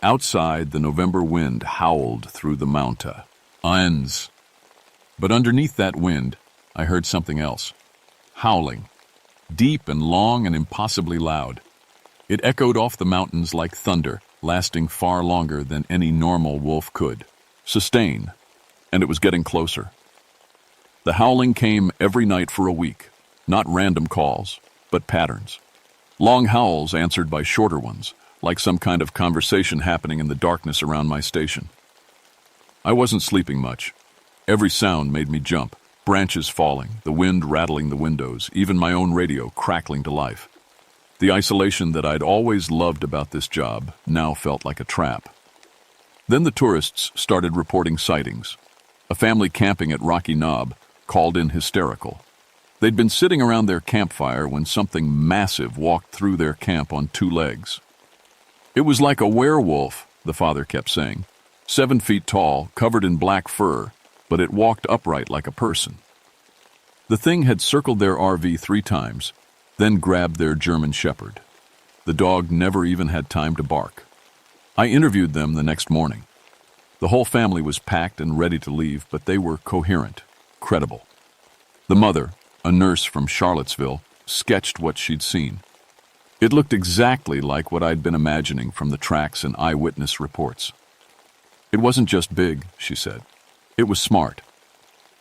Outside, the November wind howled through the mountains. But underneath that wind, I heard something else. Howling. Deep and long and impossibly loud. It echoed off the mountains like thunder, lasting far longer than any normal wolf could sustain, and it was getting closer. The howling came every night for a week, not random calls, but patterns. Long howls answered by shorter ones, like some kind of conversation happening in the darkness around my station. I wasn't sleeping much. Every sound made me jump, branches falling, the wind rattling the windows, even my own radio crackling to life. The isolation that I'd always loved about this job now felt like a trap. Then the tourists started reporting sightings. A family camping at Rocky Knob called in hysterical. They'd been sitting around their campfire when something massive walked through their camp on 2 legs. It was like a werewolf, the father kept saying. 7 feet tall, covered in black fur, but it walked upright like a person. The thing had circled their RV 3 times, then grabbed their German shepherd. The dog never even had time to bark. I interviewed them the next morning. The whole family was packed and ready to leave, but they were coherent, credible. The mother, a nurse from Charlottesville, sketched what she'd seen. It looked exactly like what I'd been imagining from the tracks and eyewitness reports. It wasn't just big, she said. It was smart.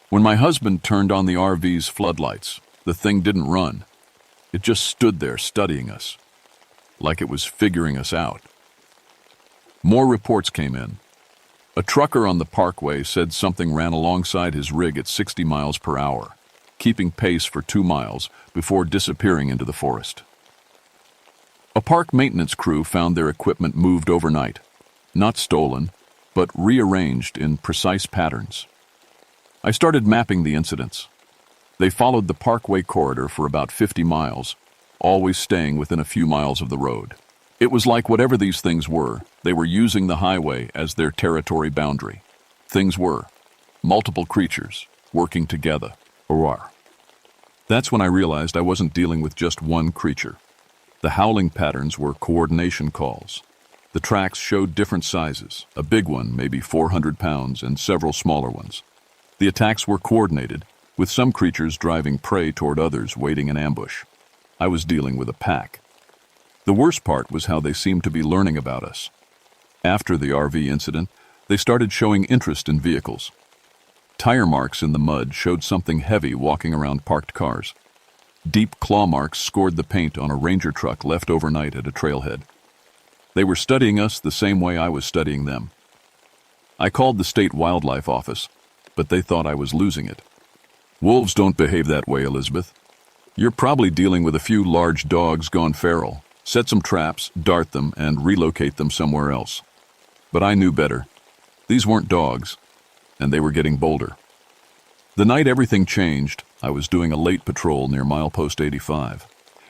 When my husband turned on the RV's floodlights, the thing didn't run. It just stood there studying us, like it was figuring us out. More reports came in. A trucker on the parkway said something ran alongside his rig at 60 miles per hour, keeping pace for 2 miles before disappearing into the forest. A park maintenance crew found their equipment moved overnight, not stolen, but rearranged in precise patterns. I started mapping the incidents. They followed the parkway corridor for about 50 miles, always staying within a few miles of the road. It was like whatever these things were, they were using the highway as their territory boundary. Things were multiple creatures working together. That's when I realized I wasn't dealing with just one creature. The howling patterns were coordination calls. The tracks showed different sizes, a big one, maybe 400 pounds, and several smaller ones. The attacks were coordinated, with some creatures driving prey toward others waiting in ambush. I was dealing with a pack. The worst part was how they seemed to be learning about us. After the RV incident, they started showing interest in vehicles. Tire marks in the mud showed something heavy walking around parked cars. Deep claw marks scored the paint on a ranger truck left overnight at a trailhead. They were studying us the same way I was studying them. I called the state wildlife office, but they thought I was losing it. Wolves don't behave that way, Elizabeth. You're probably dealing with a few large dogs gone feral. Set some traps, dart them, and relocate them somewhere else. But I knew better. These weren't dogs, and they were getting bolder. The night everything changed, I was doing a late patrol near milepost 85.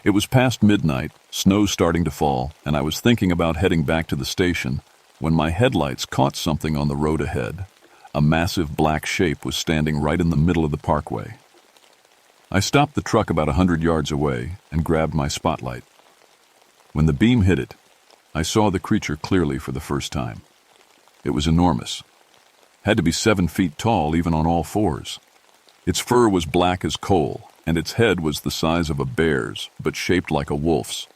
It was past midnight, snow starting to fall, and I was thinking about heading back to the station when my headlights caught something on the road ahead. A massive black shape was standing right in the middle of the parkway. I stopped the truck about 100 yards away and grabbed my spotlight. When the beam hit it, I saw the creature clearly for the first time. It was enormous. Had to be 7 feet tall even on all fours. Its fur was black as coal, and its head was the size of a bear's, but shaped like a wolf's.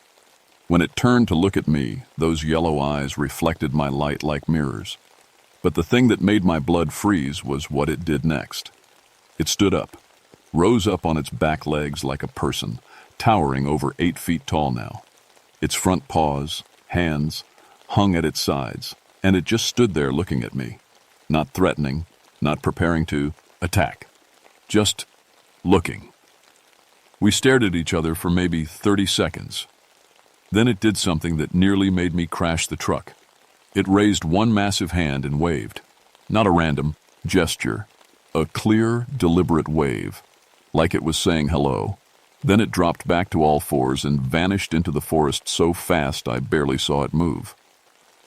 When it turned to look at me, those yellow eyes reflected my light like mirrors. But the thing that made my blood freeze was what it did next. It stood up, rose up on its back legs like a person, towering over 8 feet tall now. Its front paws, hands, hung at its sides, and it just stood there looking at me. Not threatening, not preparing to attack. Just looking. We stared at each other for maybe 30 seconds. Then it did something that nearly made me crash the truck. It raised one massive hand and waved. Not a random gesture. A clear, deliberate wave. Like it was saying hello. Then it dropped back to all fours and vanished into the forest so fast I barely saw it move.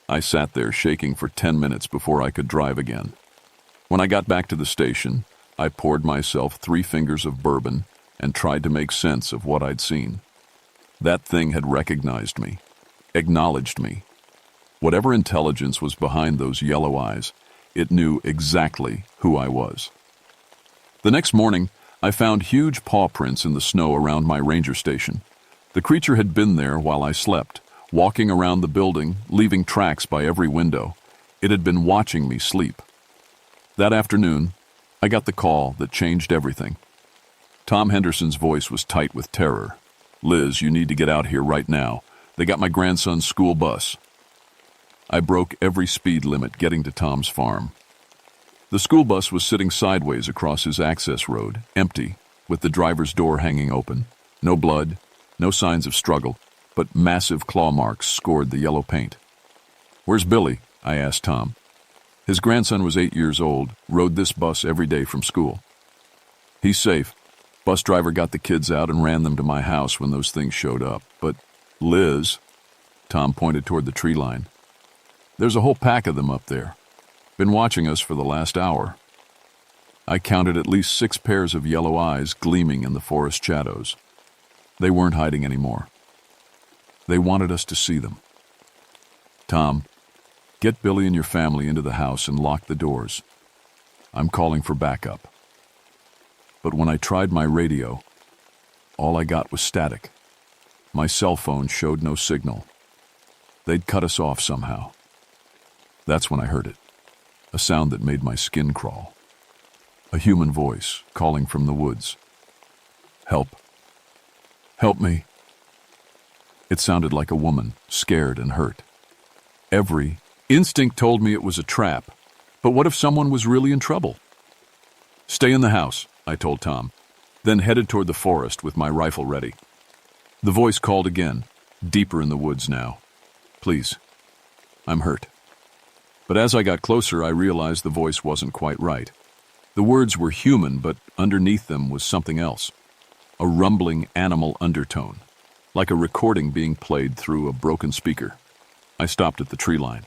I sat there shaking for 10 minutes before I could drive again. When I got back to the station, I poured myself 3 fingers of bourbon and tried to make sense of what I'd seen. That thing had recognized me, acknowledged me. Whatever intelligence was behind those yellow eyes, it knew exactly who I was. The next morning, I found huge paw prints in the snow around my ranger station. The creature had been there while I slept, walking around the building, leaving tracks by every window. It had been watching me sleep. That afternoon, I got the call that changed everything. Tom Henderson's voice was tight with terror. "Liz, you need to get out here right now. They got my grandson's school bus." I broke every speed limit getting to Tom's farm. The school bus was sitting sideways across his access road, empty, with the driver's door hanging open. No blood, no signs of struggle, but massive claw marks scored the yellow paint. "Where's Billy?" I asked Tom. His grandson was 8 years old, rode this bus every day from school. "He's safe. Bus driver got the kids out and ran them to my house when those things showed up. But, Liz," Tom pointed toward the tree line, "there's a whole pack of them up there. Been watching us for the last hour." I counted at least 6 pairs of yellow eyes gleaming in the forest shadows. They weren't hiding anymore. They wanted us to see them. "Tom, get Billy and your family into the house and lock the doors. I'm calling for backup." But when I tried my radio, all I got was static. My cell phone showed no signal. They'd cut us off somehow. That's when I heard it. A sound that made my skin crawl. A human voice calling from the woods. "Help. Help me." It sounded like a woman, scared and hurt. Every instinct told me it was a trap, but what if someone was really in trouble? "Stay in the house," I told Tom, then headed toward the forest with my rifle ready. The voice called again, deeper in the woods now. "Please, I'm hurt." But as I got closer, I realized the voice wasn't quite right. The words were human, but underneath them was something else. A rumbling animal undertone, like a recording being played through a broken speaker. I stopped at the tree line.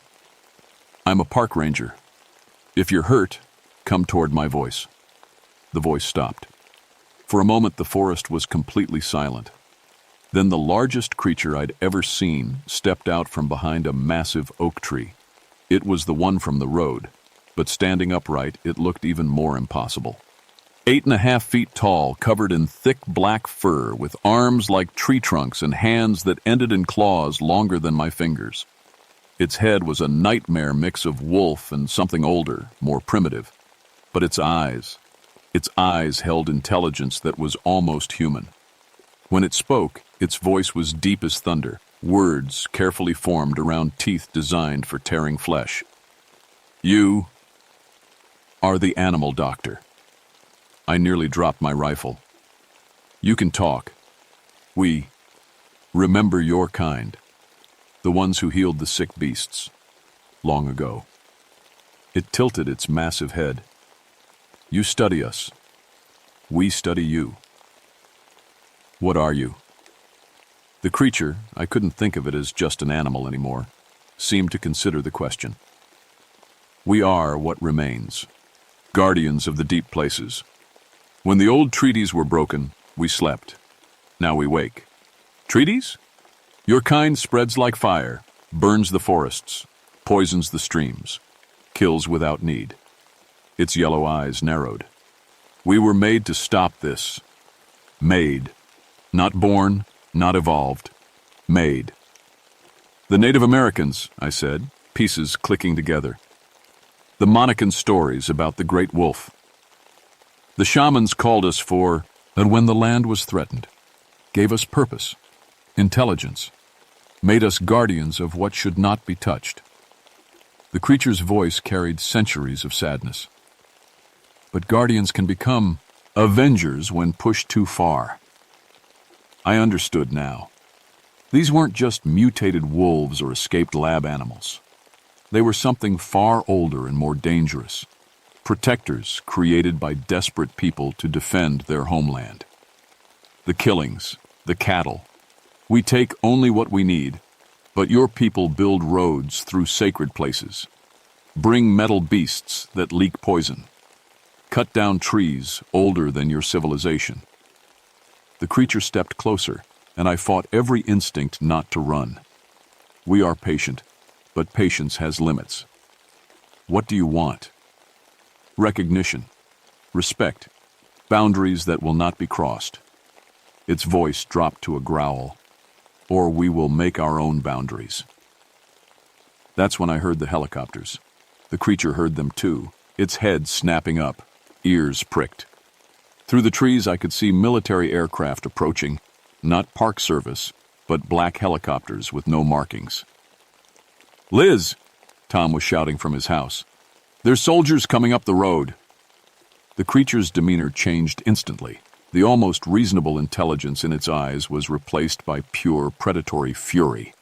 "I'm a park ranger. If you're hurt, come toward my voice." The voice stopped. For a moment, the forest was completely silent. Then the largest creature I'd ever seen stepped out from behind a massive oak tree. It was the one from the road, but standing upright, it looked even more impossible. 8.5 feet tall, covered in thick black fur, with arms like tree trunks and hands that ended in claws longer than my fingers. Its head was a nightmare mix of wolf and something older, more primitive. But its eyes held intelligence that was almost human. When it spoke, its voice was deep as thunder, words carefully formed around teeth designed for tearing flesh. "You are the animal doctor." I nearly dropped my rifle. "You can talk. We remember your kind, the ones who healed the sick beasts long ago." It tilted its massive head. "You study us. We study you." "What are you?" The creature, I couldn't think of it as just an animal anymore, seemed to consider the question. We are what remains, guardians of the deep places. When the old treaties were broken, we slept. Now we wake. Treaties? Your kind spreads like fire, burns the forests, poisons the streams, kills without need. Its yellow eyes narrowed. We were made to stop this. Made. Not born, not evolved. Made. The Native Americans, I said, pieces clicking together. The Monacan stories about the great wolf. The shamans called us for, and when the land was threatened, gave us purpose, intelligence, made us guardians of what should not be touched. The creature's voice carried centuries of sadness. But guardians can become avengers when pushed too far. I understood now. These weren't just mutated wolves or escaped lab animals. They were something far older and more dangerous. Protectors created by desperate people to defend their homeland. The killings, the cattle. We take only what we need, but your people build roads through sacred places. Bring metal beasts that leak poison. Cut down trees older than your civilization. The creature stepped closer, and I fought every instinct not to run. We are patient, but patience has limits. What do you want? Recognition, respect, boundaries that will not be crossed. Its voice dropped to a growl. Or we will make our own boundaries. That's when I heard the helicopters. The creature heard them too, its head snapping up, ears pricked. Through the trees I could see military aircraft approaching, not Park Service, but black helicopters with no markings. Liz! Tom was shouting from his house. There's soldiers coming up the road. The creature's demeanor changed instantly. The almost reasonable intelligence in its eyes was replaced by pure predatory fury.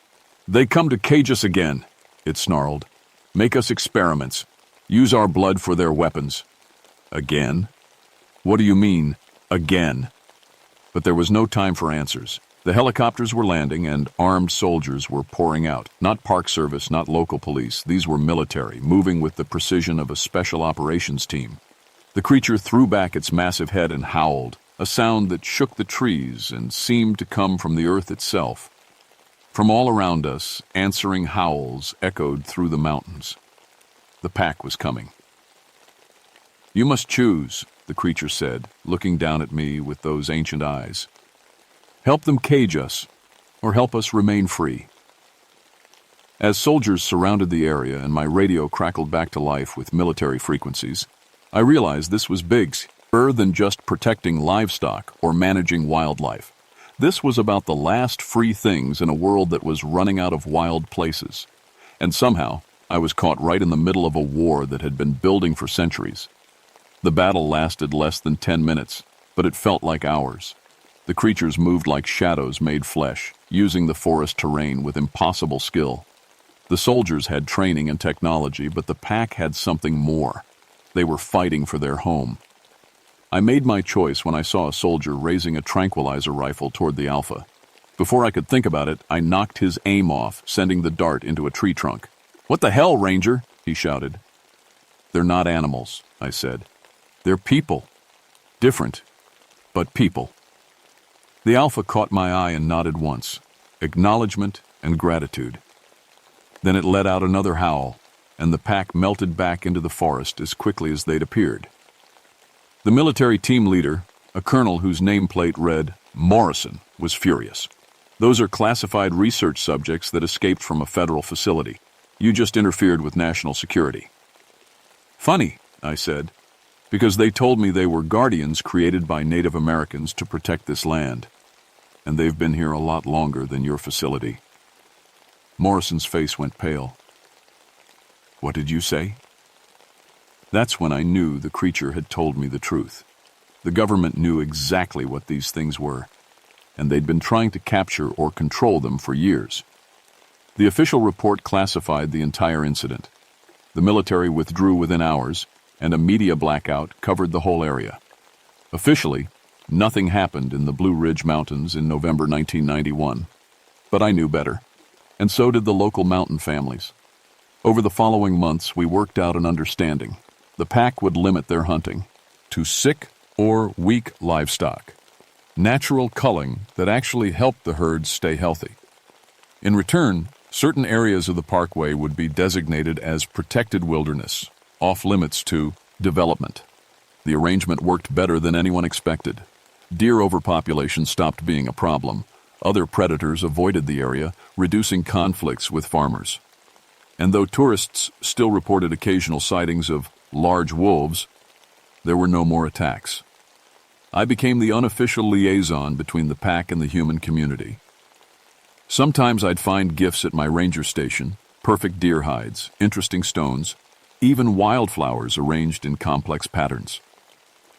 They come to cage us again, it snarled. Make us experiments. Use our blood for their weapons. Again? What do you mean, again? But there was no time for answers. The helicopters were landing and armed soldiers were pouring out. Not Park Service, not local police. These were military, moving with the precision of a special operations team. The creature threw back its massive head and howled, a sound that shook the trees and seemed to come from the earth itself. From all around us, answering howls echoed through the mountains. The pack was coming. You must choose, the creature said, looking down at me with those ancient eyes. Help them cage us, or help us remain free. As soldiers surrounded the area and my radio crackled back to life with military frequencies, I realized this was bigger than just protecting livestock or managing wildlife. This was about the last free things in a world that was running out of wild places. And somehow, I was caught right in the middle of a war that had been building for centuries. The battle lasted less than 10 minutes, but it felt like hours. The creatures moved like shadows made flesh, using the forest terrain with impossible skill. The soldiers had training and technology, but the pack had something more. They were fighting for their home. I made my choice when I saw a soldier raising a tranquilizer rifle toward the Alpha. Before I could think about it, I knocked his aim off, sending the dart into a tree trunk. "What the hell, Ranger?" he shouted. "They're not animals," I said. "They're people. Different, but people." The Alpha caught my eye and nodded once, acknowledgement and gratitude. Then it let out another howl, and the pack melted back into the forest as quickly as they'd appeared. The military team leader, a colonel whose nameplate read Morrison, was furious. "Those are classified research subjects that escaped from a federal facility. You just interfered with national security." "Funny," I said, "because they told me they were guardians created by Native Americans to protect this land. And they've been here a lot longer than your facility." Morrison's face went pale. "What did you say?" That's when I knew the creature had told me the truth. The government knew exactly what these things were, and they'd been trying to capture or control them for years. The official report classified the entire incident. The military withdrew within hours, and a media blackout covered the whole area. Officially, nothing happened in the Blue Ridge Mountains in November 1991, But I knew better, and so did the local mountain families. Over the following months, we worked out an understanding. The pack would limit their hunting to sick or weak livestock, natural culling that actually helped the herds stay healthy. In return, certain areas of the parkway would be designated as protected wilderness, off-limits to development. The arrangement worked better than anyone expected. Deer overpopulation stopped being a problem. Other predators avoided the area, reducing conflicts with farmers. And though tourists still reported occasional sightings of large wolves, there were no more attacks. I became the unofficial liaison between the pack and the human community. Sometimes I'd find gifts at my ranger station, perfect deer hides, interesting stones, even wildflowers arranged in complex patterns.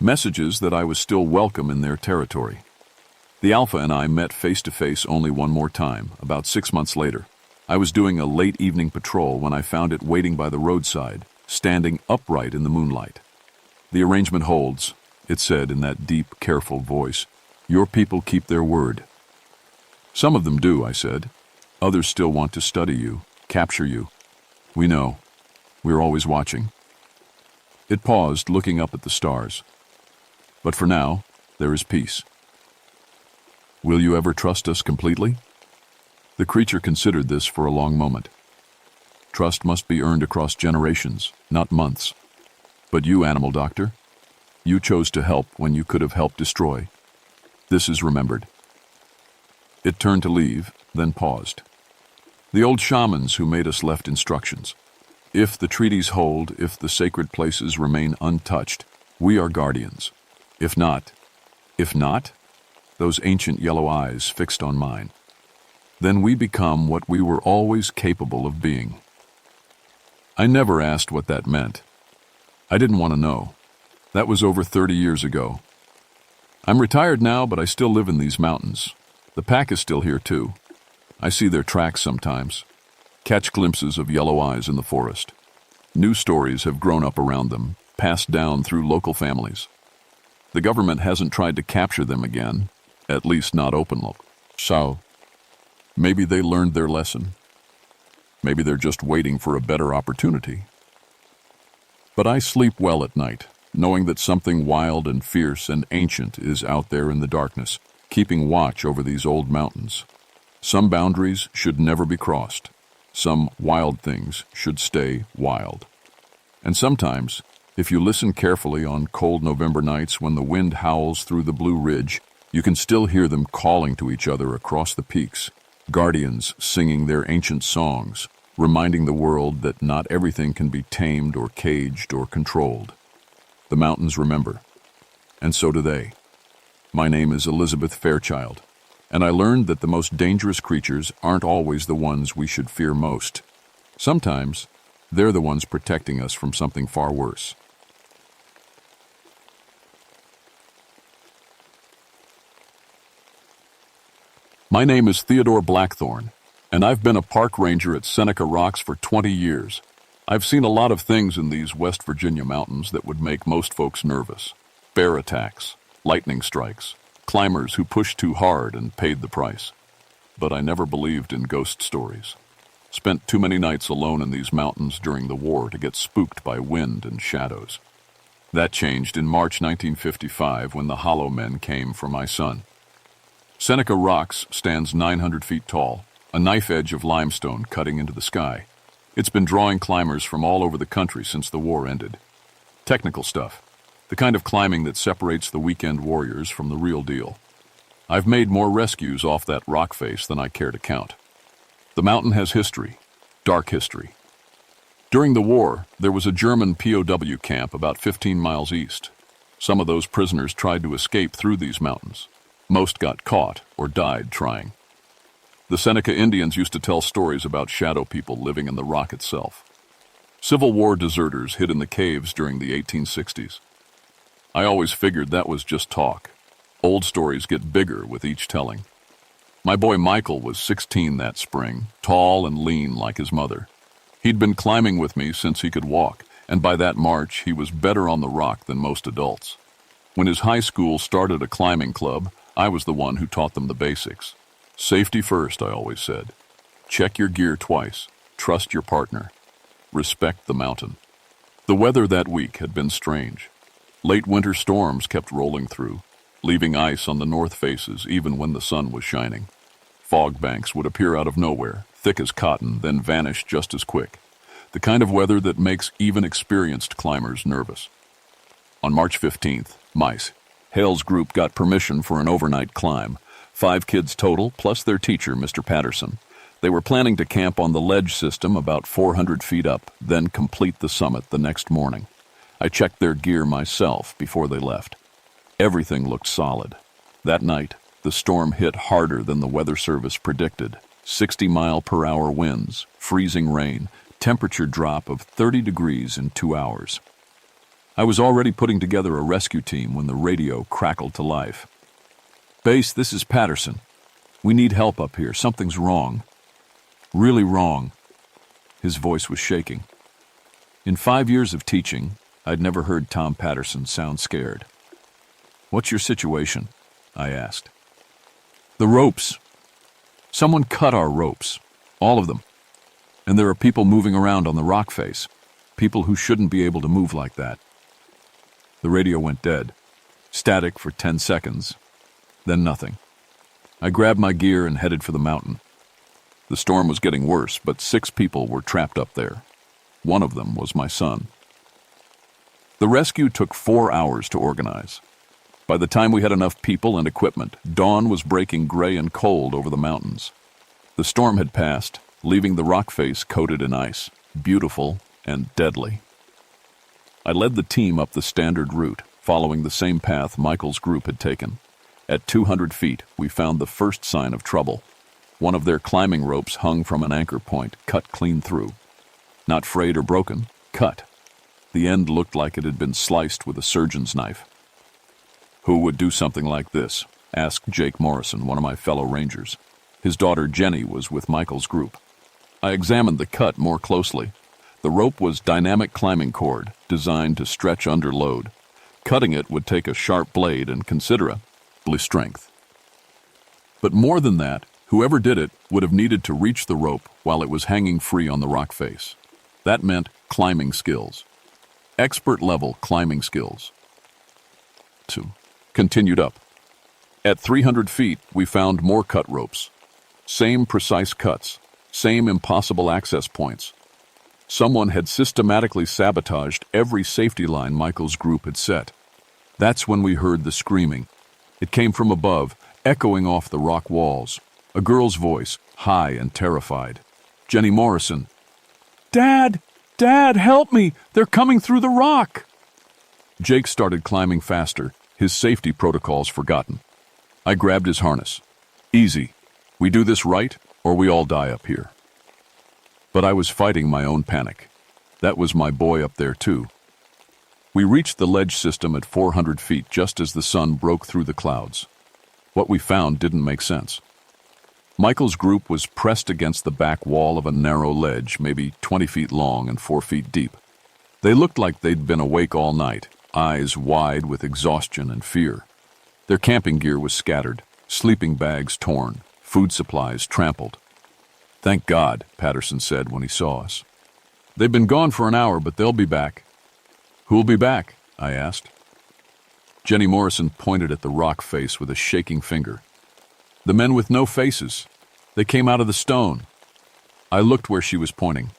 Messages that I was still welcome in their territory. The Alpha and I met face-to-face only one more time, about 6 months later. I was doing a late evening patrol when I found it waiting by the roadside, standing upright in the moonlight. "The arrangement holds," it said in that deep, careful voice. "Your people keep their word." "Some of them do," I said. "Others still want to study you, capture you. We know. We're always watching." It paused, looking up at the stars. "But for now, there is peace." "Will you ever trust us completely?" The creature considered this for a long moment. "Trust must be earned across generations, not months. But you, animal doctor, you chose to help when you could have helped destroy. This is remembered." It turned to leave, then paused. "The old shamans who made us left instructions. If the treaties hold, if the sacred places remain untouched, we are guardians. If not, those ancient yellow eyes fixed on mine, then we become what we were always capable of being." I never asked what that meant. I didn't want to know. That was over 30 years ago. I'm retired now, but I still live in these mountains. The pack is still here too. I see their tracks sometimes, catch glimpses of yellow eyes in the forest. New stories have grown up around them, passed down through local families. The government hasn't tried to capture them again, at least not openly. So, maybe they learned their lesson. Maybe they're just waiting for a better opportunity. But I sleep well at night, knowing that something wild and fierce and ancient is out there in the darkness, keeping watch over these old mountains. Some boundaries should never be crossed. Some wild things should stay wild. And sometimes, if you listen carefully on cold November nights when the wind howls through the Blue Ridge, you can still hear them calling to each other across the peaks, guardians singing their ancient songs, reminding the world that not everything can be tamed or caged or controlled. The mountains remember, and so do they. My name is Elizabeth Fairchild, and I learned that the most dangerous creatures aren't always the ones we should fear most. Sometimes, they're the ones protecting us from something far worse. My name is Theodore Blackthorne, and I've been a park ranger at Seneca Rocks for 20 years. I've seen a lot of things in these West Virginia mountains that would make most folks nervous. Bear attacks, lightning strikes, climbers who pushed too hard and paid the price. But I never believed in ghost stories. Spent too many nights alone in these mountains during the war to get spooked by wind and shadows. That changed in March 1955 when the Hollow Men came for my son. Seneca Rocks stands 900 feet tall, a knife edge of limestone cutting into the sky. It's been drawing climbers from all over the country since the war ended. Technical stuff, the kind of climbing that separates the weekend warriors from the real deal. I've made more rescues off that rock face than I care to count. The mountain has history, dark history. During the war, there was a German POW camp about 15 miles east. Some of those prisoners tried to escape through these mountains. Most got caught or died trying. The Seneca Indians used to tell stories about shadow people living in the rock itself. Civil War deserters hid in the caves during the 1860s. I always figured that was just talk. Old stories get bigger with each telling. My boy Michael was 16 that spring, tall and lean like his mother. He'd been climbing with me since he could walk, and by that March he was better on the rock than most adults. When his high school started a climbing club, I was the one who taught them the basics. Safety first, I always said. Check your gear twice. Trust your partner. Respect the mountain. The weather that week had been strange. Late winter storms kept rolling through, leaving ice on the north faces even when the sun was shining. Fog banks would appear out of nowhere, thick as cotton, then vanish just as quick. The kind of weather that makes even experienced climbers nervous. On March 15th, Hale's group got permission for an overnight climb. 5 kids total, plus their teacher, Mr. Patterson. They were planning to camp on the ledge system about 400 feet up, then complete the summit the next morning. I checked their gear myself before they left. Everything looked solid. That night, the storm hit harder than the Weather Service predicted. 60-mile-per-hour winds, freezing rain, temperature drop of 30 degrees in 2 hours. I was already putting together a rescue team when the radio crackled to life. "Base, this is Patterson. We need help up here. Something's wrong. Really wrong." His voice was shaking. In 5 years of teaching, I'd never heard Tom Patterson sound scared. "What's your situation?" I asked. "The ropes. Someone cut our ropes. All of them. And there are people moving around on the rock face. People who shouldn't be able to move like that." The radio went dead. Static for 10 seconds. Then nothing. I grabbed my gear and headed for the mountain. The storm was getting worse, but 6 people were trapped up there. One of them was my son. The rescue took 4 hours to organize. By the time we had enough people and equipment, dawn was breaking gray and cold over the mountains. The storm had passed, leaving the rock face coated in ice, beautiful and deadly. I led the team up the standard route, following the same path Michael's group had taken. At 200 feet, we found the first sign of trouble. One of their climbing ropes hung from an anchor point, cut clean through. Not frayed or broken, cut. The end looked like it had been sliced with a surgeon's knife. "Who would do something like this?" asked Jake Morrison, one of my fellow rangers. His daughter Jenny was with Michael's group. I examined the cut more closely. The rope was dynamic climbing cord, designed to stretch under load. Cutting it would take a sharp blade and considerable strength. But more than that, whoever did it would have needed to reach the rope while it was hanging free on the rock face. That meant climbing skills. Expert-level climbing skills. 2. Continued up. At 300 feet, we found more cut ropes. Same precise cuts, same impossible access points. Someone had systematically sabotaged every safety line Michael's group had set. That's when we heard the screaming. It came from above, echoing off the rock walls. A girl's voice, high and terrified. Jenny Morrison. "Dad! Dad, help me! They're coming through the rock!" Jake started climbing faster, his safety protocols forgotten. I grabbed his harness. "Easy. We do this right, or we all die up here." But I was fighting my own panic. That was my boy up there, too. We reached the ledge system at 400 feet just as the sun broke through the clouds. What we found didn't make sense. Michael's group was pressed against the back wall of a narrow ledge, maybe 20 feet long and 4 feet deep. They looked like they'd been awake all night, eyes wide with exhaustion and fear. Their camping gear was scattered, sleeping bags torn, food supplies trampled. "Thank God," Patterson said when he saw us. "They've been gone for an hour, but they'll be back." "Who'll be back?" I asked. Jenny Morrison pointed at the rock face with a shaking finger. "The men with no faces. They came out of the stone." I looked where she was pointing.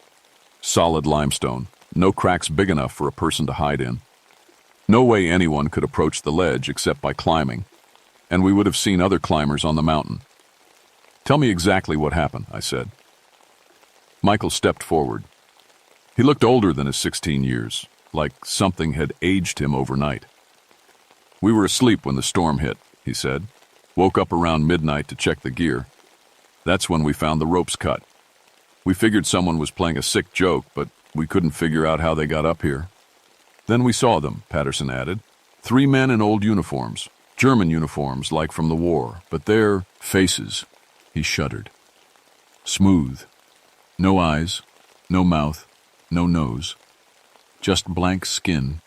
Solid limestone, no cracks big enough for a person to hide in. No way anyone could approach the ledge except by climbing, and we would have seen other climbers on the mountain. "Tell me exactly what happened," I said. Michael stepped forward. He looked older than his 16 years, like something had aged him overnight. "We were asleep when the storm hit," he said. "Woke up around midnight to check the gear. That's when we found the ropes cut. We figured someone was playing a sick joke, but we couldn't figure out how they got up here. Then we saw them," Patterson added. 3 men in old uniforms, German uniforms like from the war, but their faces," he shuddered. "Smooth. No eyes, no mouth, no nose. Just blank skin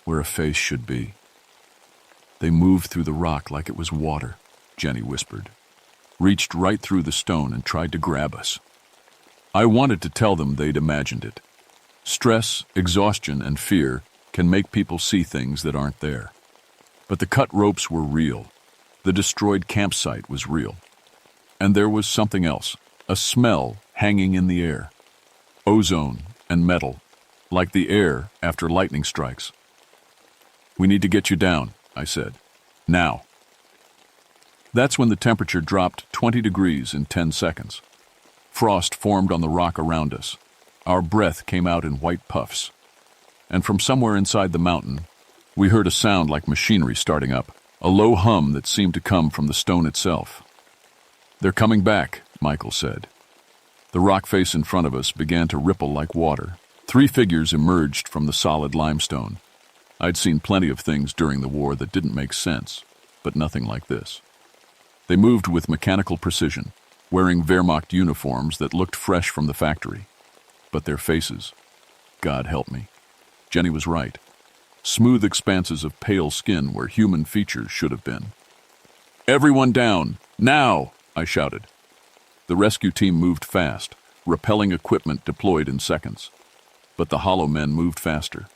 where a face should be. They moved through the rock like it was water," Jenny whispered. reached right through the stone and tried to grab us. I wanted to tell them they'd imagined it. Stress, exhaustion, and fear can make people see things that aren't there. But the cut ropes were real. The destroyed campsite was real. And there was something else, a smell hanging in the air. Ozone and metal, like the air after lightning strikes. "We need to get you down," I said. "Now." That's when the temperature dropped 20 degrees in 10 seconds. Frost formed on the rock around us. Our breath came out in white puffs. And from somewhere inside the mountain, we heard a sound like machinery starting up, a low hum that seemed to come from the stone itself. "They're coming back," Michael said. The rock face in front of us began to ripple like water. 3 figures emerged from the solid limestone. I'd seen plenty of things during the war that didn't make sense, but nothing like this. They moved with mechanical precision, wearing Wehrmacht uniforms that looked fresh from the factory. But their faces, God help me. Jenny was right. Smooth expanses of pale skin where human features should have been. "Everyone down, now!" I shouted. The rescue team moved fast, rappelling equipment deployed in seconds. But the hollow men moved faster.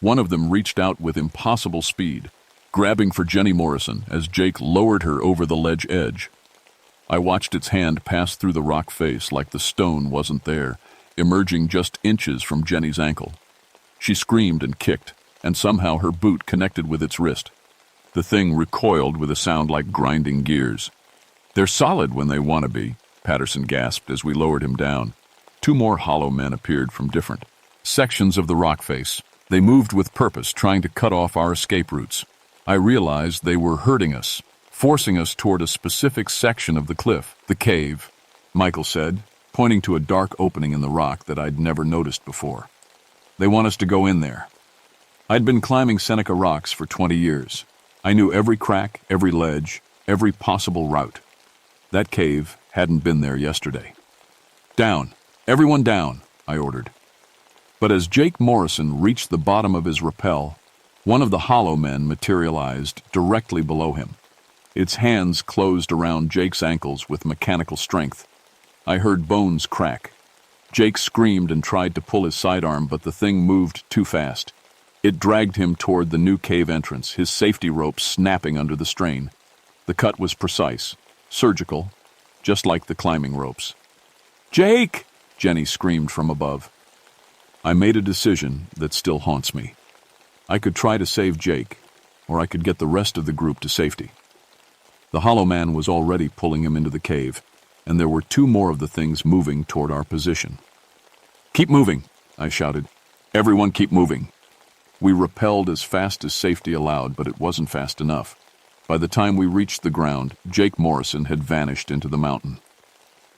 One of them reached out with impossible speed, grabbing for Jenny Morrison as Jake lowered her over the ledge edge. I watched its hand pass through the rock face like the stone wasn't there, emerging just inches from Jenny's ankle. She screamed and kicked, and somehow her boot connected with its wrist. The thing recoiled with a sound like grinding gears. "They're solid when they want to be," Patterson gasped as we lowered him down. 2 more hollow men appeared from different sections of the rock face. They moved with purpose, trying to cut off our escape routes. I realized they were hurting us, forcing us toward a specific section of the cliff. "The cave," Michael said, pointing to a dark opening in the rock that I'd never noticed before. "They want us to go in there." I'd been climbing Seneca rocks for 20 years. I knew every crack, every ledge, every possible route. That cave hadn't been there yesterday. "Down! Everyone down!" I ordered. But as Jake Morrison reached the bottom of his rappel, one of the hollow men materialized directly below him. Its hands closed around Jake's ankles with mechanical strength. I heard bones crack. Jake screamed and tried to pull his sidearm, but the thing moved too fast. It dragged him toward the new cave entrance, his safety rope snapping under the strain. The cut was precise, surgical, just like the climbing ropes. "Jake!" Jenny screamed from above. I made a decision that still haunts me. I could try to save Jake, or I could get the rest of the group to safety. The hollow man was already pulling him into the cave, and there were 2 more of the things moving toward our position. "Keep moving," I shouted. "Everyone keep moving." We rappelled as fast as safety allowed, but it wasn't fast enough. By the time we reached the ground, Jake Morrison had vanished into the mountain.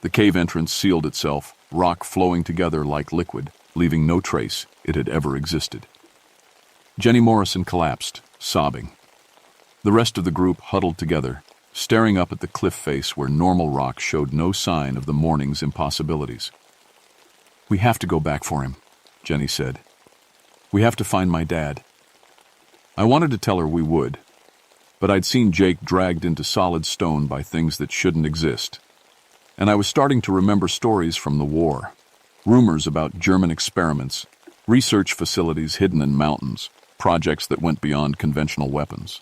The cave entrance sealed itself, rock flowing together like liquid, leaving no trace it had ever existed. Jenny Morrison collapsed, sobbing. The rest of the group huddled together, staring up at the cliff face where normal rock showed no sign of the morning's impossibilities. "We have to go back for him," Jenny said. "We have to find my dad." I wanted to tell her we would, but I'd seen Jake dragged into solid stone by things that shouldn't exist. And I was starting to remember stories from the war, rumors about German experiments, research facilities hidden in mountains, projects that went beyond conventional weapons.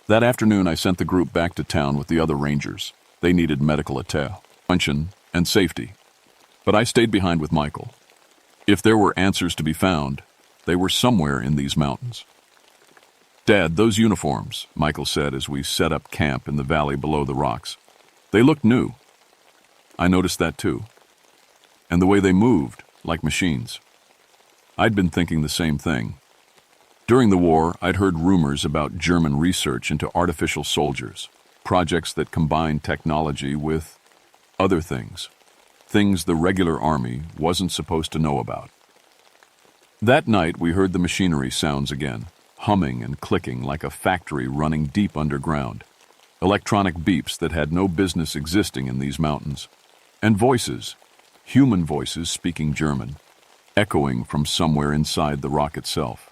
That afternoon, I sent the group back to town with the other rangers. They needed medical attention and safety. But I stayed behind with Michael. If there were answers to be found, they were somewhere in these mountains. "Dad, those uniforms," Michael said as we set up camp in the valley below the rocks. "They looked new." I noticed that too. And the way they moved, like machines. I'd been thinking the same thing. During the war, I'd heard rumors about German research into artificial soldiers, projects that combined technology with other things the regular army wasn't supposed to know about. That night, we heard the machinery sounds again, humming and clicking like a factory running deep underground. Electronic beeps that had no business existing in these mountains. And voices, human voices speaking German, echoing from somewhere inside the rock itself.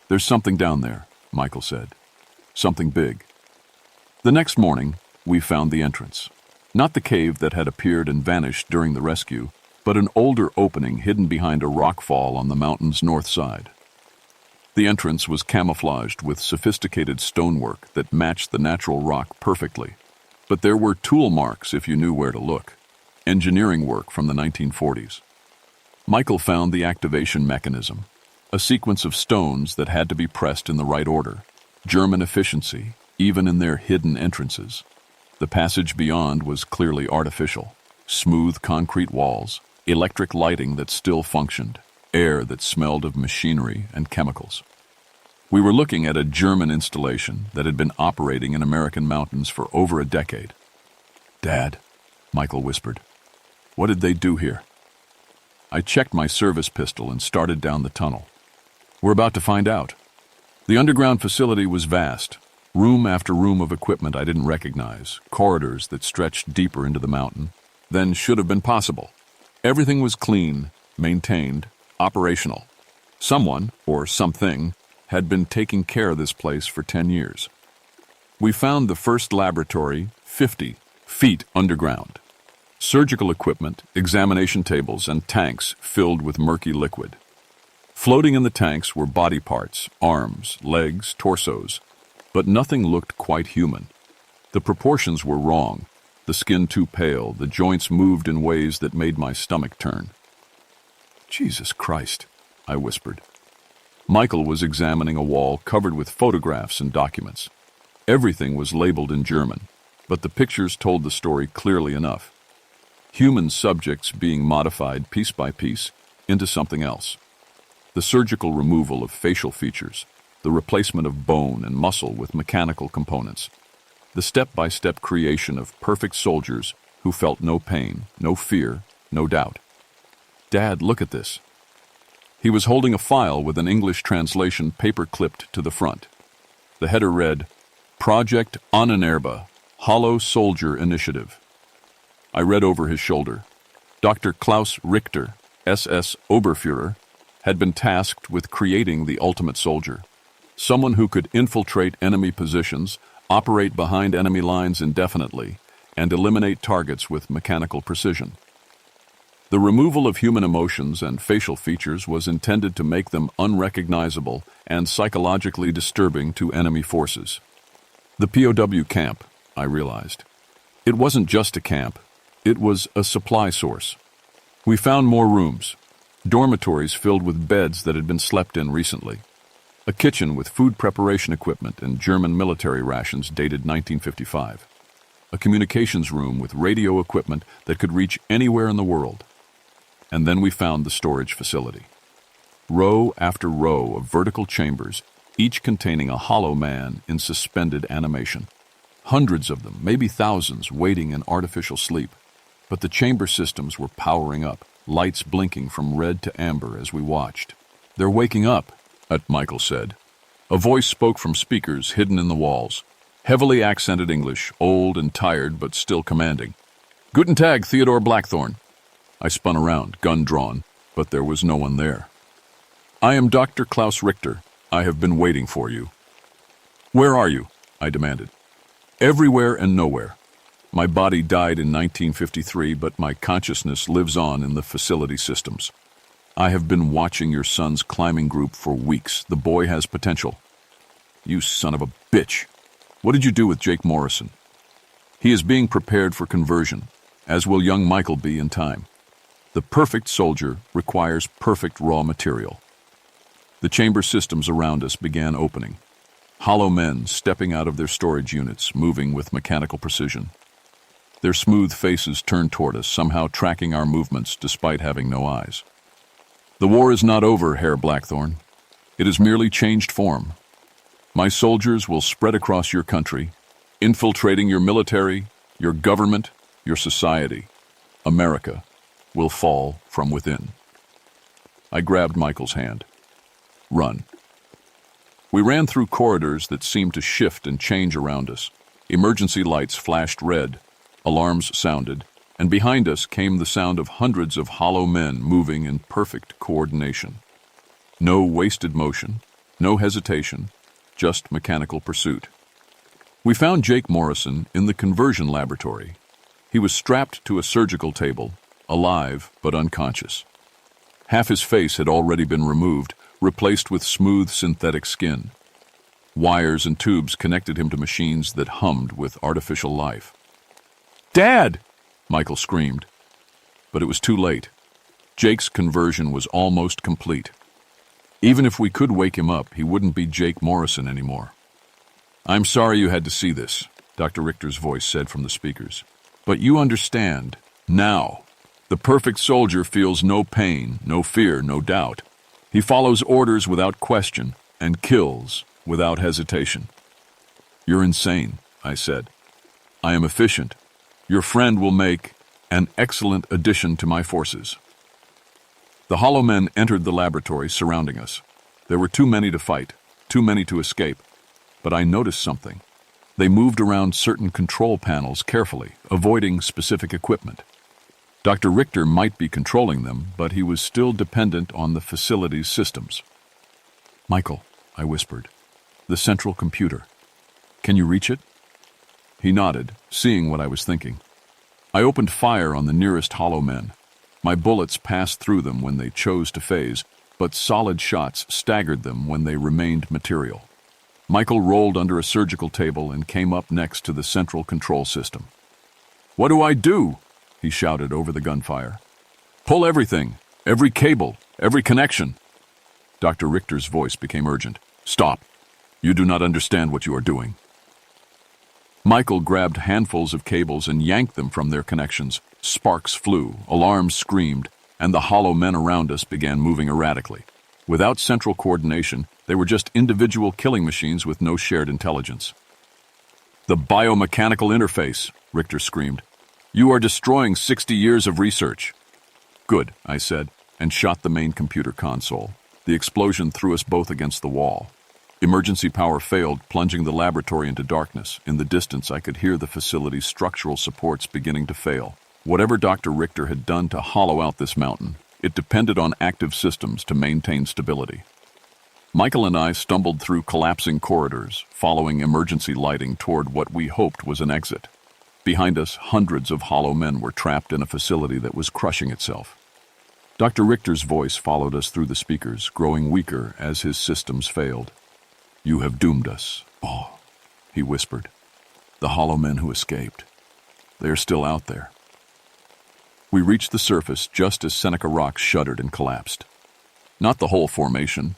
"There's something down there," Michael said. "Something big." The next morning, we found the entrance. Not the cave that had appeared and vanished during the rescue, but an older opening hidden behind a rockfall on the mountain's north side. The entrance was camouflaged with sophisticated stonework that matched the natural rock perfectly, but there were tool marks if you knew where to look. Engineering work from the 1940s. Michael found the activation mechanism, a sequence of stones that had to be pressed in the right order. German efficiency, even in their hidden entrances. The passage beyond was clearly artificial. Smooth concrete walls, electric lighting that still functioned, air that smelled of machinery and chemicals. We were looking at a German installation that had been operating in American mountains for over a decade. "Dad," Michael whispered, "what did they do here?" I checked my service pistol and started down the tunnel. "We're about to find out." The underground facility was vast, room after room of equipment I didn't recognize, corridors that stretched deeper into the mountain than should have been possible. Everything was clean, maintained, operational. Someone, or something, had been taking care of this place for 10 years. We found the first laboratory 50 feet underground. Surgical equipment, examination tables, and tanks filled with murky liquid. Floating in the tanks were body parts, arms, legs, torsos, but nothing looked quite human. The proportions were wrong, the skin too pale, the joints moved in ways that made my stomach turn. "Jesus Christ," I whispered. Michael was examining a wall covered with photographs and documents. Everything was labeled in German, but the pictures told the story clearly enough. Human subjects being modified piece by piece into something else. The surgical removal of facial features, the replacement of bone and muscle with mechanical components, the step-by-step creation of perfect soldiers who felt no pain, no fear, no doubt. "Dad, look at this." He was holding a file with an English translation paper-clipped to the front. The header read, "Project Ahnenerbe, Hollow Soldier Initiative." I read over his shoulder. Dr. Klaus Richter, SS Oberfuhrer, had been tasked with creating the ultimate soldier, someone who could infiltrate enemy positions, operate behind enemy lines indefinitely, and eliminate targets with mechanical precision. The removal of human emotions and facial features was intended to make them unrecognizable and psychologically disturbing to enemy forces. The POW camp, I realized. It wasn't just a camp, it was a supply source. We found more rooms. Dormitories filled with beds that had been slept in recently. A kitchen with food preparation equipment and German military rations dated 1955. A communications room with radio equipment that could reach anywhere in the world. And then we found the storage facility. Row after row of vertical chambers, each containing a hollow man in suspended animation. Hundreds of them, maybe thousands, waiting in artificial sleep. But the chamber systems were powering up, lights blinking from red to amber as we watched. "They're waking up," Michael said. A voice spoke from speakers hidden in the walls. Heavily accented English, old and tired but still commanding. "Guten Tag, Theodore Blackthorne." I spun around, gun drawn, but there was no one there. "I am Dr. Klaus Richter. I have been waiting for you." "Where are you?" I demanded. "Everywhere and nowhere. My body died in 1953, but my consciousness lives on in the facility systems. I have been watching your son's climbing group for weeks. The boy has potential." "You son of a bitch. What did you do with Jake Morrison?" "He is being prepared for conversion, as will young Michael be in time. The perfect soldier requires perfect raw material." The chamber systems around us began opening. Hollow men stepping out of their storage units, moving with mechanical precision. Their smooth faces turned toward us, somehow tracking our movements despite having no eyes. "The war is not over, Herr Blackthorne. It has merely changed form. My soldiers will spread across your country, infiltrating your military, your government, your society. America will fall from within." I grabbed Michael's hand. "Run." We ran through corridors that seemed to shift and change around us. Emergency lights flashed red, alarms sounded, and behind us came the sound of hundreds of hollow men moving in perfect coordination. No wasted motion, no hesitation, just mechanical pursuit. We found Jake Morrison in the conversion laboratory. He was strapped to a surgical table, alive but unconscious. Half his face had already been removed, replaced with smooth synthetic skin. Wires and tubes connected him to machines that hummed with artificial life. "Dad!" Michael screamed. But it was too late. Jake's conversion was almost complete. Even if we could wake him up, he wouldn't be Jake Morrison anymore. "I'm sorry you had to see this," Dr. Richter's voice said from the speakers. "But you understand, now. The perfect soldier feels no pain, no fear, no doubt. He follows orders without question and kills without hesitation." "You're insane," I said. "I am efficient. Your friend will make an excellent addition to my forces." The hollow men entered the laboratory, surrounding us. There were too many to fight, too many to escape. But I noticed something. They moved around certain control panels carefully, avoiding specific equipment. Dr. Richter might be controlling them, but he was still dependent on the facility's systems. "Michael," I whispered, "the central computer. Can you reach it?" He nodded, seeing what I was thinking. I opened fire on the nearest hollow men. My bullets passed through them when they chose to phase, but solid shots staggered them when they remained material. Michael rolled under a surgical table and came up next to the central control system. "What do I do?" he shouted over the gunfire. "Pull everything, every cable, every connection." Dr. Richter's voice became urgent. "Stop. You do not understand what you are doing." Michael grabbed handfuls of cables and yanked them from their connections. Sparks flew, alarms screamed, and the hollow men around us began moving erratically. Without central coordination, they were just individual killing machines with no shared intelligence. "The biomechanical interface," Richter screamed. "You are destroying 60 years of research." "Good," I said, and shot the main computer console. The explosion threw us both against the wall. Emergency power failed, plunging the laboratory into darkness. In the distance, I could hear the facility's structural supports beginning to fail. Whatever Dr. Richter had done to hollow out this mountain, it depended on active systems to maintain stability. Michael and I stumbled through collapsing corridors, following emergency lighting toward what we hoped was an exit. Behind us, hundreds of hollow men were trapped in a facility that was crushing itself. Dr. Richter's voice followed us through the speakers, growing weaker as his systems failed. "You have doomed us all," he whispered. "The hollow men who escaped. They are still out there." We reached the surface just as Seneca Rocks shuddered and collapsed. Not the whole formation,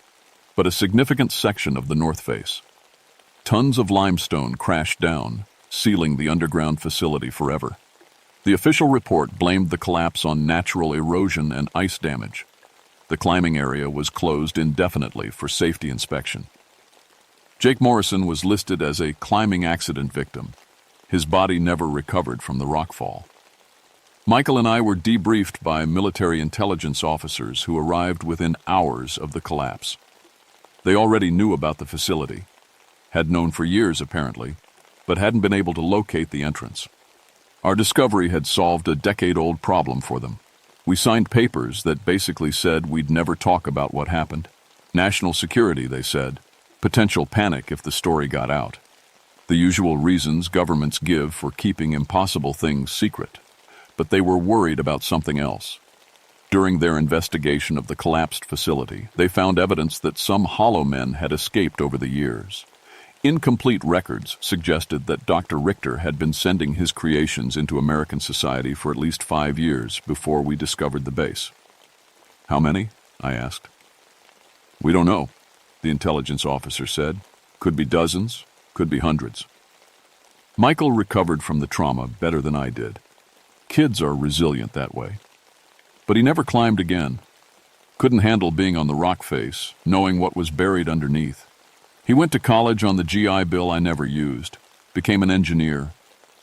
but a significant section of the north face. Tons of limestone crashed down, sealing the underground facility forever. The official report blamed the collapse on natural erosion and ice damage. The climbing area was closed indefinitely for safety inspection. Jake Morrison was listed as a climbing accident victim. His body never recovered from the rockfall. Michael and I were debriefed by military intelligence officers who arrived within hours of the collapse. They already knew about the facility, had known for years apparently, but hadn't been able to locate the entrance. Our discovery had solved a decade-old problem for them. We signed papers that basically said we'd never talk about what happened. National security, they said. Potential panic if the story got out. The usual reasons governments give for keeping impossible things secret. But they were worried about something else. During their investigation of the collapsed facility, they found evidence that some hollow men had escaped over the years. Incomplete records suggested that Dr. Richter had been sending his creations into American society for at least 5 years before we discovered the base. "How many?" I asked. "We don't know," the intelligence officer said. "Could be dozens, could be hundreds." Michael recovered from the trauma better than I did. Kids are resilient that way. But he never climbed again. Couldn't handle being on the rock face, knowing what was buried underneath. He went to college on the GI Bill I never used, became an engineer,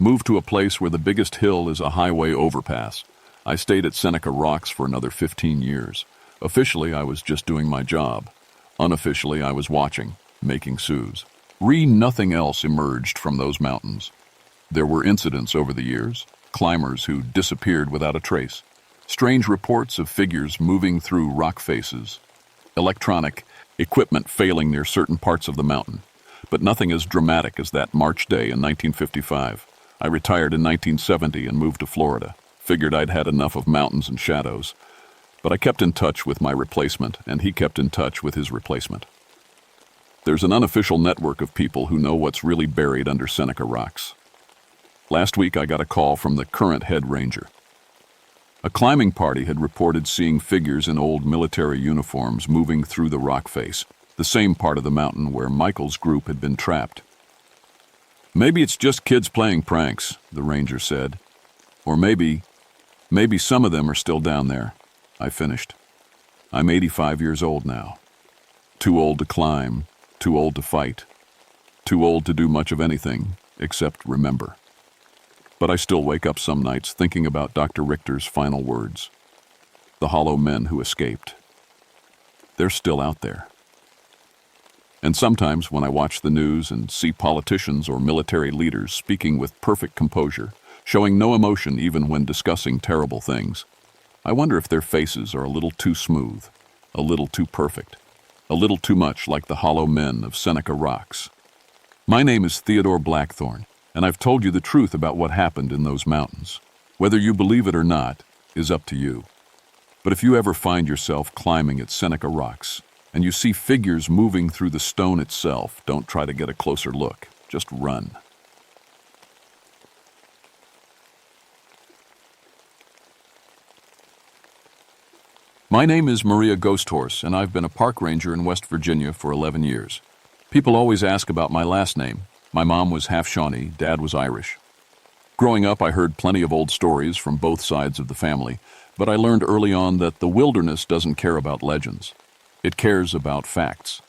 moved to a place where the biggest hill is a highway overpass. I stayed at Seneca Rocks for another 15 years. Officially, I was just doing my job. Unofficially, I was watching, making sous. Nothing else emerged from those mountains. There were incidents over the years, climbers who disappeared without a trace, strange reports of figures moving through rock faces, electronic equipment failing near certain parts of the mountain. but nothing as dramatic as that March day in 1955. I retired in 1970 and moved to Florida. Figured I'd had enough of mountains and shadows. But I kept in touch with my replacement, and he kept in touch with his replacement. There's an unofficial network of people who know what's really buried under Seneca rocks. Last week I got a call from the current head ranger. A climbing party had reported seeing figures in old military uniforms moving through the rock face, the same part of the mountain where Michael's group had been trapped. Maybe it's just kids playing pranks, the ranger said. Or maybe some of them are still down there, I finished. I'm 85 years old now. Too old to climb, too old to fight, too old to do much of anything except remember. But I still wake up some nights thinking about Dr. Richter's final words. The hollow men who escaped. They're still out there. And sometimes when I watch the news and see politicians or military leaders speaking with perfect composure, showing no emotion even when discussing terrible things, I wonder if their faces are a little too smooth, a little too perfect, a little too much like the hollow men of Seneca rocks. My name is Theodore Blackthorne, and I've told you the truth about what happened in those mountains. Whether you believe it or not is up to you. But if you ever find yourself climbing at Seneca rocks, and you see figures moving through the stone itself, don't try to get a closer look. Just run. My name is Maria Ghosthorse, and I've been a park ranger in West Virginia for 11 years. People always ask about my last name. My mom was half Shawnee, Dad was Irish. Growing up, I heard plenty of old stories from both sides of the family, but I learned early on that the wilderness doesn't care about legends. It cares about facts.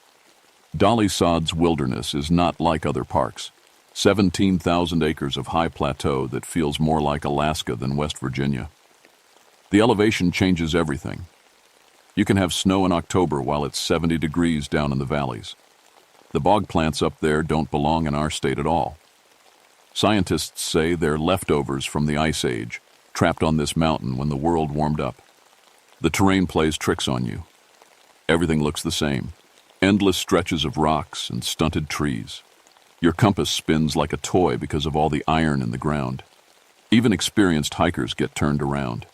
Dolly Sod's wilderness is not like other parks. 17,000 acres of high plateau that feels more like Alaska than West Virginia. The elevation changes everything. You can have snow in October while it's 70 degrees down in the valleys. The bog plants up there don't belong in our state at all. Scientists say they're leftovers from the Ice Age, trapped on this mountain when the world warmed up. The terrain plays tricks on you. Everything looks the same. Endless stretches of rocks and stunted trees. Your compass spins like a toy because of all the iron in the ground. Even experienced hikers get turned around.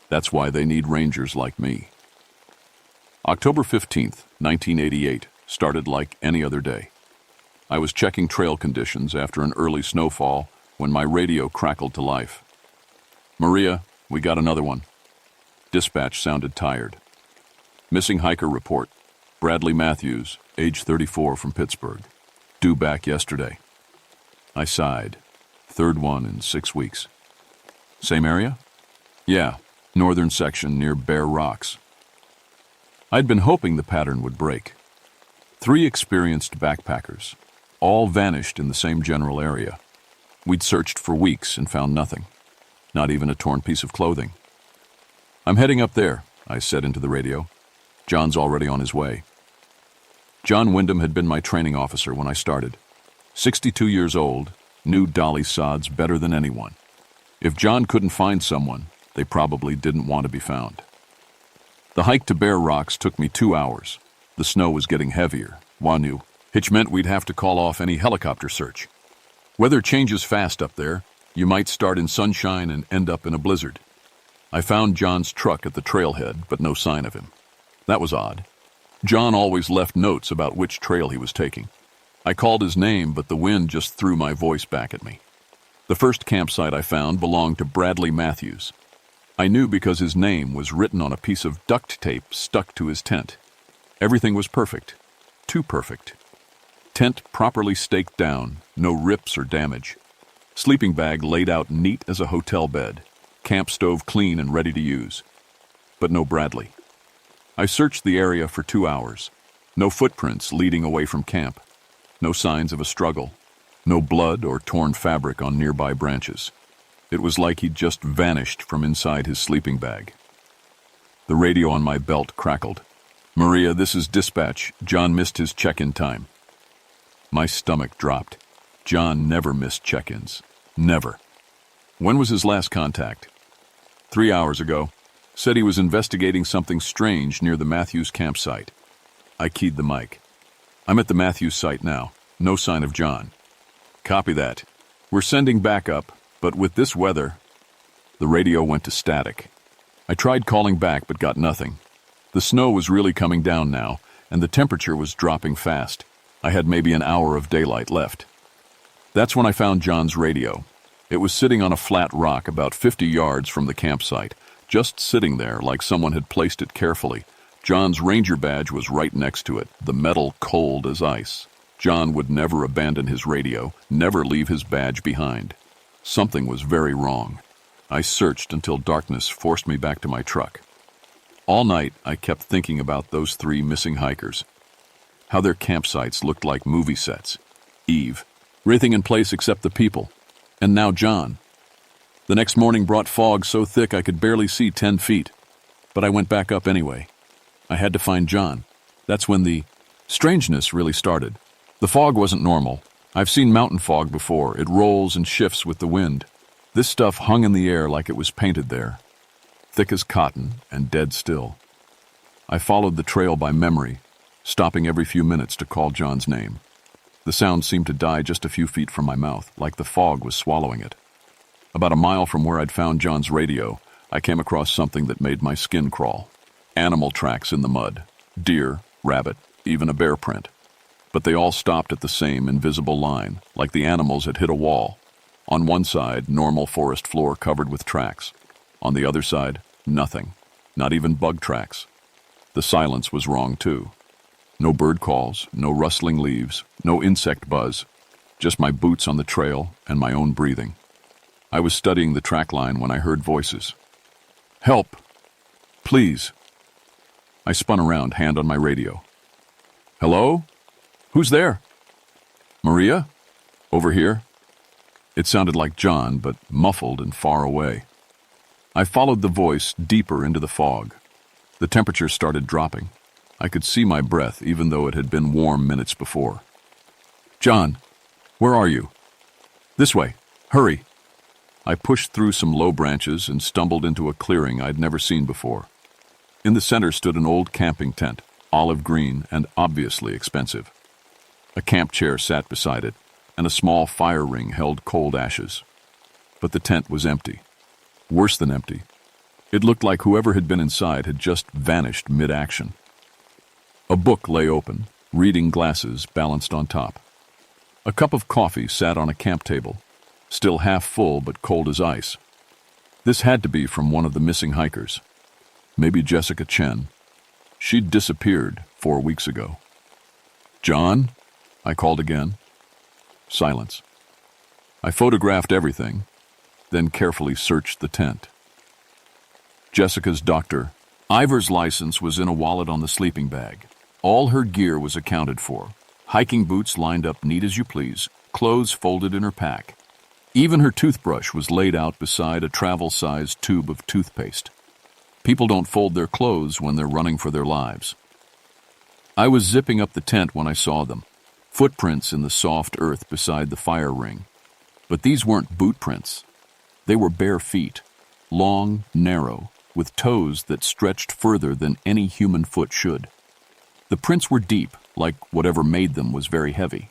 That's why they need rangers like me. October 15th, 1988, started like any other day. I was checking trail conditions after an early snowfall when my radio crackled to life. Maria, we got another one. Dispatch sounded tired. Missing hiker report. Bradley Matthews, age 34, from Pittsburgh. Due back yesterday. I sighed. Third one in 6 weeks. Same area? Yeah, northern section near Bear Rocks. I'd been hoping the pattern would break. 3 experienced backpackers, all vanished in the same general area. We'd searched for weeks and found nothing, not even a torn piece of clothing. I'm heading up there, I said into the radio. John's already on his way. John Wyndham had been my training officer when I started. 62 years old, knew Dolly Sods better than anyone. If John couldn't find someone, they probably didn't want to be found. The hike to Bear Rocks took me 2 hours. The snow was getting heavier, Wanu, which meant we'd have to call off any helicopter search. Weather changes fast up there. You might start in sunshine and end up in a blizzard. I found John's truck at the trailhead, but no sign of him. That was odd. John always left notes about which trail he was taking. I called his name, but the wind just threw my voice back at me. The first campsite I found belonged to Bradley Matthews. I knew because his name was written on a piece of duct tape stuck to his tent. Everything was perfect. Too perfect. Tent properly staked down, no rips or damage. Sleeping bag laid out neat as a hotel bed. Camp stove clean and ready to use. But no Bradley. I searched the area for 2 hours. No footprints leading away from camp. No signs of a struggle. No blood or torn fabric on nearby branches. It was like he'd just vanished from inside his sleeping bag. The radio on my belt crackled. Maria, this is dispatch. John missed his check-in time. My stomach dropped. John never missed check-ins. Never. When was his last contact? 3 hours ago. Said he was investigating something strange near the Matthews campsite. I keyed the mic. I'm at the Matthews site now. No sign of John. Copy that. We're sending backup, but with this weather... The radio went to static. I tried calling back, but got nothing. The snow was really coming down now, and the temperature was dropping fast. I had maybe an hour of daylight left. That's when I found John's radio. It was sitting on a flat rock about 50 yards from the campsite, just sitting there like someone had placed it carefully. John's ranger badge was right next to it, the metal cold as ice. John would never abandon his radio, never leave his badge behind. Something was very wrong. I searched until darkness forced me back to my truck. All night, I kept thinking about those 3 missing hikers. How their campsites looked like movie sets. Eve, everything in place except the people. And now John. The next morning brought fog so thick I could barely see 10 feet. But I went back up anyway. I had to find John. That's when the strangeness really started. The fog wasn't normal. I've seen mountain fog before. It rolls and shifts with the wind. This stuff hung in the air like it was painted there. Thick as cotton and dead still. I followed the trail by memory, stopping every few minutes to call John's name. The sound seemed to die just a few feet from my mouth, like the fog was swallowing it. About a mile from where I'd found John's radio, I came across something that made my skin crawl. Animal tracks in the mud. Deer, rabbit, even a bear print. But they all stopped at the same invisible line, like the animals had hit a wall. On one side, normal forest floor covered with tracks. On the other side, nothing. Not even bug tracks. The silence was wrong too. No bird calls, no rustling leaves, no insect buzz. Just my boots on the trail and my own breathing. I was studying the track line when I heard voices. Help! Please! I spun around, hand on my radio. Hello? Who's there? Maria? Over here? It sounded like John, but muffled and far away. I followed the voice deeper into the fog. The temperature started dropping. I could see my breath, even though it had been warm minutes before. John, where are you? This way. Hurry. I pushed through some low branches and stumbled into a clearing I'd never seen before. In the center stood an old camping tent, olive green and obviously expensive. A camp chair sat beside it, and a small fire ring held cold ashes. But the tent was empty. Worse than empty. It looked like whoever had been inside had just vanished mid-action. A book lay open, reading glasses balanced on top. A cup of coffee sat on a camp table, still half full but cold as ice. This had to be from one of the missing hikers. Maybe Jessica Chen. She'd disappeared 4 weeks ago. John? I called again. Silence. I photographed everything, then carefully searched the tent. Jessica's Dr. Ivor's license was in a wallet on the sleeping bag. All her gear was accounted for. Hiking boots lined up neat as you please, clothes folded in her pack. Even her toothbrush was laid out beside a travel-sized tube of toothpaste. People don't fold their clothes when they're running for their lives. I was zipping up the tent when I saw them. Footprints in the soft earth beside the fire ring. But these weren't boot prints. They were bare feet, long, narrow, with toes that stretched further than any human foot should. The prints were deep, like whatever made them was very heavy.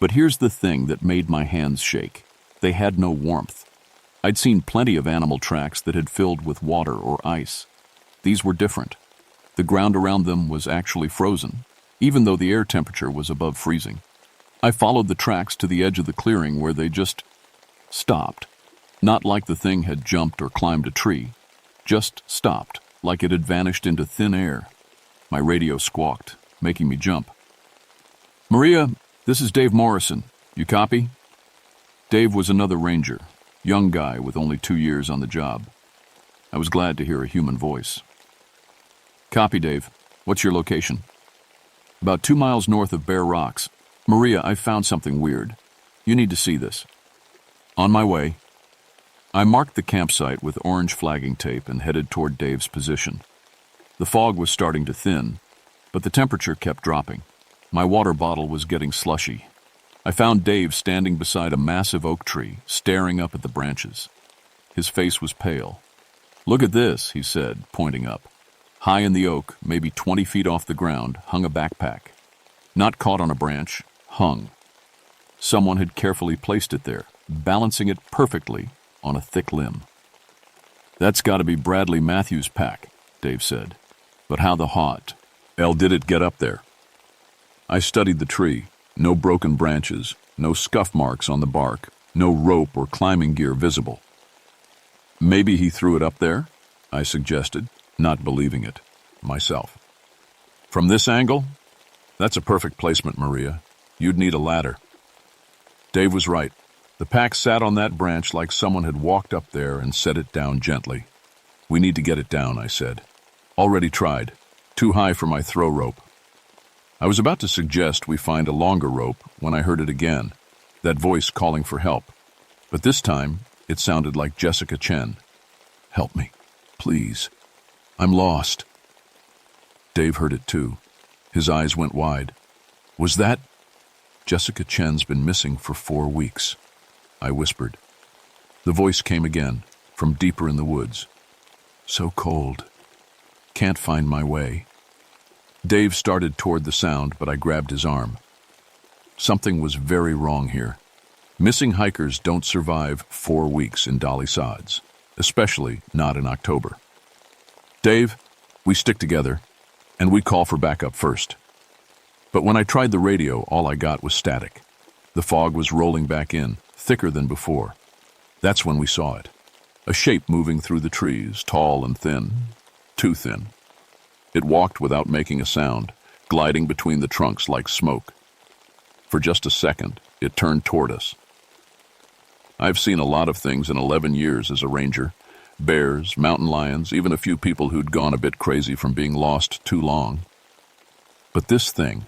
But here's the thing that made my hands shake. They had no warmth. I'd seen plenty of animal tracks that had filled with water or ice. These were different. The ground around them was actually frozen, even though the air temperature was above freezing. I followed the tracks to the edge of the clearing where they just stopped. Not like the thing had jumped or climbed a tree. Just stopped, like it had vanished into thin air. My radio squawked, making me jump. Maria, this is Dave Morrison. You copy? Dave was another ranger, young guy with only 2 years on the job. I was glad to hear a human voice. Copy, Dave. What's your location? About 2 miles north of Bear Rocks. Maria, I found something weird. You need to see this. On my way. I marked the campsite with orange flagging tape and headed toward Dave's position. The fog was starting to thin, but the temperature kept dropping. My water bottle was getting slushy. I found Dave standing beside a massive oak tree, staring up at the branches. His face was pale. Look at this, he said, pointing up. High in the oak, maybe 20 feet off the ground, hung a backpack. Not caught on a branch, hung. Someone had carefully placed it there, balancing it perfectly on a thick limb. "That's got to be Bradley Matthews' pack," Dave said. "But how the hot hell did it get up there?" I studied the tree. No broken branches, no scuff marks on the bark, no rope or climbing gear visible. "Maybe he threw it up there?" I suggested, not believing it myself. "From this angle? That's a perfect placement, Maria. You'd need a ladder." Dave was right. The pack sat on that branch like someone had walked up there and set it down gently. "We need to get it down," I said. "Already tried. Too high for my throw rope." I was about to suggest we find a longer rope when I heard it again, that voice calling for help. But this time, it sounded like Jessica Chen. "Help me, please. I'm lost." Dave heard it too. His eyes went wide. "Was that—" "Jessica Chen's been missing for 4 weeks," I whispered. The voice came again, from deeper in the woods. "So cold. Can't find my way." Dave started toward the sound, but I grabbed his arm. Something was very wrong here. Missing hikers don't survive 4 weeks in Dolly Sods, especially not in October. "Dave, we stick together, and we call for backup first." But when I tried the radio, all I got was static. The fog was rolling back in, thicker than before. That's when we saw it. A shape moving through the trees, tall and thin. Too thin. It walked without making a sound, gliding between the trunks like smoke. For just a second, it turned toward us. I've seen a lot of things in 11 years as a ranger. Bears, mountain lions, even a few people who'd gone a bit crazy from being lost too long. But this thing,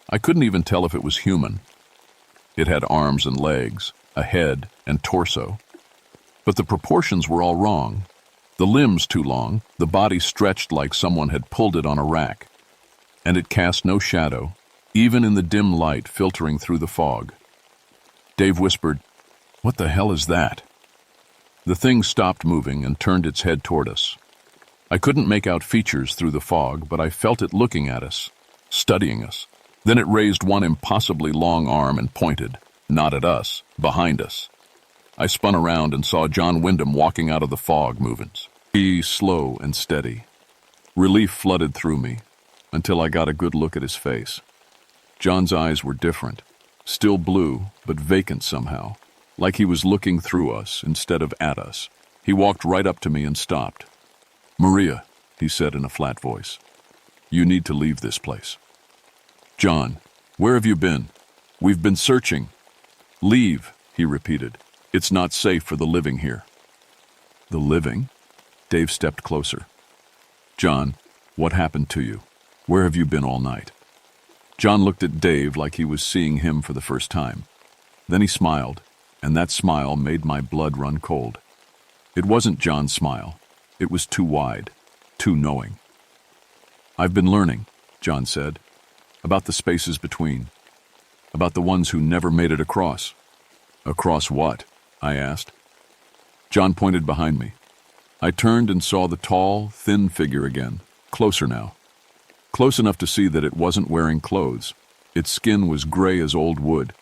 I couldn't even tell if it was human. It had arms and legs, a head and torso. But the proportions were all wrong. The limbs too long, the body stretched like someone had pulled it on a rack. And it cast no shadow, even in the dim light filtering through the fog. Dave whispered, "What the hell is that?" The thing stopped moving and turned its head toward us. I couldn't make out features through the fog, but I felt it looking at us, studying us. Then it raised one impossibly long arm and pointed, not at us, behind us. I spun around and saw John Wyndham walking out of the fog movements. He slow and steady. Relief flooded through me, until I got a good look at his face. John's eyes were different, still blue, but vacant somehow, like he was looking through us instead of at us. He walked right up to me and stopped. "Maria," he said in a flat voice, "you need to leave this place." "John, where have you been? We've been searching." "Leave," he repeated. "It's not safe for the living here." "The living?" Dave stepped closer. "John, what happened to you? Where have you been all night?" John looked at Dave like he was seeing him for the first time. Then he smiled, and that smile made my blood run cold. It wasn't John's smile. It was too wide, too knowing. "I've been learning," John said, "about the spaces between, about the ones who never made it across." "Across what?" I asked. John pointed behind me. I turned and saw the tall, thin figure again, closer now. Close enough to see that it wasn't wearing clothes. Its skin was gray as old wood,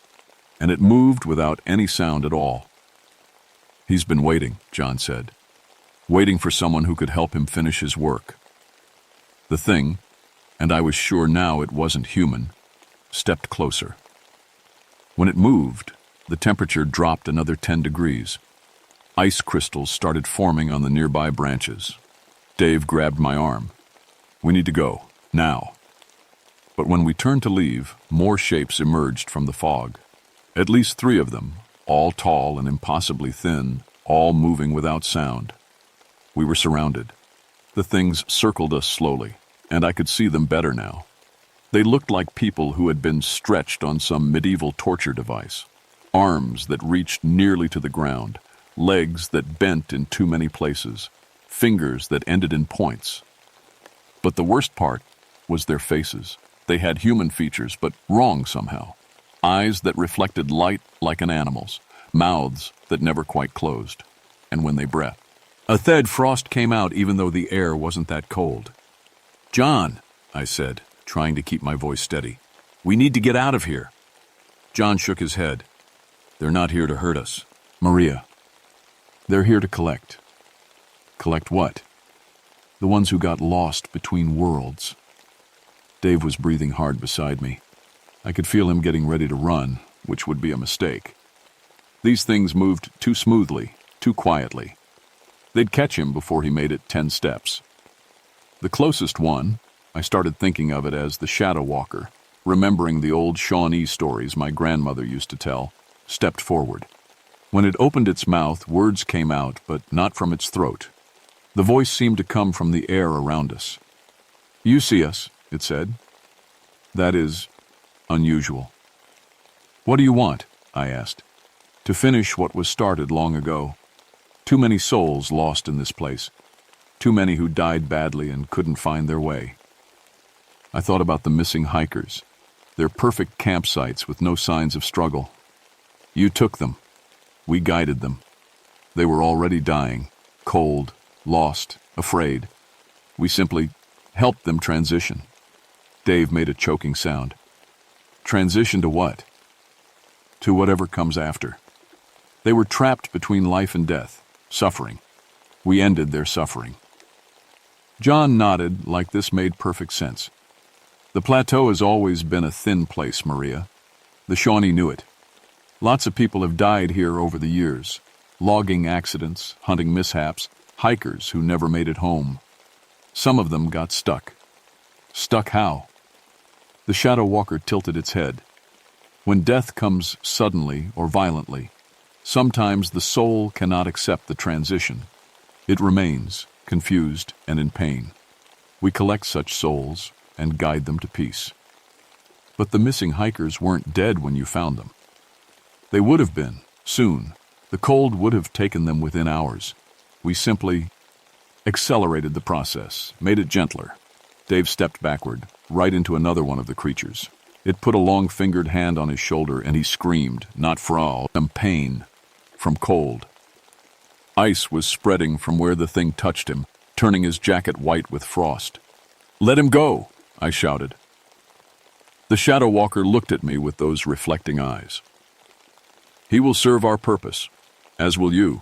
and it moved without any sound at all. "He's been waiting," John said. "Waiting for someone who could help him finish his work." The thing, and I was sure now it wasn't human, stepped closer. When it moved, the temperature dropped another 10 degrees. Ice crystals started forming on the nearby branches. Dave grabbed my arm. "We need to go, now." But when we turned to leave, more shapes emerged from the fog. At least 3 of them, all tall and impossibly thin, all moving without sound. We were surrounded. The things circled us slowly, and I could see them better now. They looked like people who had been stretched on some medieval torture device. Arms that reached nearly to the ground, legs that bent in too many places, fingers that ended in points. But the worst part was their faces. They had human features, but wrong somehow. Eyes that reflected light like an animal's, mouths that never quite closed. And when they breathed, a thin frost came out even though the air wasn't that cold. "John," I said, trying to keep my voice steady, "we need to get out of here." John shook his head. They're not here to hurt us. Maria. They're here to collect. Collect what? The ones who got lost between worlds. Dave was breathing hard beside me. I could feel him getting ready to run, which would be a mistake. These things moved too smoothly, too quietly. They'd catch him before he made it 10 steps. The closest one, I started thinking of it as the Shadow Walker, remembering the old Shawnee stories my grandmother used to tell, stepped forward. When it opened its mouth, words came out, but not from its throat. The voice seemed to come from the air around us. You see us, it said. That is unusual. What do you want? I asked. To finish what was started long ago. Too many souls lost in this place. Too many who died badly and couldn't find their way. I thought about the missing hikers, their perfect campsites with no signs of struggle. You took them. We guided them. They were already dying, cold, lost, afraid. We simply helped them transition. Dave made a choking sound. Transition to what? To whatever comes after. They were trapped between life and death, suffering. We ended their suffering. John nodded like this made perfect sense. The plateau has always been a thin place, Maria. The Shawnee knew it. Lots of people have died here over the years. Logging accidents, hunting mishaps, hikers who never made it home. Some of them got stuck. Stuck how? The Shadow Walker tilted its head. When death comes suddenly or violently, sometimes the soul cannot accept the transition. It remains, confused and in pain. We collect such souls and guide them to peace. But the missing hikers weren't dead when you found them. They would have been, soon. The cold would have taken them within hours. We simply accelerated the process, made it gentler. Dave stepped backward, right into another one of the creatures. It put a long-fingered hand on his shoulder and he screamed, not from pain, from cold. Ice was spreading from where the thing touched him, turning his jacket white with frost. Let him go, I shouted. The Shadow Walker looked at me with those reflecting eyes. He will serve our purpose, as will you.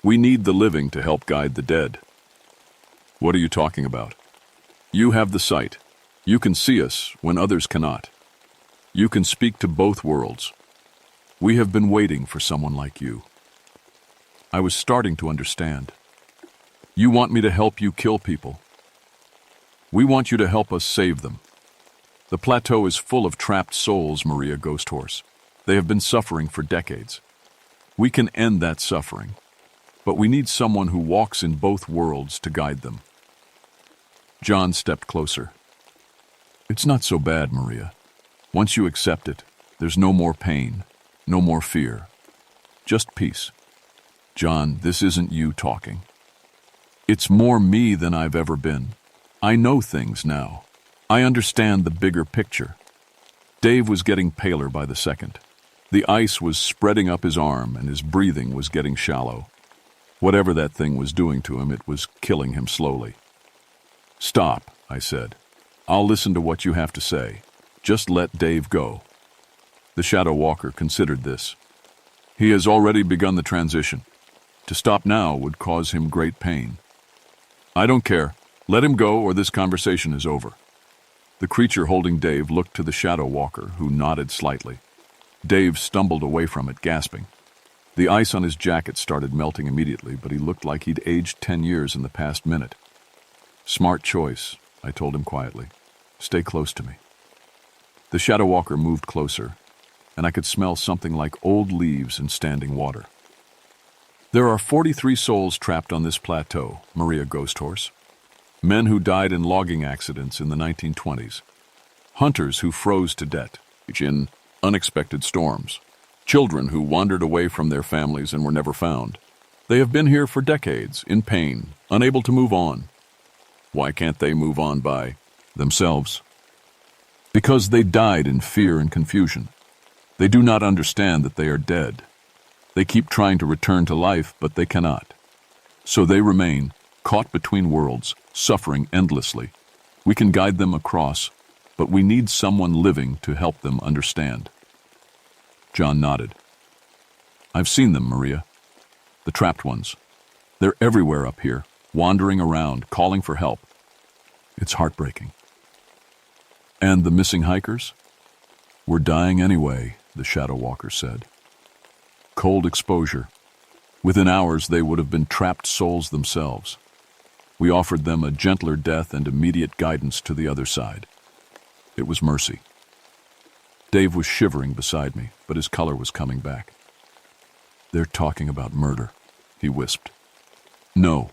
We need the living to help guide the dead. What are you talking about? You have the sight. You can see us when others cannot. You can speak to both worlds. We have been waiting for someone like you. I was starting to understand. You want me to help you kill people. We want you to help us save them. The plateau is full of trapped souls, Maria Ghosthorse. They have been suffering for decades. We can end that suffering, but we need someone who walks in both worlds to guide them. John stepped closer. It's not so bad, Maria. Once you accept it, there's no more pain, no more fear. Just peace. John, this isn't you talking. It's more me than I've ever been. I know things now. I understand the bigger picture. Dave was getting paler by the second. The ice was spreading up his arm and his breathing was getting shallow. Whatever that thing was doing to him, it was killing him slowly. Stop, I said. I'll listen to what you have to say. Just let Dave go. The Shadow Walker considered this. He has already begun the transition. To stop now would cause him great pain. I don't care. Let him go or this conversation is over. The creature holding Dave looked to the Shadow Walker, who nodded slightly. Dave stumbled away from it, gasping. The ice on his jacket started melting immediately, but he looked like he'd aged 10 years in the past minute. Smart choice, I told him quietly. Stay close to me. The Shadow Walker moved closer, and I could smell something like old leaves and standing water. There are 43 souls trapped on this plateau, Maria Ghosthorse. Men who died in logging accidents in the 1920s. Hunters who froze to death in unexpected storms. Children who wandered away from their families and were never found. They have been here for decades, in pain, unable to move on. Why can't they move on by themselves? Because they died in fear and confusion. They do not understand that they are dead. They keep trying to return to life, but they cannot. So they remain, caught between worlds, suffering endlessly. We can guide them across, but we need someone living to help them understand. John nodded. I've seen them, Maria. The trapped ones. They're everywhere up here, wandering around, calling for help. It's heartbreaking. And the missing hikers? We're dying anyway, the Shadow Walker said. Cold exposure. Within hours, they would have been trapped souls themselves. We offered them a gentler death and immediate guidance to the other side. It was mercy. Dave was shivering beside me, but his color was coming back. They're talking about murder, he wisped. No,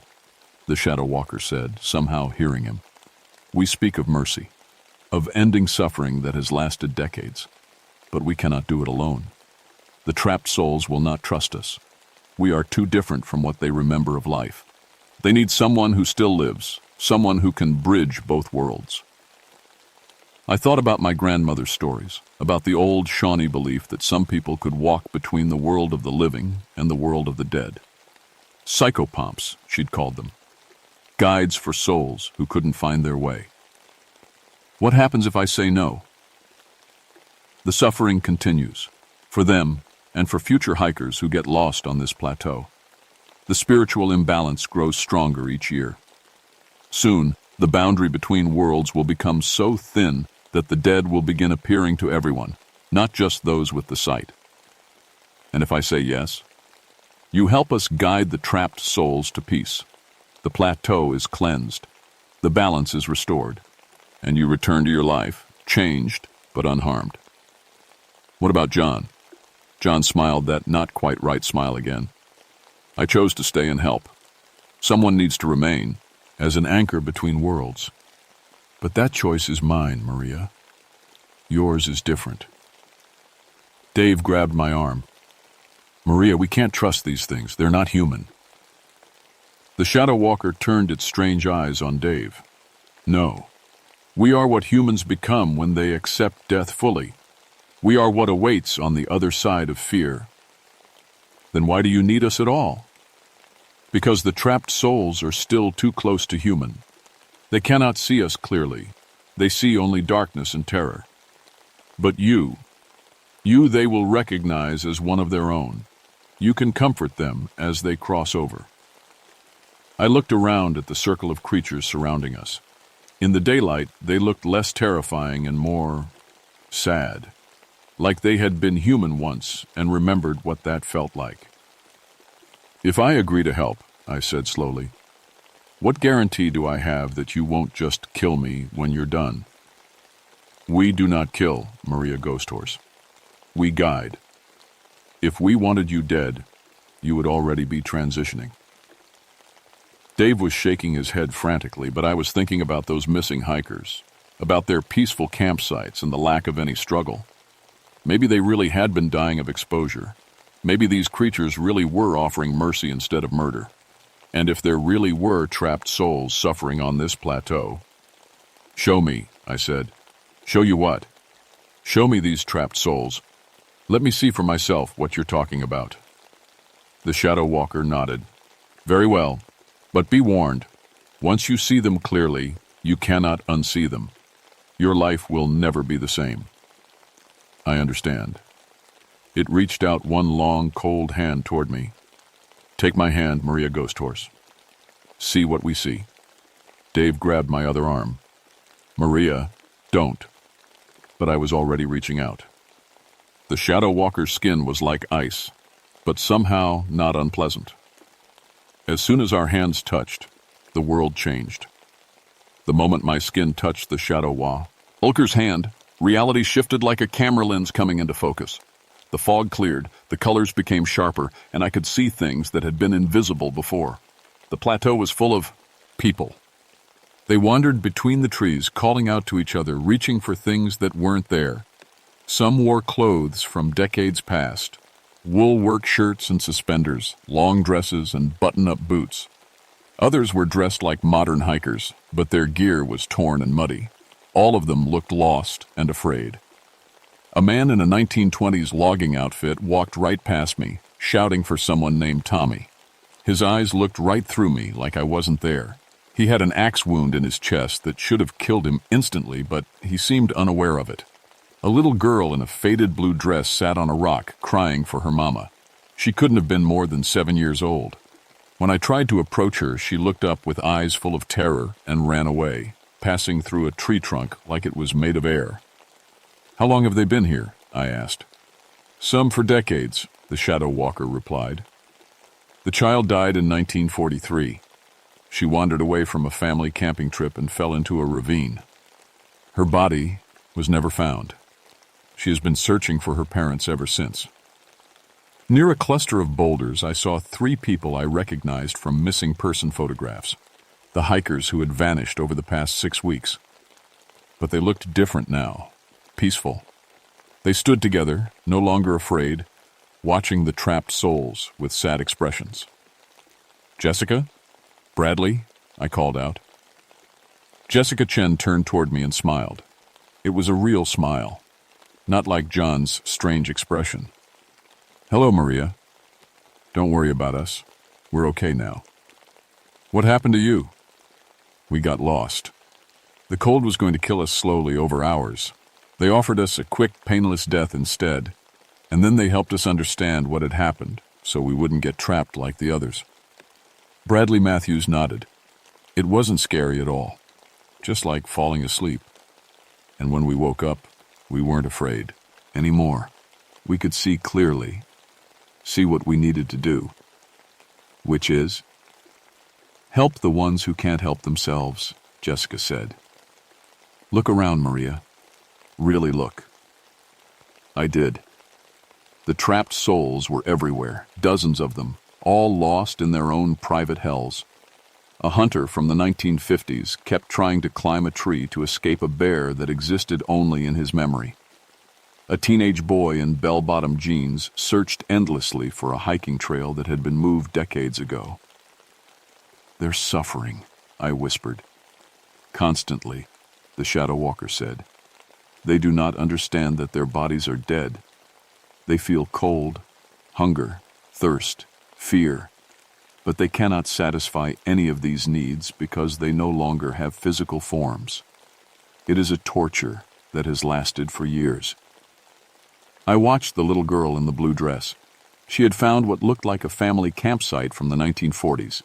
the Shadow Walker said, somehow hearing him. We speak of mercy, of ending suffering that has lasted decades, but we cannot do it alone. The trapped souls will not trust us. We are too different from what they remember of life. They need someone who still lives, someone who can bridge both worlds. I thought about my grandmother's stories, about the old Shawnee belief that some people could walk between the world of the living and the world of the dead. Psychopomps, she'd called them. Guides for souls who couldn't find their way. What happens if I say no? The suffering continues, for them and for future hikers who get lost on this plateau. The spiritual imbalance grows stronger each year. Soon, the boundary between worlds will become so thin that the dead will begin appearing to everyone, not just those with the sight. And if I say yes? You help us guide the trapped souls to peace. The plateau is cleansed. The balance is restored. And you return to your life, changed but unharmed. What about John? John smiled that not quite right smile again. I chose to stay and help. Someone needs to remain as an anchor between worlds. But that choice is mine, Maria. Yours is different. Dave grabbed my arm. Maria, we can't trust these things. They're not human. The Shadow Walker turned its strange eyes on Dave. No. We are what humans become when they accept death fully. We are what awaits on the other side of fear. Then why do you need us at all? Because the trapped souls are still too close to human. They cannot see us clearly. They see only darkness and terror. But you they will recognize as one of their own. You can comfort them as they cross over. I looked around at the circle of creatures surrounding us. In the daylight, they looked less terrifying and more sad, like they had been human once and remembered what that felt like. If I agree to help, I said slowly, what guarantee do I have that you won't just kill me when you're done? We do not kill, Maria Ghost Horse. We guide. If we wanted you dead, you would already be transitioning. Dave was shaking his head frantically, but I was thinking about those missing hikers, about their peaceful campsites and the lack of any struggle. Maybe they really had been dying of exposure. Maybe these creatures really were offering mercy instead of murder. And if there really were trapped souls suffering on this plateau... Show me, I said. Show you what? Show me these trapped souls. Let me see for myself what you're talking about. The Shadow Walker nodded. Very well, but be warned. Once you see them clearly, you cannot unsee them. Your life will never be the same. I understand. It reached out one long, cold hand toward me. Take my hand, Maria Ghost Horse. See what we see. Dave grabbed my other arm. Maria, don't. But I was already reaching out. The Shadow Walker's skin was like ice, but somehow not unpleasant. As soon as our hands touched, the world changed. The moment my skin touched the Shadow Walker's hand, reality shifted like a camera lens coming into focus. The fog cleared, the colors became sharper, and I could see things that had been invisible before. The plateau was full of people. They wandered between the trees, calling out to each other, reaching for things that weren't there. Some wore clothes from decades past, wool work shirts and suspenders, long dresses and button-up boots. Others were dressed like modern hikers, but their gear was torn and muddy. All of them looked lost and afraid. A man in a 1920s logging outfit walked right past me, shouting for someone named Tommy. His eyes looked right through me like I wasn't there. He had an axe wound in his chest that should have killed him instantly, but he seemed unaware of it. A little girl in a faded blue dress sat on a rock, crying for her mama. She couldn't have been more than 7 years old. When I tried to approach her, she looked up with eyes full of terror and ran away, passing through a tree trunk like it was made of air. "How long have they been here?" I asked. "Some for decades," the shadow walker replied. "The child died in 1943. She wandered away from a family camping trip and fell into a ravine. Her body was never found. She has been searching for her parents ever since." Near a cluster of boulders, I saw 3 people I recognized from missing person photographs, the hikers who had vanished over the past 6 weeks. But they looked different now, peaceful. They stood together, no longer afraid, watching the trapped souls with sad expressions. "Jessica? Bradley?" I called out. Jessica Chen turned toward me and smiled. It was a real smile, not like John's strange expression. "Hello, Maria. Don't worry about us. We're okay now." "What happened to you?" "We got lost. The cold was going to kill us slowly over hours. They offered us a quick, painless death instead, and then they helped us understand what had happened so we wouldn't get trapped like the others." Bradley Matthews nodded. "It wasn't scary at all, just like falling asleep. And when we woke up, we weren't afraid anymore. We could see clearly, see what we needed to do, which is help the ones who can't help themselves," Jessica said. "Look around, Maria. Really look." I did. The trapped souls were everywhere, dozens of them, all lost in their own private hells. A hunter from the 1950s kept trying to climb a tree to escape a bear that existed only in his memory. A teenage boy in bell-bottom jeans searched endlessly for a hiking trail that had been moved decades ago. "They're suffering," I whispered. "Constantly," the shadow walker said. "They do not understand that their bodies are dead. They feel cold, hunger, thirst, fear, but they cannot satisfy any of these needs because they no longer have physical forms. It is a torture that has lasted for years." I watched the little girl in the blue dress. She had found what looked like a family campsite from the 1940s,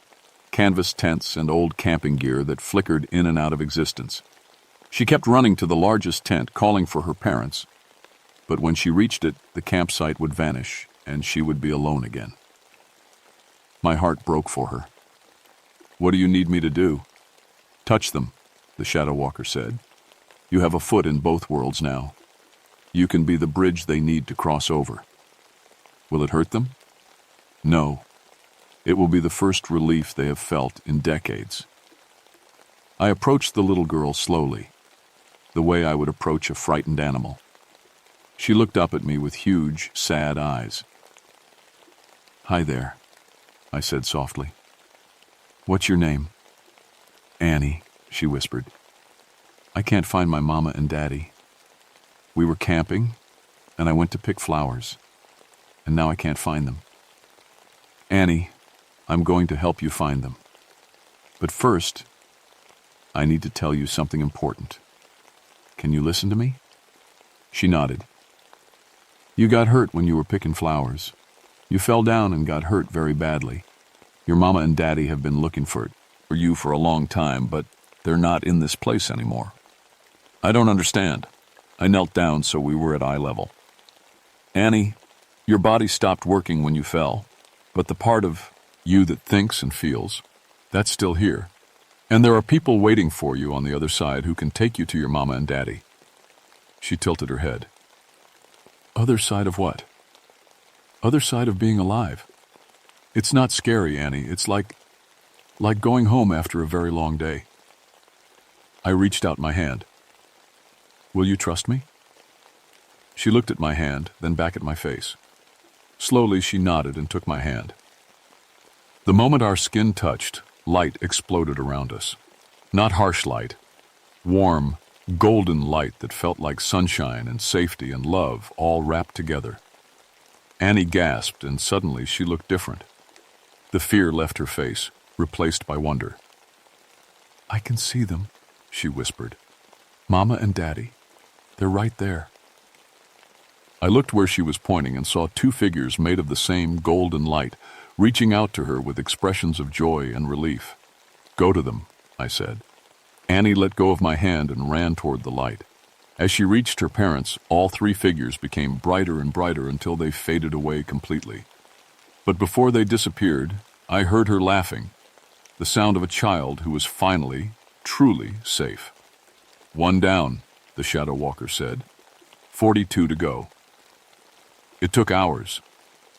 canvas tents and old camping gear that flickered in and out of existence. She kept running to the largest tent, calling for her parents, but when she reached it, the campsite would vanish and she would be alone again. My heart broke for her. "What do you need me to do?" "Touch them," the shadow walker said. "You have a foot in both worlds now. You can be the bridge they need to cross over." "Will it hurt them?" "No. It will be the first relief they have felt in decades." I approached the little girl slowly, the way I would approach a frightened animal. She looked up at me with huge, sad eyes. "Hi there," I said softly. "What's your name?" "Annie," she whispered. "I can't find my mama and daddy. We were camping, and I went to pick flowers, and now I can't find them. Annie, I'm going to help you find them. But first, I need to tell you something important. Can you listen to me?" She nodded. "You got hurt when you were picking flowers. You fell down and got hurt very badly. Your mama and daddy have been looking for you for a long time, but they're not in this place anymore." "I don't understand." I knelt down so we were at eye level. "Annie, your body stopped working when you fell, but the part of you that thinks and feels, that's still here. And there are people waiting for you on the other side who can take you to your mama and daddy." She tilted her head. "Other side of what?" "Other side of being alive. It's not scary, Annie. It's like going home after a very long day." I reached out my hand. "Will you trust me?" She looked at my hand, then back at my face. Slowly, she nodded and took my hand. The moment our skin touched, light exploded around us. Not harsh light, warm, golden light that felt like sunshine and safety and love all wrapped together. Annie gasped, and suddenly she looked different. The fear left her face, replaced by wonder. "I can see them," she whispered. "Mama and Daddy. They're right there." I looked where she was pointing and saw two figures made of the same golden light, reaching out to her with expressions of joy and relief. "Go to them," I said. Annie let go of my hand and ran toward the light. As she reached her parents, all three figures became brighter and brighter until they faded away completely. But before they disappeared, I heard her laughing, the sound of a child who was finally, truly safe. "One down," the Shadow Walker said. 42 to go. It took hours.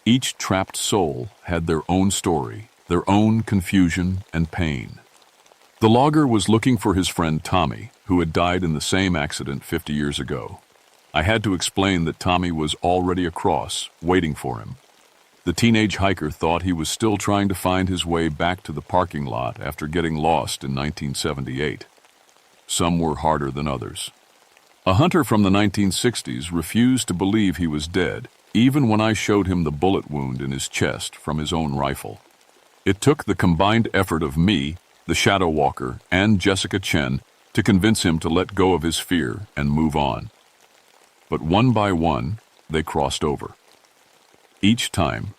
Each trapped soul had their own story, their own confusion and pain. The logger was looking for his friend Tommy, who had died in the same accident 50 years ago. I had to explain that Tommy was already across, waiting for him. The teenage hiker thought he was still trying to find his way back to the parking lot after getting lost in 1978. Some were harder than others. A hunter from the 1960s refused to believe he was dead, even when I showed him the bullet wound in his chest from his own rifle. It took the combined effort of me, the Shadow Walker, and Jessica Chen to convince him to let go of his fear and move on. But one by one, they crossed over. Each time,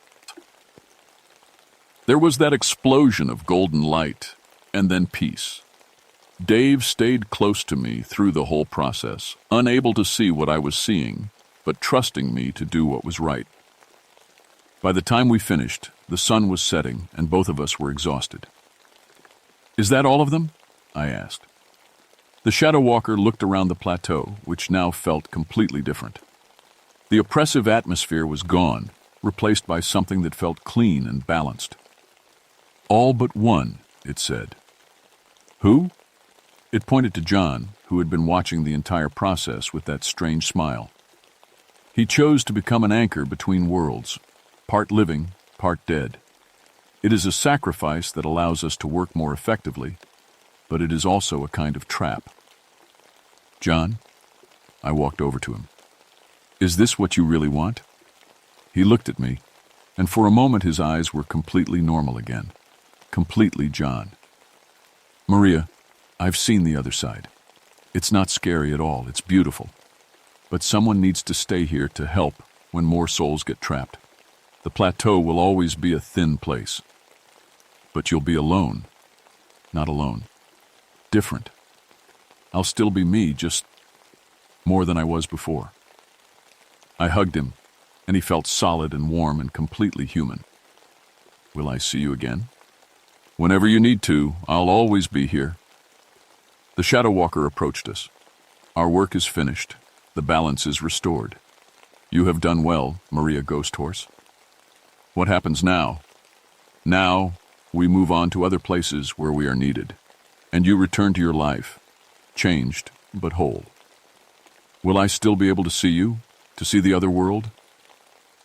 there was that explosion of golden light, and then peace. Dave stayed close to me through the whole process, unable to see what I was seeing, but trusting me to do what was right. By the time we finished, the sun was setting, and both of us were exhausted. "Is that all of them?" I asked. The Shadow Walker looked around the plateau, which now felt completely different. The oppressive atmosphere was gone, replaced by something that felt clean and balanced. "All but one," it said. "Who?" It pointed to John, who had been watching the entire process with that strange smile. "He chose to become an anchor between worlds, part living, part dead. It is a sacrifice that allows us to work more effectively, but it is also a kind of trap." "John?" I walked over to him. "Is this what you really want?" He looked at me, and for a moment his eyes were completely normal again. Completely John. "Maria, I've seen the other side. It's not scary at all, it's beautiful. But someone needs to stay here to help when more souls get trapped. The plateau will always be a thin place. But you'll be alone. Not alone. Different. I'll still be me, just more than I was before." I hugged him, and he felt solid and warm and completely human. "Will I see you again?" "Whenever you need to, I'll always be here." The Shadow Walker approached us. "Our work is finished. The balance is restored. You have done well, Maria Ghost Horse. What happens now? Now, we move on to other places where we are needed, and you return to your life, changed but whole. Will I still be able to see you, to see the other world?"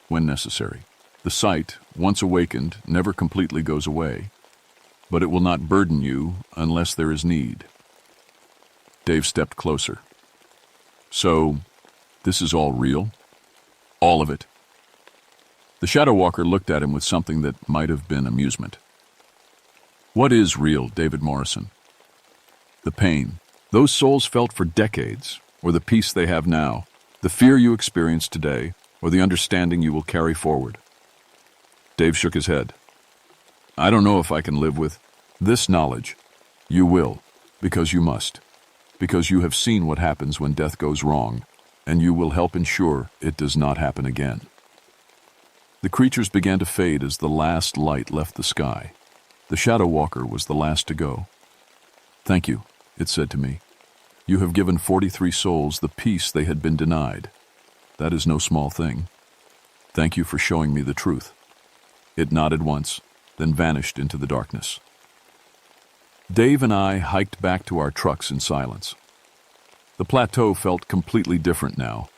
"When necessary. The sight, once awakened, never completely goes away, but it will not burden you unless there is need." Dave stepped closer. "So, this is all real? All of it?" The Shadow Walker looked at him with something that might have been amusement. "What is real, David Morrison?" "The pain those souls felt for decades, or the peace they have now, the fear you experience today, or the understanding you will carry forward." Dave shook his head. "I don't know if I can live with this knowledge." "You will, because you must. Because you have seen what happens when death goes wrong, and you will help ensure it does not happen again." The creatures began to fade as the last light left the sky. The Shadow Walker was the last to go. "Thank you," it said to me. "You have given 43 souls the peace they had been denied. That is no small thing. Thank you for showing me the truth." It nodded once, then vanished into the darkness. Dave and I hiked back to our trucks in silence. The plateau felt completely different now.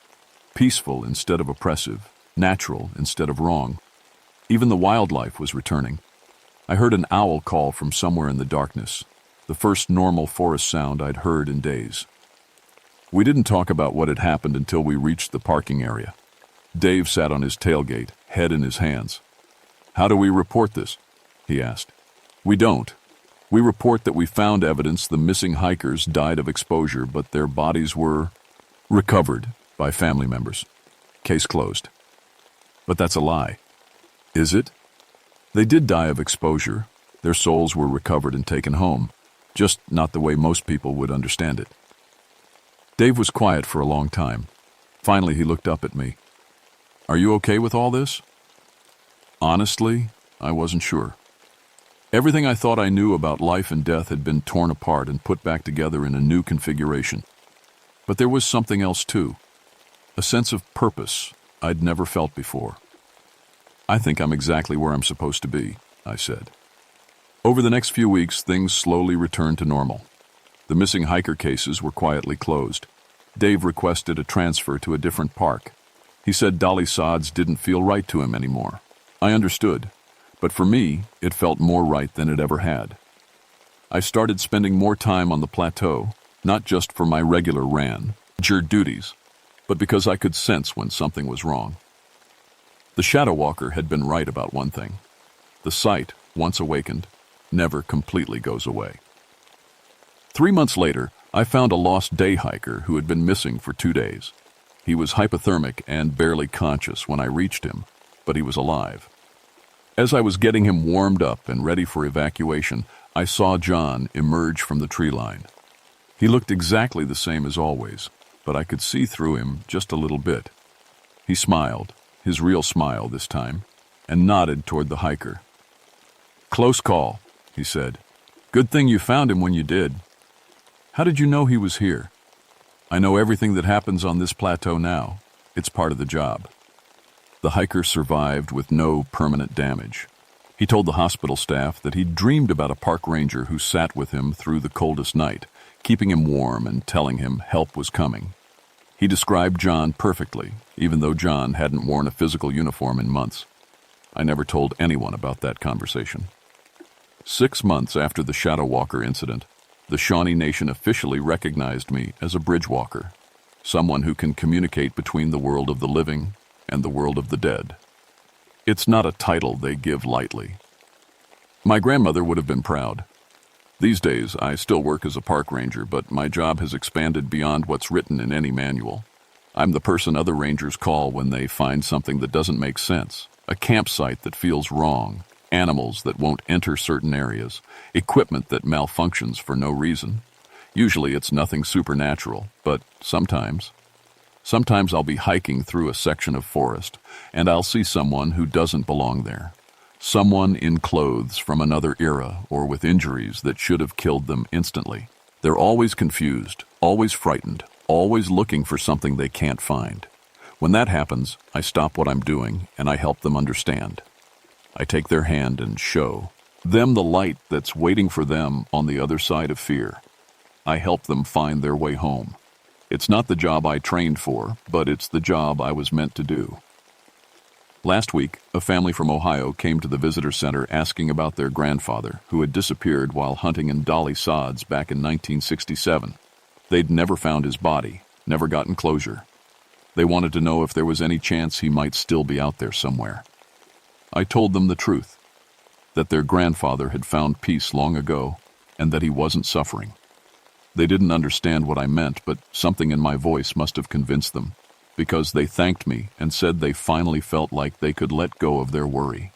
Peaceful instead of oppressive, natural instead of wrong. Even the wildlife was returning. I heard an owl call from somewhere in the darkness, the first normal forest sound I'd heard in days. We didn't talk about what had happened until we reached the parking area. Dave sat on his tailgate, head in his hands. "How do we report this?" he asked. "We don't. We report that we found evidence the missing hikers died of exposure, but their bodies were recovered by family members. Case closed. But that's a lie. Is it? They did die of exposure. Their souls were recovered and taken home, just not the way most people would understand it. Dave was quiet for a long time. Finally, he looked up at me. Are you okay with all this? Honestly, I wasn't sure. Everything I thought I knew about life and death had been torn apart and put back together in a new configuration. But there was something else too, a sense of purpose I'd never felt before. I think I'm exactly where I'm supposed to be, I said. Over the next few weeks, things slowly returned to normal. The missing hiker cases were quietly closed. Dave requested a transfer to a different park. He said Dolly Sods didn't feel right to him anymore. I understood, but for me, it felt more right than it ever had. I started spending more time on the plateau, not just for my regular ranger duties, but because I could sense when something was wrong. The Shadow Walker had been right about one thing. The sight, once awakened, never completely goes away. 3 months later, I found a lost day hiker who had been missing for 2 days. He was hypothermic and barely conscious when I reached him, but he was alive. As I was getting him warmed up and ready for evacuation, I saw John emerge from the tree line. He looked exactly the same as always, but I could see through him just a little bit. He smiled, his real smile this time, and nodded toward the hiker. "Close call," he said. "Good thing you found him when you did. How did you know he was here?" "I know everything that happens on this plateau now. It's part of the job." The hiker survived with no permanent damage. He told the hospital staff that he'd dreamed about a park ranger who sat with him through the coldest night, keeping him warm and telling him help was coming. He described John perfectly, even though John hadn't worn a physical uniform in months. I never told anyone about that conversation. 6 months after the Shadow Walker incident, the Shawnee Nation officially recognized me as a bridge walker, someone who can communicate between the world of the living and the world of the dead. It's not a title they give lightly. My grandmother would have been proud. These days, I still work as a park ranger, but my job has expanded beyond what's written in any manual. I'm the person other rangers call when they find something that doesn't make sense, a campsite that feels wrong, animals that won't enter certain areas, equipment that malfunctions for no reason. Usually it's nothing supernatural, but sometimes I'll be hiking through a section of forest, and I'll see someone who doesn't belong there. Someone in clothes from another era or with injuries that should have killed them instantly. They're always confused, always frightened, always looking for something they can't find. When that happens, I stop what I'm doing and I help them understand. I take their hand and show them the light that's waiting for them on the other side of fear. I help them find their way home. It's not the job I trained for, but it's the job I was meant to do. Last week, a family from Ohio came to the visitor center asking about their grandfather, who had disappeared while hunting in Dolly Sods back in 1967. They'd never found his body, never gotten closure. They wanted to know if there was any chance he might still be out there somewhere. I told them the truth, that their grandfather had found peace long ago and that he wasn't suffering. They didn't understand what I meant, but something in my voice must have convinced them, because they thanked me and said they finally felt like they could let go of their worry.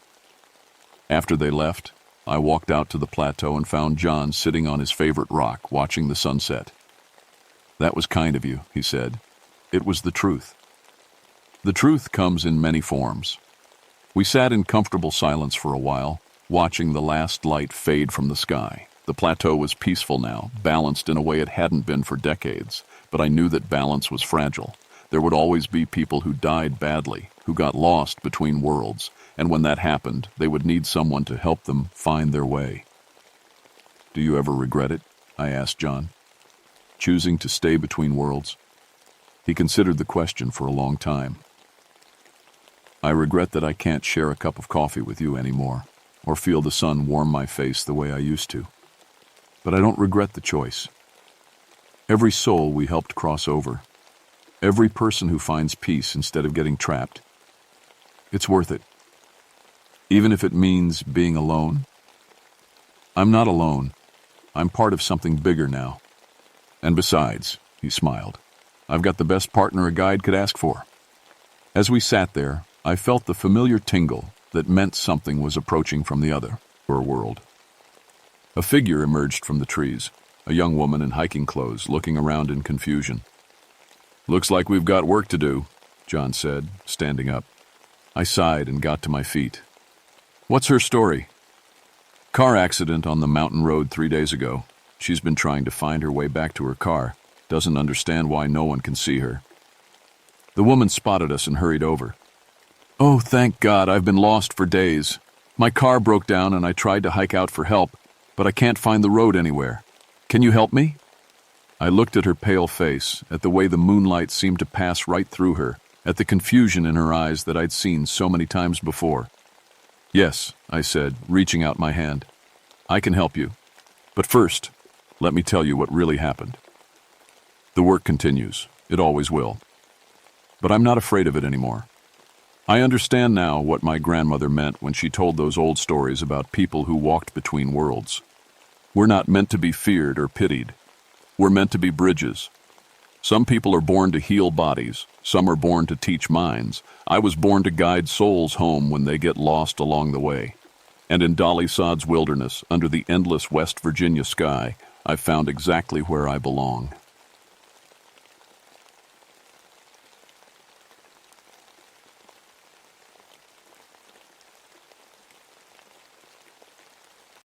After they left, I walked out to the plateau and found John sitting on his favorite rock, watching the sunset. "That was kind of you," he said. "It was the truth." The truth comes in many forms. We sat in comfortable silence for a while, watching the last light fade from the sky. The plateau was peaceful now, balanced in a way it hadn't been for decades, but I knew that balance was fragile. There would always be people who died badly, who got lost between worlds, and when that happened, they would need someone to help them find their way. "Do you ever regret it?" I asked John. "Choosing to stay between worlds?" He considered the question for a long time. "I regret that I can't share a cup of coffee with you anymore, or feel the sun warm my face the way I used to. But I don't regret the choice. Every soul we helped cross over, every person who finds peace instead of getting trapped, it's worth it. Even if it means being alone. I'm not alone. I'm part of something bigger now. And besides," he smiled, "I've got the best partner a guide could ask for." As we sat there, I felt the familiar tingle that meant something was approaching from the other world. A figure emerged from the trees, a young woman in hiking clothes, looking around in confusion. "Looks like we've got work to do," John said, standing up. I sighed and got to my feet. "What's her story?" "Car accident on the mountain road 3 days ago. She's been trying to find her way back to her car. Doesn't understand why no one can see her." The woman spotted us and hurried over. "Oh, thank God, I've been lost for days. My car broke down and I tried to hike out for help, but I can't find the road anywhere. Can you help me?" I looked at her pale face, at the way the moonlight seemed to pass right through her, at the confusion in her eyes that I'd seen so many times before. "Yes," I said, reaching out my hand. "I can help you. But first, let me tell you what really happened. The work continues. It always will. But I'm not afraid of it anymore. I understand now what my grandmother meant when she told those old stories about people who walked between worlds. We're not meant to be feared or pitied. We're meant to be bridges. Some people are born to heal bodies. Some are born to teach minds. I was born to guide souls home when they get lost along the way. And in Dolly Sod's wilderness, under the endless West Virginia sky, I found exactly where I belong.